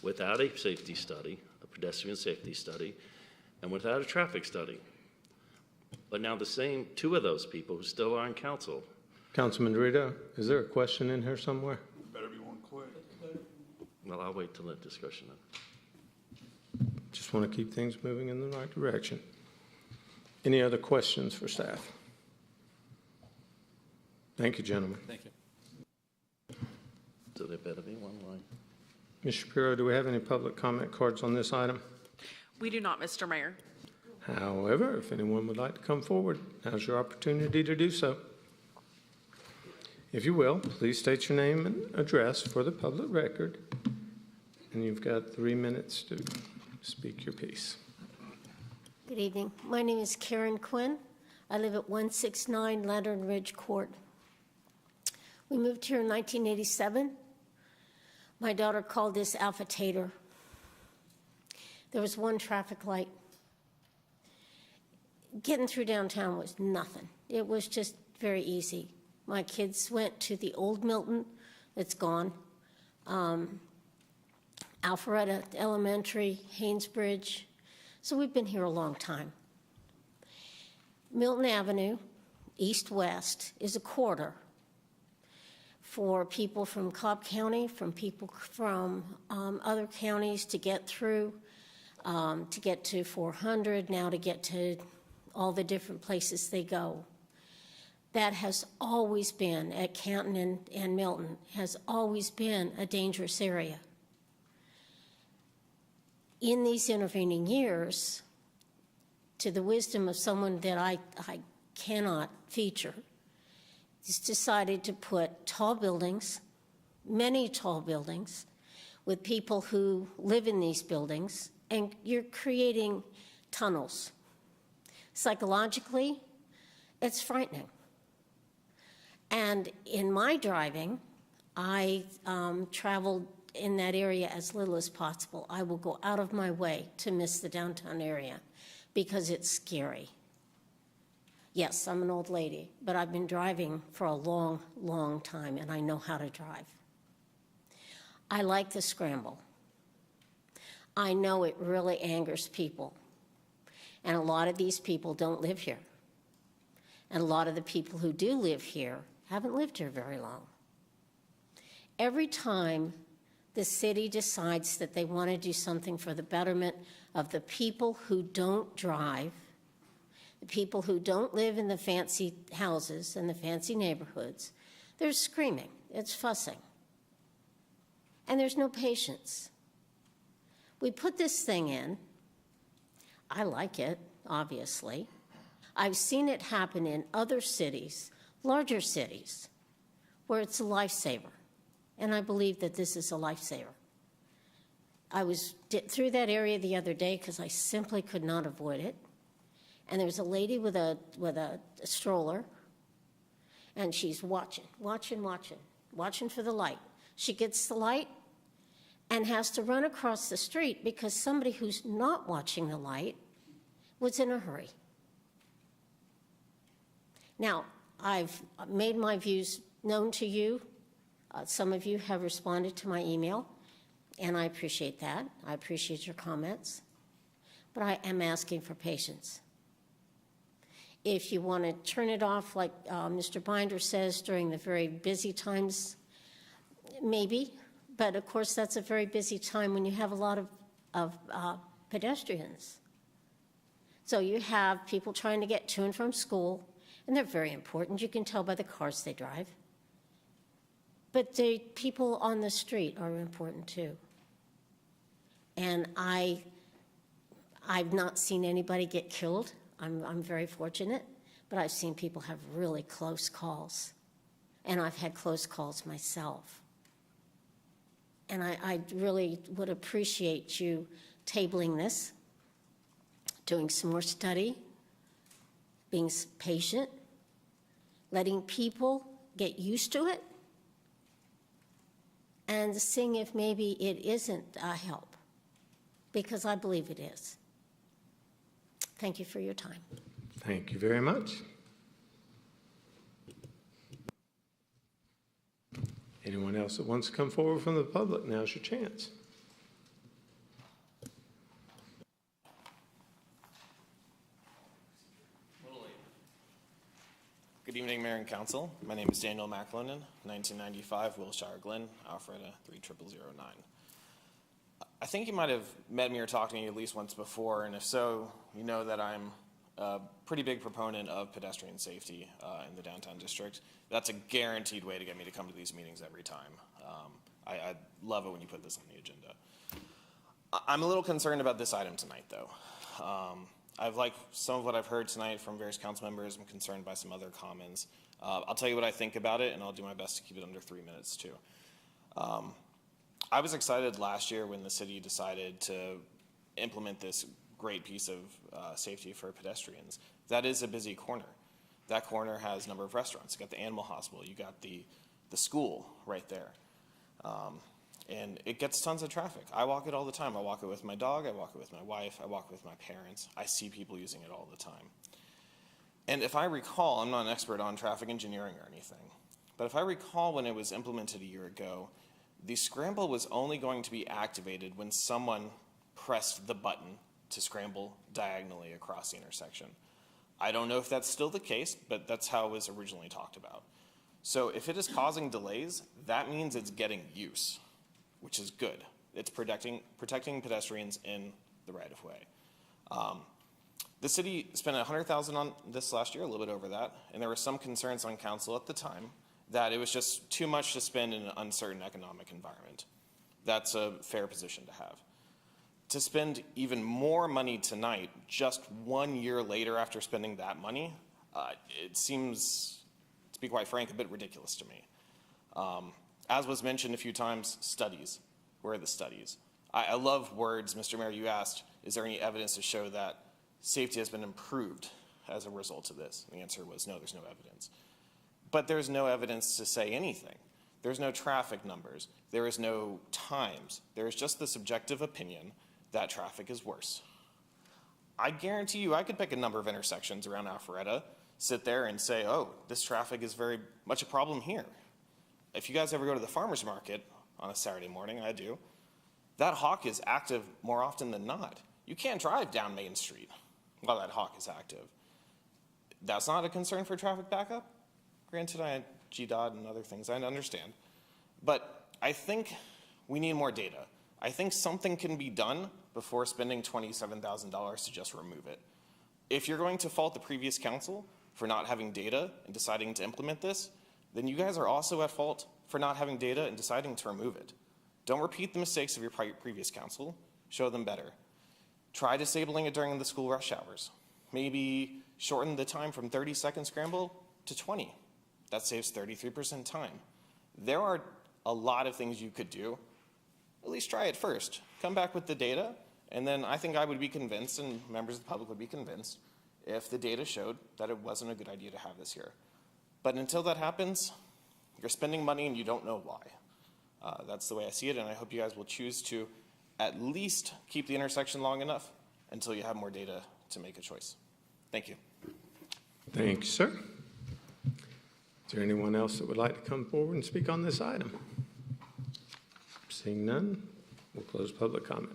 without a safety study, a pedestrian safety study, and without a traffic study. But now the same two of those people who still are on council. Councilman Dorito, is there a question in here somewhere? Better be one quick. Well, I'll wait till that discussion then. Just want to keep things moving in the right direction. Any other questions for staff? Thank you, gentlemen. Thank you. So there better be one line. Ms. Shapiro, do we have any public comment cards on this item? We do not, Mr. Mayor. However, if anyone would like to come forward, now's your opportunity to do so. If you will, please state your name and address for the public record. And you've got 3 minutes to speak your piece. Good evening. My name is Karen Quinn. I live at 169 Lantern Ridge Court. We moved here in 1987. My daughter called this Alpharetta. There was one traffic light. Getting through downtown was nothing. It was just very easy. My kids went to the old Milton, it's gone. Alpharetta Elementary, Haynesbridge. So we've been here a long time. Milton Avenue, east-west, is a corridor for people from Cobb County, from people from other counties to get through, to get to 400, now to get to all the different places they go. That has always been, at Canton and Milton, has always been a dangerous area. In these intervening years, to the wisdom of someone that I cannot feature, has decided to put tall buildings, many tall buildings, with people who live in these buildings, and you're creating tunnels. Psychologically, it's frightening. And in my driving, I traveled in that area as little as possible. I will go out of my way to miss the downtown area because it's scary. Yes, I'm an old lady, but I've been driving for a long, long time, and I know how to drive. I like the scramble. I know it really angers people, and a lot of these people don't live here. And a lot of the people who do live here haven't lived here very long. Every time the city decides that they want to do something for the betterment of the people who don't drive, the people who don't live in the fancy houses and the fancy neighborhoods, they're screaming, it's fussing. And there's no patience. We put this thing in. I like it, obviously. I've seen it happen in other cities, larger cities, where it's a lifesaver. And I believe that this is a lifesaver. I was through that area the other day because I simply could not avoid it. And there was a lady with a stroller, and she's watching for the light. She gets the light and has to run across the street because somebody who's not watching the light was in a hurry. Now, I've made my views known to you. Some of you have responded to my email, and I appreciate that. I appreciate your comments. But I am asking for patience. If you want to turn it off like Mr. Binder says during the very busy times, maybe. But of course, that's a very busy time when you have a lot of pedestrians. So you have people trying to get to and from school, and they're very important. You can tell by the cars they drive. But the people on the street are important too. And I've not seen anybody get killed. I'm very fortunate, but I've seen people have really close calls. And I've had close calls myself. And I really would appreciate you tabling this, doing some more study, being patient, letting people get used to it, and seeing if maybe it isn't a help, because I believe it is. Thank you for your time. Thank you very much. Anyone else that wants to come forward from the public, now's your chance. Good evening, Mayor and Council. My name is Daniel McLennan, 1995, Wilshire Glen, Alpharetta, 30009. I think you might have met me or talked to me at least once before, and if so, you know that I'm a pretty big proponent of pedestrian safety in the downtown district. That's a guaranteed way to get me to come to these meetings every time. I love it when you put this on the agenda. I'm a little concerned about this item tonight, though. I've liked some of what I've heard tonight from various council members. I'm concerned by some other comments. I'll tell you what I think about it, and I'll do my best to keep it under 3 minutes, too. I was excited last year when the city decided to implement this great piece of safety for pedestrians. That is a busy corner. That corner has a number of restaurants. You got the animal hospital. You got the school right there. And it gets tons of traffic. I walk it all the time. I walk it with my dog. I walk it with my wife. I walk it with my parents. I see people using it all the time. And if I recall, I'm not an expert on traffic engineering or anything, but if I recall when it was implemented a year ago, the scramble was only going to be activated when someone pressed the button to scramble diagonally across the intersection. I don't know if that's still the case, but that's how it was originally talked about. So if it is causing delays, that means it's getting use, which is good. It's protecting pedestrians in the right-of-way. The city spent $100,000 on this last year, a little bit over that, and there were some concerns on council at the time that it was just too much to spend in an uncertain economic environment. That's a fair position to have. To spend even more money tonight, just 1 year later after spending that money, it seems, to be quite frank, a bit ridiculous to me. As was mentioned a few times, studies. Where are the studies? I love words. Mr. Mayor, you asked, is there any evidence to show that safety has been improved as a result of this? And the answer was no, there's no evidence. But there's no evidence to say anything. There's no traffic numbers. There is no times. There is just the subjective opinion that traffic is worse. I guarantee you I could pick a number of intersections around Alpharetta, sit there and say, oh, this traffic is very much a problem here. If you guys ever go to the farmer's market on a Saturday morning, I do, that hawk is active more often than not. You can't drive down Main Street while that hawk is active. That's not a concern for traffic backup? Granted, I had GDOT and other things, I understand. But I think we need more data. I think something can be done before spending $27,000 to just remove it. If you're going to fault the previous council for not having data and deciding to implement this, then you guys are also at fault for not having data and deciding to remove it. Don't repeat the mistakes of your previous council. Show them better. Try disabling it during the school rush hours. Maybe shorten the time from 30-second scramble to 20. That saves 33% time. There are a lot of things you could do. At least try it first. Come back with the data, and then I think I would be convinced, and members of the public would be convinced, if the data showed that it wasn't a good idea to have this here. But until that happens, you're spending money and you don't know why. That's the way I see it, and I hope you guys will choose to at least keep the intersection long enough until you have more data to make a choice. Thank you. Thank you, sir. Is there anyone else that would like to come forward and speak on this item? Seeing none, we'll close public comment.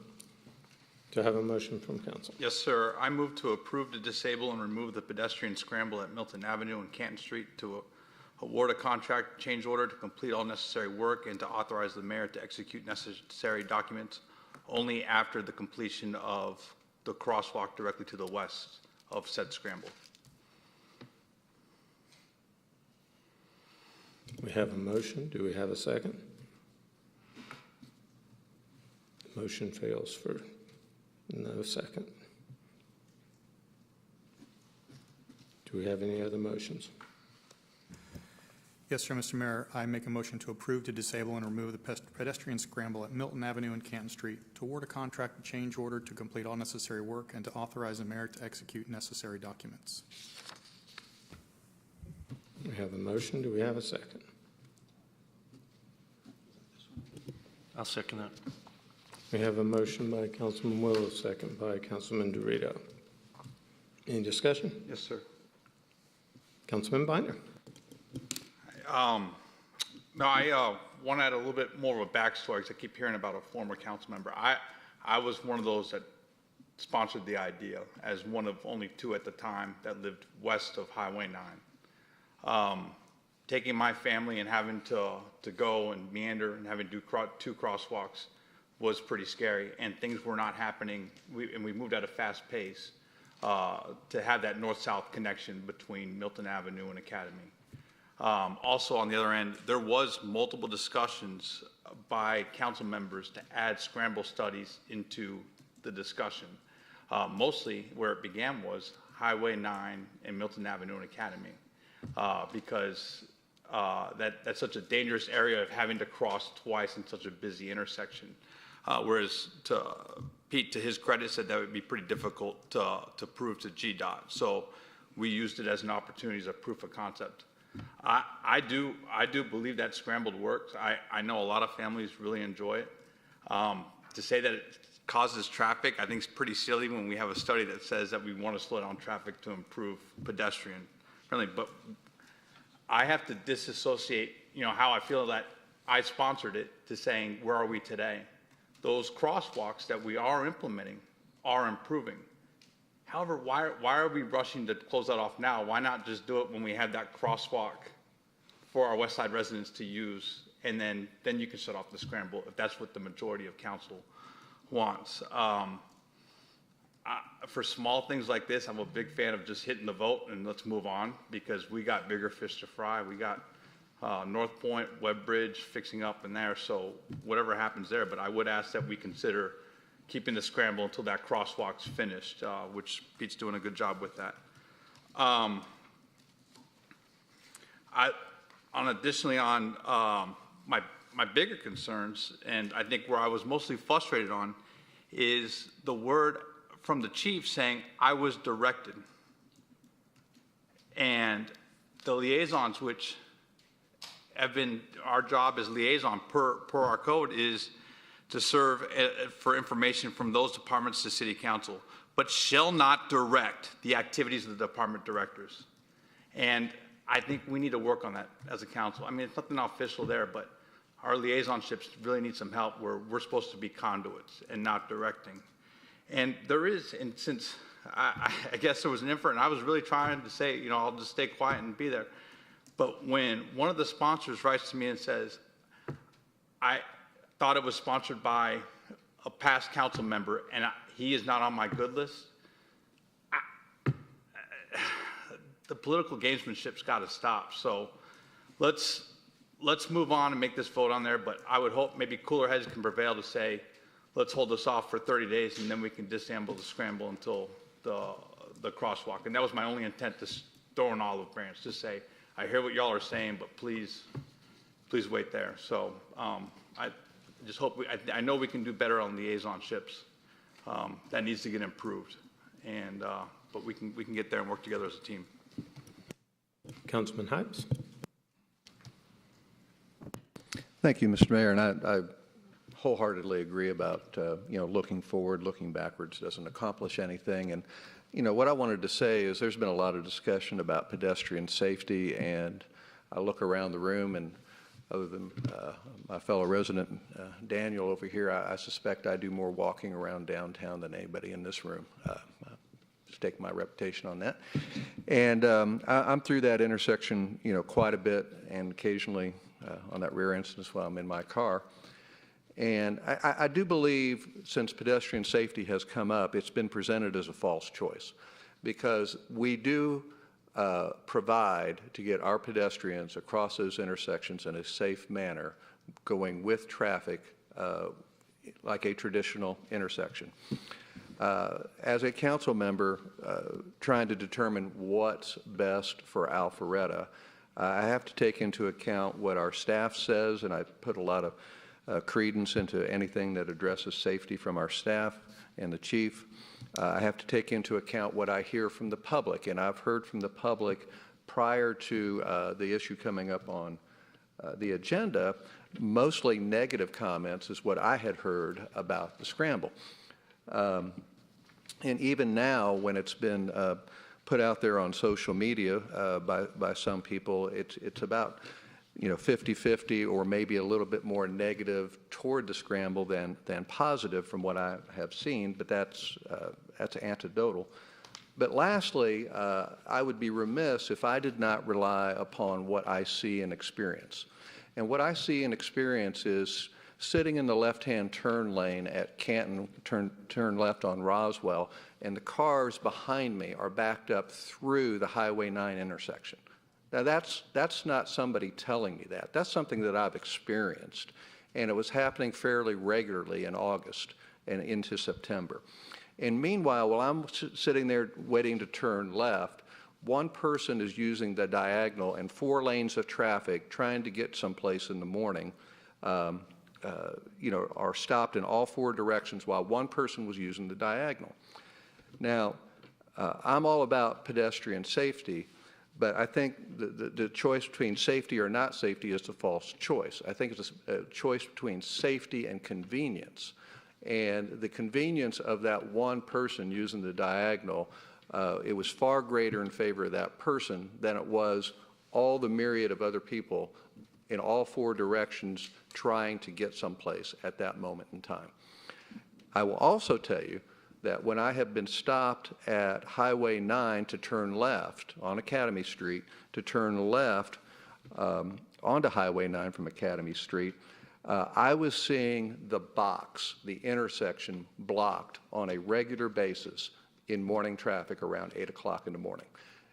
Do I have a motion from council? Yes, sir. I move to approve to disable and remove the pedestrian scramble at Milton Avenue and Canton Street, to award a contract change order to complete all necessary work, and to authorize the mayor to execute necessary documents only after the completion of the crosswalk directly to the west of said scramble. We have a motion. Do we have a second? Motion fails for no second. Do we have any other motions? Yes, sir, Mr. Mayor. I make a motion to approve to disable and remove the pedestrian scramble at Milton Avenue and Canton Street, to award a contract change order to complete all necessary work, and to authorize the mayor to execute necessary documents. We have a motion. Do we have a second? I'll second that. We have a motion by Councilman Willow, second by Councilman Dorito. Any discussion? Yes, sir. Councilman Binder. No, I want to add a little bit more of a backstory, because I keep hearing about a former council member. I was one of those that sponsored the idea, as one of only two at the time that lived west of Highway 9. Taking my family and having to go and meander and having to do two crosswalks was pretty scary, and things were not happening. We moved at a fast pace to have that north-south connection between Milton Avenue and Academy. Also, on the other end, there was multiple discussions by council members to add scramble studies into the discussion. Mostly where it began was Highway 9 and Milton Avenue and Academy, because that's such a dangerous area of having to cross twice in such a busy intersection. Whereas Pete, to his credit, said that would be pretty difficult to prove to GDOT. So we used it as an opportunity as a proof of concept. I do believe that scrambled works. I know a lot of families really enjoy it. To say that it causes traffic, I think is pretty silly when we have a study that says that we want to slow down traffic to improve pedestrian friendly. But I have to disassociate, how I feel that I sponsored it, to saying, where are we today? Those crosswalks that we are implementing are improving. However, why are we rushing to close that off now? Why not just do it when we have that crosswalk for our West Side residents to use, and then you can shut off the scramble if that's what the majority of council wants. For small things like this, I'm a big fan of just hitting the vote and let's move on, because we got bigger fish to fry. We got North Point, Webb Bridge fixing up in there, so whatever happens there. But I would ask that we consider keeping the scramble until that crosswalk's finished, which Pete's doing a good job with that. Additionally on my bigger concerns, and I think where I was mostly frustrated on, is the word from the chief saying, I was directed. And the liaisons, which have been our job as liaison per our code, is to serve for information from those departments to City Council, but shall not direct the activities of the department directors. And I think we need to work on that as a council. I mean, it's nothing official there, but our liaisonships really need some help where we're supposed to be conduits and not directing. And there is, and since I guess there was an effort, and I was really trying to say, I'll just stay quiet and be there. But when one of the sponsors writes to me and says, I thought it was sponsored by a past council member and he is not on my good list, the political gamesmanship's got to stop. So let's move on and make this vote on there, but I would hope maybe cooler heads can prevail to say, let's hold this off for 30 days and then we can disassemble the scramble until the crosswalk. And that was my only intent, to throw an olive branch, to say, I hear what y'all are saying, but please wait there. So I just hope, I know we can do better on liaisonships. That needs to get improved. And, but we can get there and work together as a team. Councilman Hypes. Thank you, Mr. Mayor, and I wholeheartedly agree about, looking forward, looking backwards doesn't accomplish anything. And, what I wanted to say is there's been a lot of discussion about pedestrian safety, and I look around the room, and other than my fellow resident, Daniel over here, I suspect I do more walking around downtown than anybody in this room. Stake my reputation on that. And I'm through that intersection, quite a bit, and occasionally on that rare instance while I'm in my car. And I do believe, since pedestrian safety has come up, it's been presented as a false choice, because we do provide to get our pedestrians across those intersections in a safe manner, going with traffic like a traditional intersection. As a council member trying to determine what's best for Alpharetta, I have to take into account what our staff says, and I put a lot of credence into anything that addresses safety from our staff and the chief. I have to take into account what I hear from the public, and I've heard from the public prior to the issue coming up on the agenda, mostly negative comments is what I had heard about the scramble. And even now, when it's been put out there on social media by some people, it's about 50-50 or maybe a little bit more negative toward the scramble than positive from what I have seen, but that's anecdotal. But lastly, I would be remiss if I did not rely upon what I see and experience. And what I see and experience is sitting in the left-hand turn lane at Canton, turn left on Roswell, and the cars behind me are backed up through the Highway 9 intersection. Now, that's not somebody telling me that. That's something that I've experienced, and it was happening fairly regularly in August and into September. And meanwhile, while I'm sitting there waiting to turn left, one person is using the diagonal and 4 lanes of traffic trying to get someplace in the morning, are stopped in all 4 directions while one person was using the diagonal. Now, I'm all about pedestrian safety, but I think the choice between safety or not safety is a false choice. I think it's a choice between safety and convenience. And the convenience of that one person using the diagonal, it was far greater in favor of that person than it was all the myriad of other people in all 4 directions trying to get someplace at that moment in time. I will also tell you that when I have been stopped at Highway 9 to turn left on Academy Street, to turn left onto Highway 9 from Academy Street, I was seeing the box, the intersection, blocked on a regular basis in morning traffic around 8 o'clock in the morning.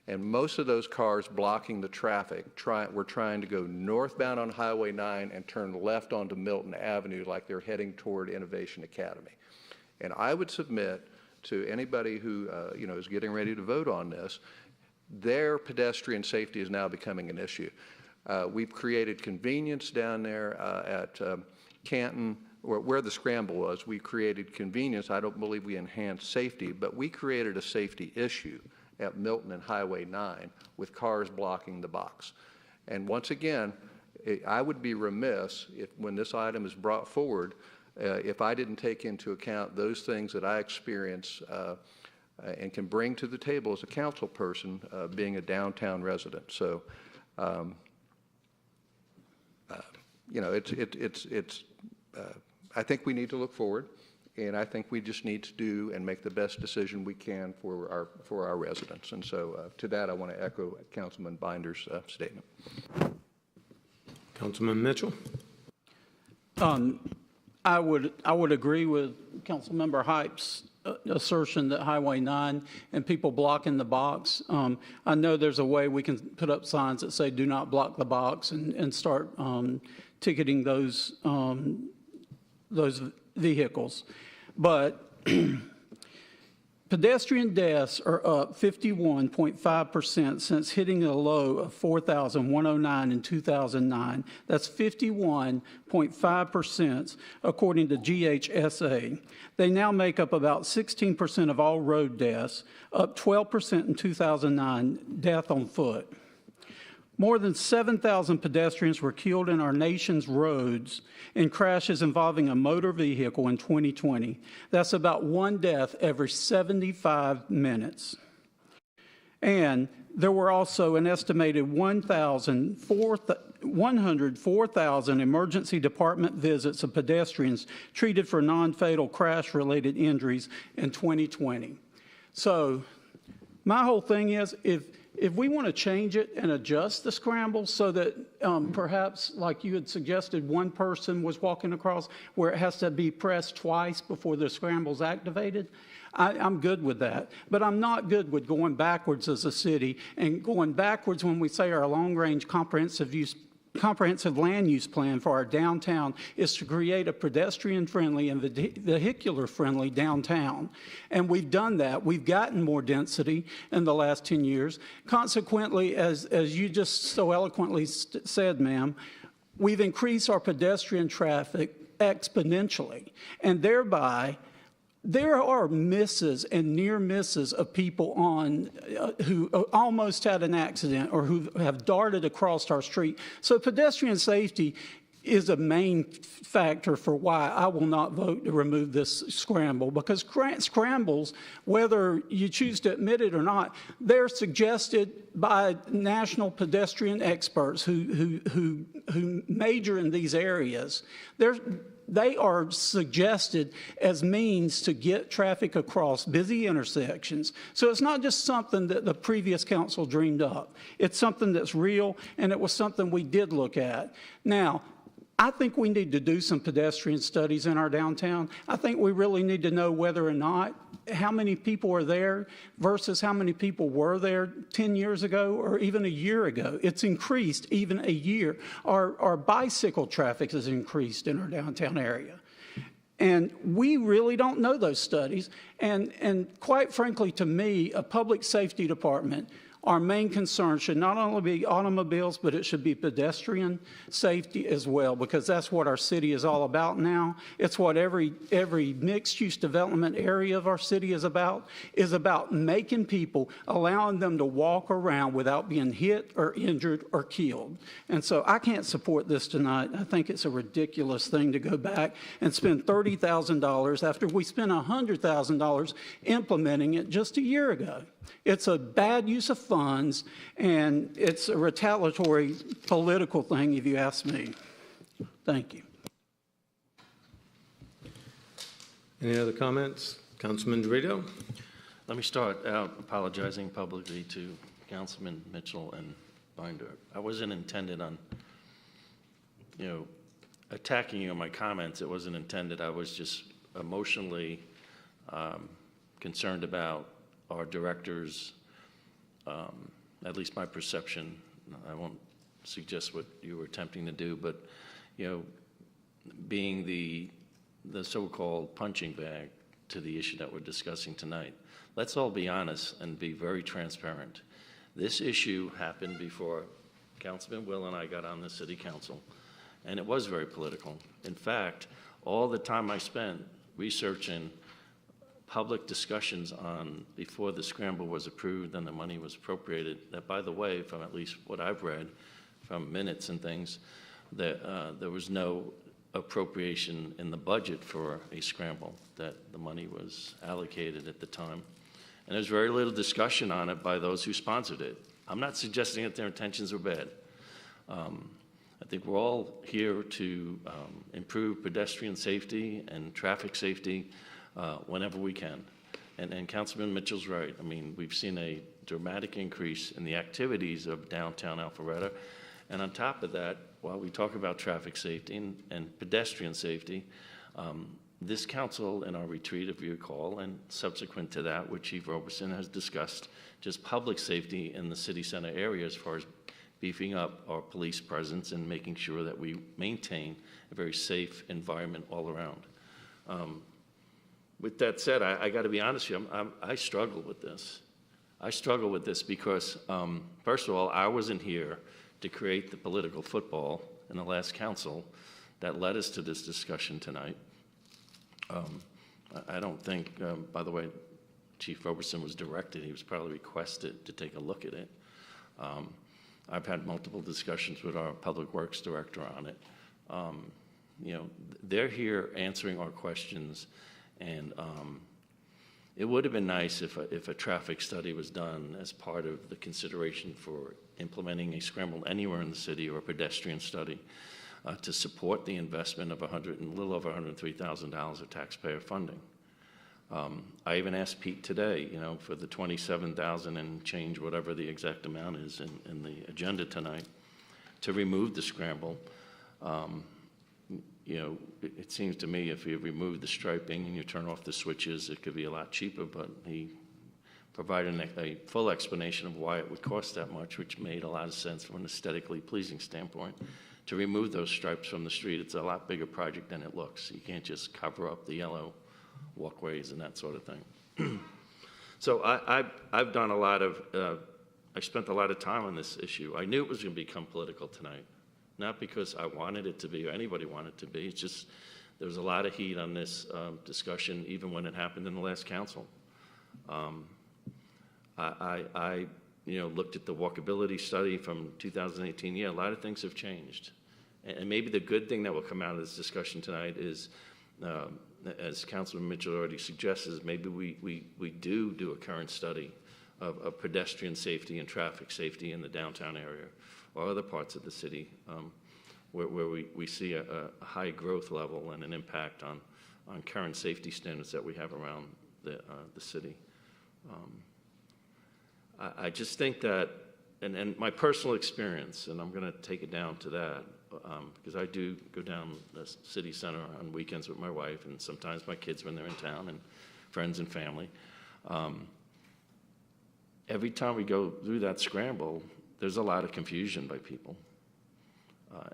And most of those cars blocking the traffic were trying to go northbound on Highway 9 and turn left onto Milton Avenue like they're heading toward Innovation Academy. And I would submit to anybody who is getting ready to vote on this, their pedestrian safety is now becoming an issue. We've created convenience down there at Canton, or where the scramble was. We created convenience. I don't believe we enhanced safety, but we created a safety issue at Milton and Highway 9 with cars blocking the box. And once again, I would be remiss if, when this item is brought forward, if I didn't take into account those things that I experience and can bring to the table as a council person, being a downtown resident. So, you know, I think we need to look forward, and I think we just need to do and make the best decision we can for our residents. And so, to that, I want to echo Councilman Binder's statement. Councilman Mitchell. I would agree with Councilmember Hype's assertion that Highway 9 and people blocking the box. I know there's a way we can put up signs that say "Do not block the box" and start ticketing those vehicles, but pedestrian deaths are up 51.5% since hitting a low of 4,109 in 2009. That's 51.5% according to GHSA. They now make up about 16% of all road deaths, up 12% in 2009, death on foot. More than 7,000 pedestrians were killed in our nation's roads in crashes involving a motor vehicle in 2020. That's about one death every 75 minutes. And there were also an estimated 104,000 emergency department visits of pedestrians treated for non-fatal crash-related injuries in 2020. So my whole thing is, if we want to change it and adjust the scramble so that perhaps, like you had suggested, one person was walking across where it has to be pressed twice before the scramble's activated, I'm good with that. But I'm not good with going backwards as a city and going backwards when we say our long-range comprehensive land use plan for our downtown is to create a pedestrian-friendly and vehicular-friendly downtown. And we've done that. We've gotten more density in the last 10 years. Consequently, as you just so eloquently said, ma'am, we've increased our pedestrian traffic exponentially, and thereby there are misses and near misses of people who almost had an accident or who have darted across our street. So pedestrian safety is a main factor for why I will not vote to remove this scramble, because scrambles, whether you choose to admit it or not, they're suggested by national pedestrian experts who major in these areas. They are suggested as means to get traffic across busy intersections. So it's not just something that the previous council dreamed up. It's something that's real, and it was something we did look at. Now, I think we need to do some pedestrian studies in our downtown. I think we really need to know whether or not, how many people are there versus how many people were there 10 years ago or even a year ago. It's increased even a year. Our bicycle traffic has increased in our downtown area. And we really don't know those studies. And quite frankly, to me, a public safety department, our main concern should not only be automobiles, but it should be pedestrian safety as well, because that's what our city is all about now. It's what every mixed-use development area of our city is about making people, allowing them to walk around without being hit or injured or killed. And so I can't support this tonight. I think it's a ridiculous thing to go back and spend $30,000 after we spent $100,000 implementing it just a year ago. It's a bad use of funds, and it's a retaliatory political thing, if you ask me. Thank you. Any other comments? Councilman Dorito? Let me start out apologizing publicly to Councilman Mitchell and Binder. I wasn't intended on, attacking you on my comments. It wasn't intended. I was just emotionally concerned about our directors, at least my perception. I won't suggest what you were attempting to do, but being the so-called punching bag to the issue that we're discussing tonight. Let's all be honest and be very transparent. This issue happened before Councilman Will and I got on the city council, and it was very political. In fact, all the time I spent researching public discussions on before the scramble was approved and the money was appropriated, that, by the way, from at least what I've read from minutes and things, that there was no appropriation in the budget for a scramble, that the money was allocated at the time. And there's very little discussion on it by those who sponsored it. I'm not suggesting that their intentions were bad. I think we're all here to improve pedestrian safety and traffic safety whenever we can. And Councilman Mitchell's right. I mean, we've seen a dramatic increase in the activities of downtown Alpharetta. And on top of that, while we talk about traffic safety and pedestrian safety, this council in our retreat, if you recall, and subsequent to that, which Chief Roberson has discussed, just public safety in the city center area as far as beefing up our police presence and making sure that we maintain a very safe environment all around. With that said, I got to be honest with you, I struggle with this. I struggle with this because, first of all, I wasn't here to create the political football in the last council that led us to this discussion tonight. I don't think, by the way, Chief Roberson was directed, he was probably requested to take a look at it. I've had multiple discussions with our Public Works Director on it. You know, they're here answering our questions, and it would have been nice if a traffic study was done as part of the consideration for implementing a scramble anywhere in the city, or a pedestrian study to support the investment of a little over $103,000 of taxpayer funding. I even asked Pete today, you know, for the 27,000 and change, whatever the exact amount is in the agenda tonight, to remove the scramble. You know, it seems to me if you remove the striping and you turn off the switches, it could be a lot cheaper, but he provided a full explanation of why it would cost that much, which made a lot of sense from an aesthetically pleasing standpoint. To remove those stripes from the street, it's a lot bigger project than it looks. You can't just cover up the yellow walkways and that sort of thing. So I've done a lot of, I spent a lot of time on this issue. I knew it was going to become political tonight, not because I wanted it to be or anybody wanted it to be. It's just there was a lot of heat on this discussion even when it happened in the last council. I you know, looked at the walkability study from 2018. Yeah, a lot of things have changed. And maybe the good thing that will come out of this discussion tonight is, as Councilman Mitchell already suggests, is maybe we do a current study of pedestrian safety and traffic safety in the downtown area or other parts of the city where we see a high growth level and an impact on current safety standards that we have around the city. I just think that, and my personal experience, and I'm going to take it down to that, because I do go down the city center on weekends with my wife, and sometimes my kids when they're in town, and friends and family. Every time we go through that scramble, there's a lot of confusion by people.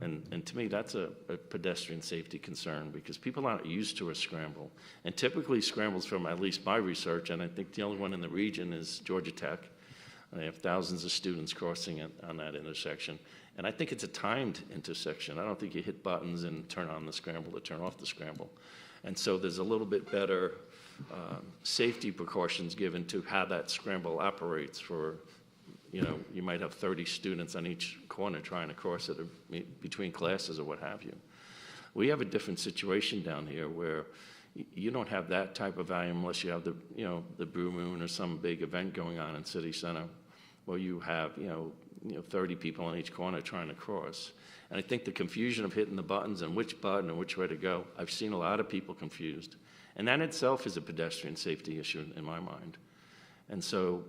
And to me, that's a pedestrian safety concern, because people aren't used to a scramble. And typically scrambles, from at least my research, and I think the only one in the region is Georgia Tech. They have thousands of students crossing it on that intersection. And I think it's a timed intersection. I don't think you hit buttons and turn on the scramble or turn off the scramble. And so there's a little bit better safety precautions given to how that scramble operates for, you know, you might have 30 students on each corner trying to cross it between classes or what have you. We have a different situation down here where you don't have that type of volume unless you have the, you know, the Blue Moon or some big event going on in City Center, where you have, you know, 30 people on each corner trying to cross. And I think the confusion of hitting the buttons and which button and which way to go, I've seen a lot of people confused. And that itself is a pedestrian safety issue in my mind. And so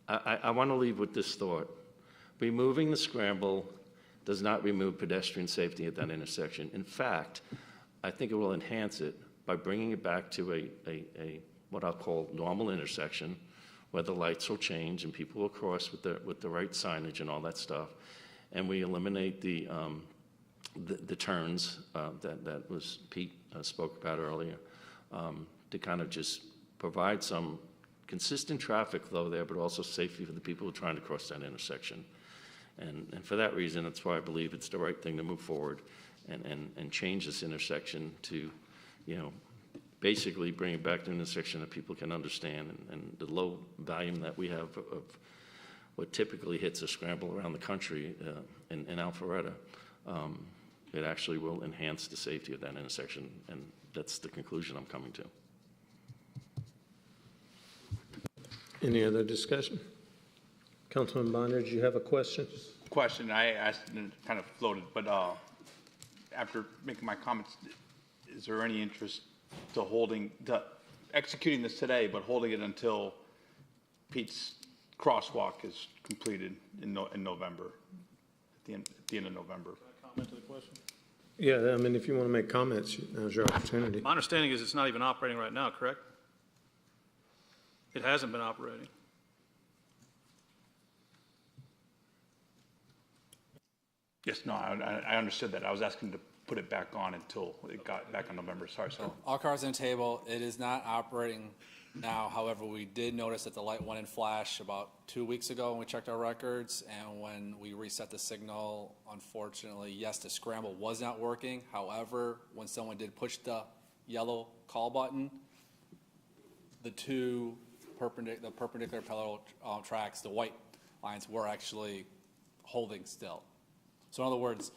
I want to leave with this thought. Removing the scramble does not remove pedestrian safety at that intersection. In fact, I think it will enhance it by bringing it back to a what I'll call normal intersection, where the lights will change and people will cross with the right signage and all that stuff, and we eliminate the turns that was Pete spoke about earlier, to kind of just provide some consistent traffic flow there, but also safety for the people who are trying to cross that intersection. And for that reason, that's why I believe it's the right thing to move forward and change this intersection to, you know, basically bring it back to an intersection that people can understand, and the low volume that we have of what typically hits a scramble around the country in Alpharetta. it actually will enhance the safety of that intersection, and that's the conclusion I'm coming to. Any other discussion? Councilman Binder, did you have a question? Question I asked and kind of floated, but after making my comments, is there any interest to executing this today, but holding it until Pete's crosswalk is completed in November, at the end of November? Comment to the question? Yeah, I mean, if you want to make comments, now's your opportunity. My understanding is it's not even operating right now, correct? It hasn't been operating. Yes, no, I understood that. I was asking to put it back on until it got back in November. Sorry, sir. All cars on the table. It is not operating now. However, we did notice that the light went in flash about 2 weeks ago when we checked our records, and when we reset the signal, unfortunately, yes, the scramble was not working. However, when someone did push the yellow call button, the perpendicular parallel tracks, the white lines, were actually holding still. So in other words,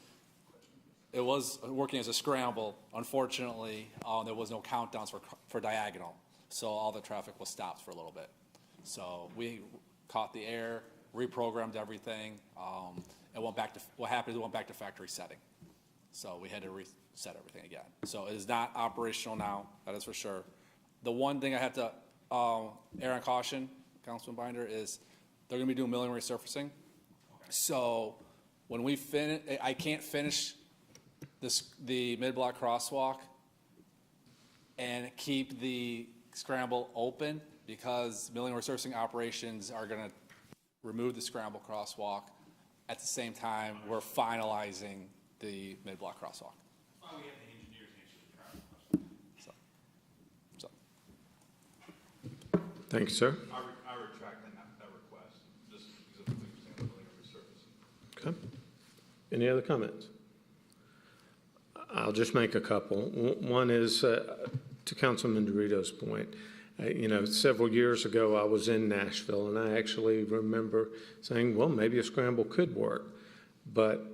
it was working as a scramble. Unfortunately, there was no countdowns for diagonal, so all the traffic was stopped for a little bit. So we caught the error, reprogrammed everything, and went back to what happened is we went back to factory setting. So we had to reset everything again. So it is not operational now, that is for sure. The one thing I have to err on caution, Councilman Binder, is they're going to be doing milling resurfacing. So when we finish, I can't finish the mid-block crosswalk and keep the scramble open because milling resurfacing operations are going to remove the scramble crosswalk. At the same time, we're finalizing the mid-block crosswalk. Thank you, sir. I retract that request, just because of the milling resurfacing. Okay. Any other comments? I'll just make a couple. One is to Councilman Dorito's point. Several years ago, I was in Nashville, and I actually remember saying, well, maybe a scramble could work. But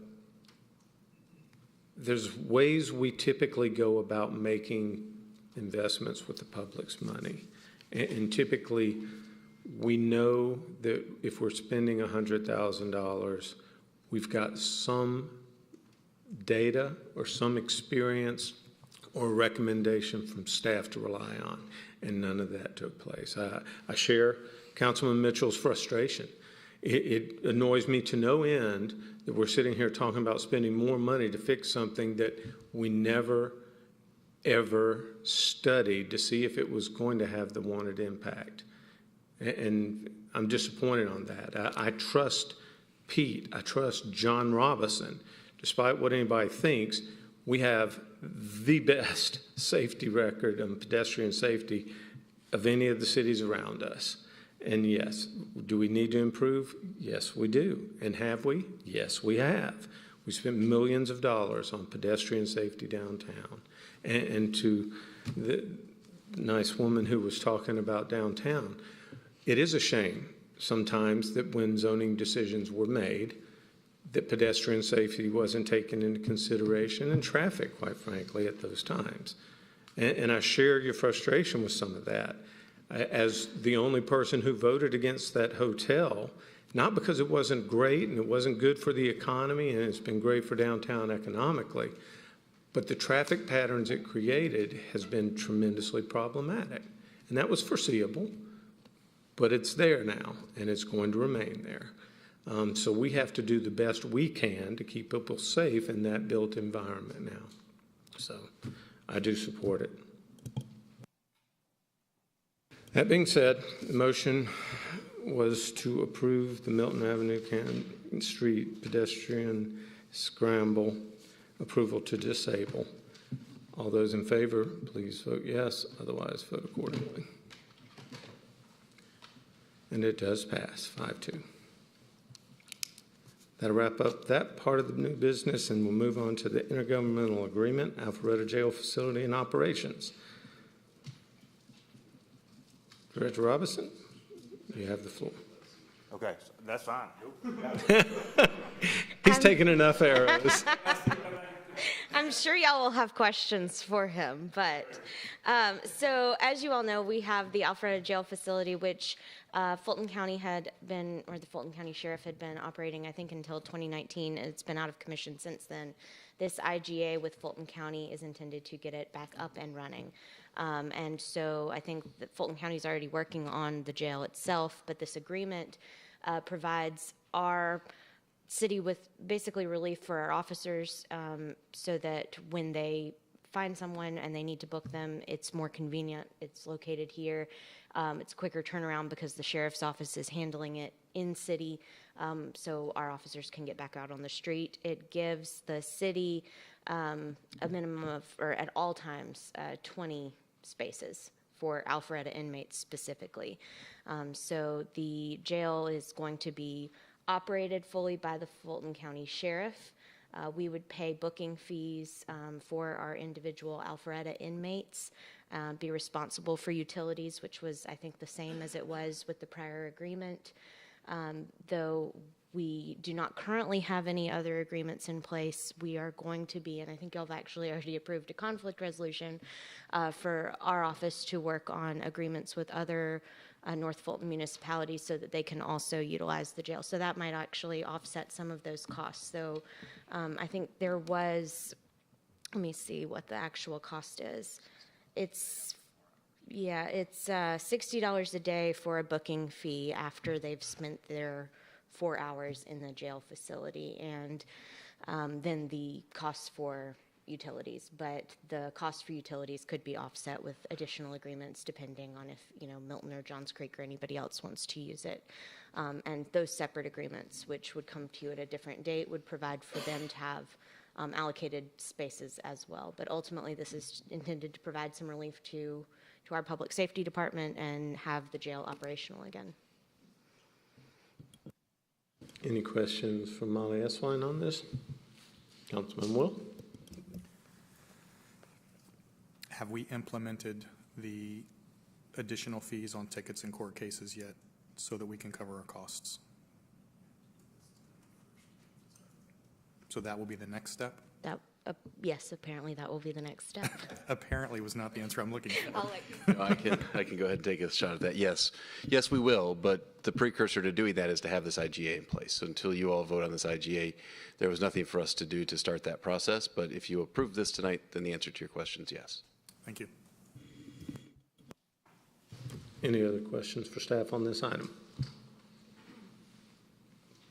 there's ways we typically go about making investments with the public's money. And typically, we know that if we're spending $100,000, we've got some data or some experience or recommendation from staff to rely on, and none of that took place. I share Councilman Mitchell's frustration. It annoys me to no end that we're sitting here talking about spending more money to fix something that we never ever studied to see if it was going to have the wanted impact. And I'm disappointed on that. I trust Pete. I trust John Robinson. Despite what anybody thinks, we have the best safety record on pedestrian safety of any of the cities around us. And yes, do we need to improve? Yes, we do. And have we? Yes, we have. We spent millions of dollars on pedestrian safety downtown. And to the nice woman who was talking about downtown, it is a shame sometimes that when zoning decisions were made, that pedestrian safety wasn't taken into consideration, and traffic, quite frankly, at those times. And I share your frustration with some of that. As the only person who voted against that hotel, not because it wasn't great and it wasn't good for the economy and it's been great for downtown economically, but the traffic patterns it created has been tremendously problematic. And that was foreseeable, but it's there now, and it's going to remain there. So we have to do the best we can to keep people safe in that built environment now. So I do support it. That being said, the motion was to approve the Milton Avenue Canton Street pedestrian scramble approval to disable. All those in favor, please vote yes. Otherwise, vote accordingly. And it does pass 5-2. That'll wrap up that part of the new business, and we'll move on to the intergovernmental agreement, Alpharetta Jail Facility and Operations. Director Robinson, you have the floor. Okay, that's fine. He's taken enough arrows. I'm sure y'all will have questions for him. But so as you all know, we have the Alpharetta Jail Facility, which Fulton County had been, or the Fulton County Sheriff had been operating, I think, until 2019. It's been out of commission since then. This IGA with Fulton County is intended to get it back up and running. And so I think that Fulton County is already working on the jail itself, but this agreement provides our city with basically relief for our officers, so that when they find someone and they need to book them, it's more convenient. It's located here. It's a quicker turnaround because the sheriff's office is handling it in city, so our officers can get back out on the street. It gives the city a minimum of, or at all times, 20 spaces for Alpharetta inmates specifically. So the jail is going to be operated fully by the Fulton County Sheriff. We would pay booking fees for our individual Alpharetta inmates, be responsible for utilities, which was, I think, the same as it was with the prior agreement. Though we do not currently have any other agreements in place, we are going to be, and I think y'all have actually already approved a conflict resolution for our office to work on agreements with other North Fulton municipalities so that they can also utilize the jail. So that might actually offset some of those costs. So I think there was, let me see what the actual cost is. It's $60 a day for a booking fee after they've spent their 4 hours in the jail facility, and then the costs for utilities. But the cost for utilities could be offset with additional agreements depending on if, Milton or Johns Creek or anybody else wants to use it. And those separate agreements, which would come to you at a different date, would provide for them to have allocated spaces as well. But ultimately, this is intended to provide some relief to our public safety department and have the jail operational again. Any questions from Molly Eswine on this? Councilman Will? Have we implemented the additional fees on tickets and court cases yet so that we can cover our costs? So that will be the next step? Yes, apparently that will be the next step. Apparently was not the answer I'm looking for. I'll let you. No, I can go ahead and take a shot at that. Yes, we will, but the precursor to doing that is to have this IGA in place. So until you all vote on this IGA, there was nothing for us to do to start that process. But if you approve this tonight, then the answer to your question is yes. Thank you. Any other questions for staff on this item?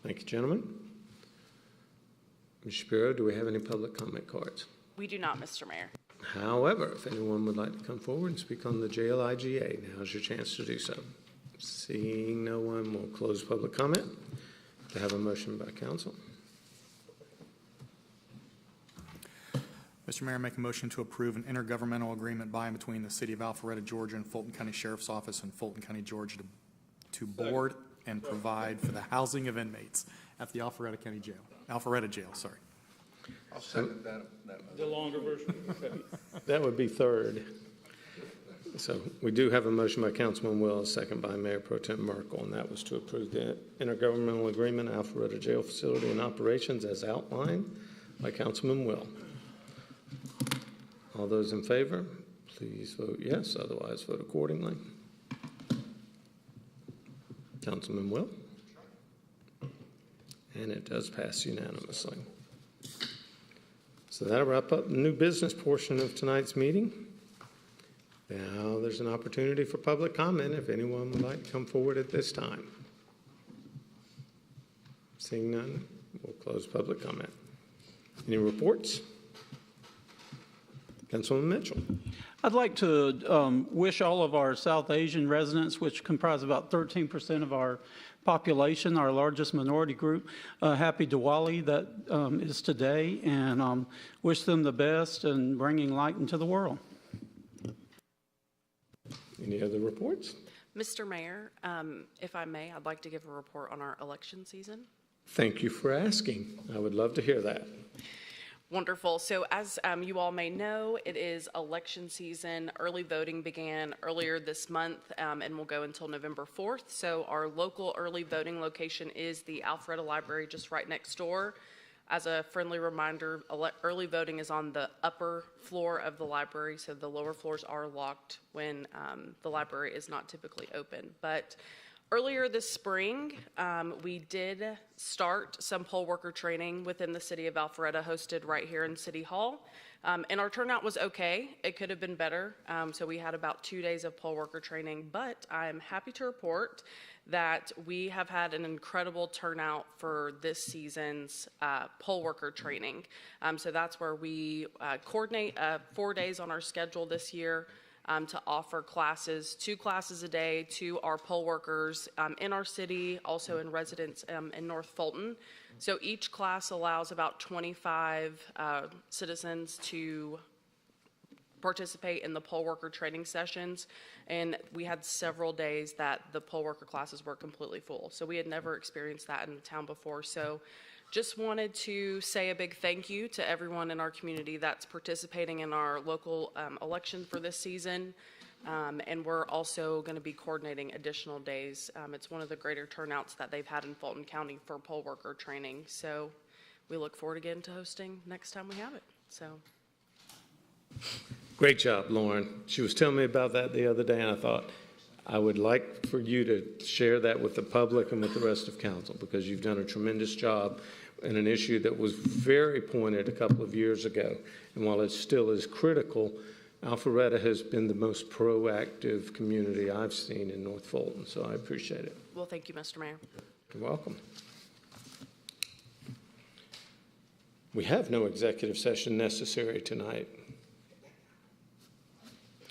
Thank you, gentlemen. Ms. Shapiro, do we have any public comment cards? We do not, Mr. Mayor. However, if anyone would like to come forward and speak on the jail IGA, now's your chance to do so. Seeing no one, we'll close public comment. To have a motion by council. Mr. Mayor, make a motion to approve an intergovernmental agreement by and between the City of Alpharetta, Georgia and Fulton County Sheriff's Office and Fulton County, Georgia to board and provide for the housing of inmates at the Alpharetta Jail, sorry. I'll second that. The longer version. That would be third. So we do have a motion by Councilman Wells, second by Mayor Pro Tem Merkel, and that was to approve the intergovernmental agreement, Alpharetta Jail Facility and Operations as outlined by Councilman Will. All those in favor, please vote yes, otherwise vote accordingly. Councilman Will? And it does pass unanimously. So that'll wrap up the new business portion of tonight's meeting. Now there's an opportunity for public comment if anyone would like to come forward at this time. Seeing none, we'll close public comment. Any reports? Councilman Mitchell. I'd like to wish all of our South Asian residents, which comprise about 13% of our population, our largest minority group, happy Diwali that is today, and wish them the best in bringing light into the world. Any other reports? Mr. Mayor, if I may, I'd like to give a report on our election season. Thank you for asking. I would love to hear that. Wonderful. So as you all may know, it is election season. Early voting began earlier this month and will go until November 4th. So our local early voting location is the Alpharetta Library just right next door. As a friendly reminder, early voting is on the upper floor of the library, so the lower floors are locked when the library is not typically open. But earlier this spring, we did start some poll worker training within the city of Alpharetta, hosted right here in City Hall. And our turnout was okay. It could have been better. So we had about 2 days of poll worker training, but I'm happy to report that we have had an incredible turnout for this season's poll worker training. So that's where we coordinate 4 days on our schedule this year to offer classes, 2 classes a day to our poll workers in our city, also in residents in North Fulton. So each class allows about 25 citizens to participate in the poll worker training sessions, and we had several days that the poll worker classes were completely full. So we had never experienced that in the town before. So just wanted to say a big thank you to everyone in our community that's participating in our local election for this season. And we're also going to be coordinating additional days. It's one of the greater turnouts that they've had in Fulton County for poll worker training. So we look forward again to hosting next time we have it. So. Great job, Lauren. She was telling me about that the other day, and I thought I would like for you to share that with the public and with the rest of council, because you've done a tremendous job in an issue that was very pointed a couple of years ago. And while it still is critical, Alpharetta has been the most proactive community I've seen in North Fulton, so I appreciate it. Well, thank you, Mr. Mayor. You're welcome. We have no executive session necessary tonight.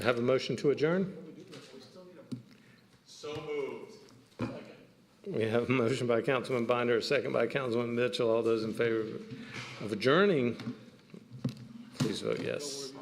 Have a motion to adjourn? So moved. We have a motion by Councilman Binder, a second by Councilman Mitchell. All those in favor of adjourning, please vote yes.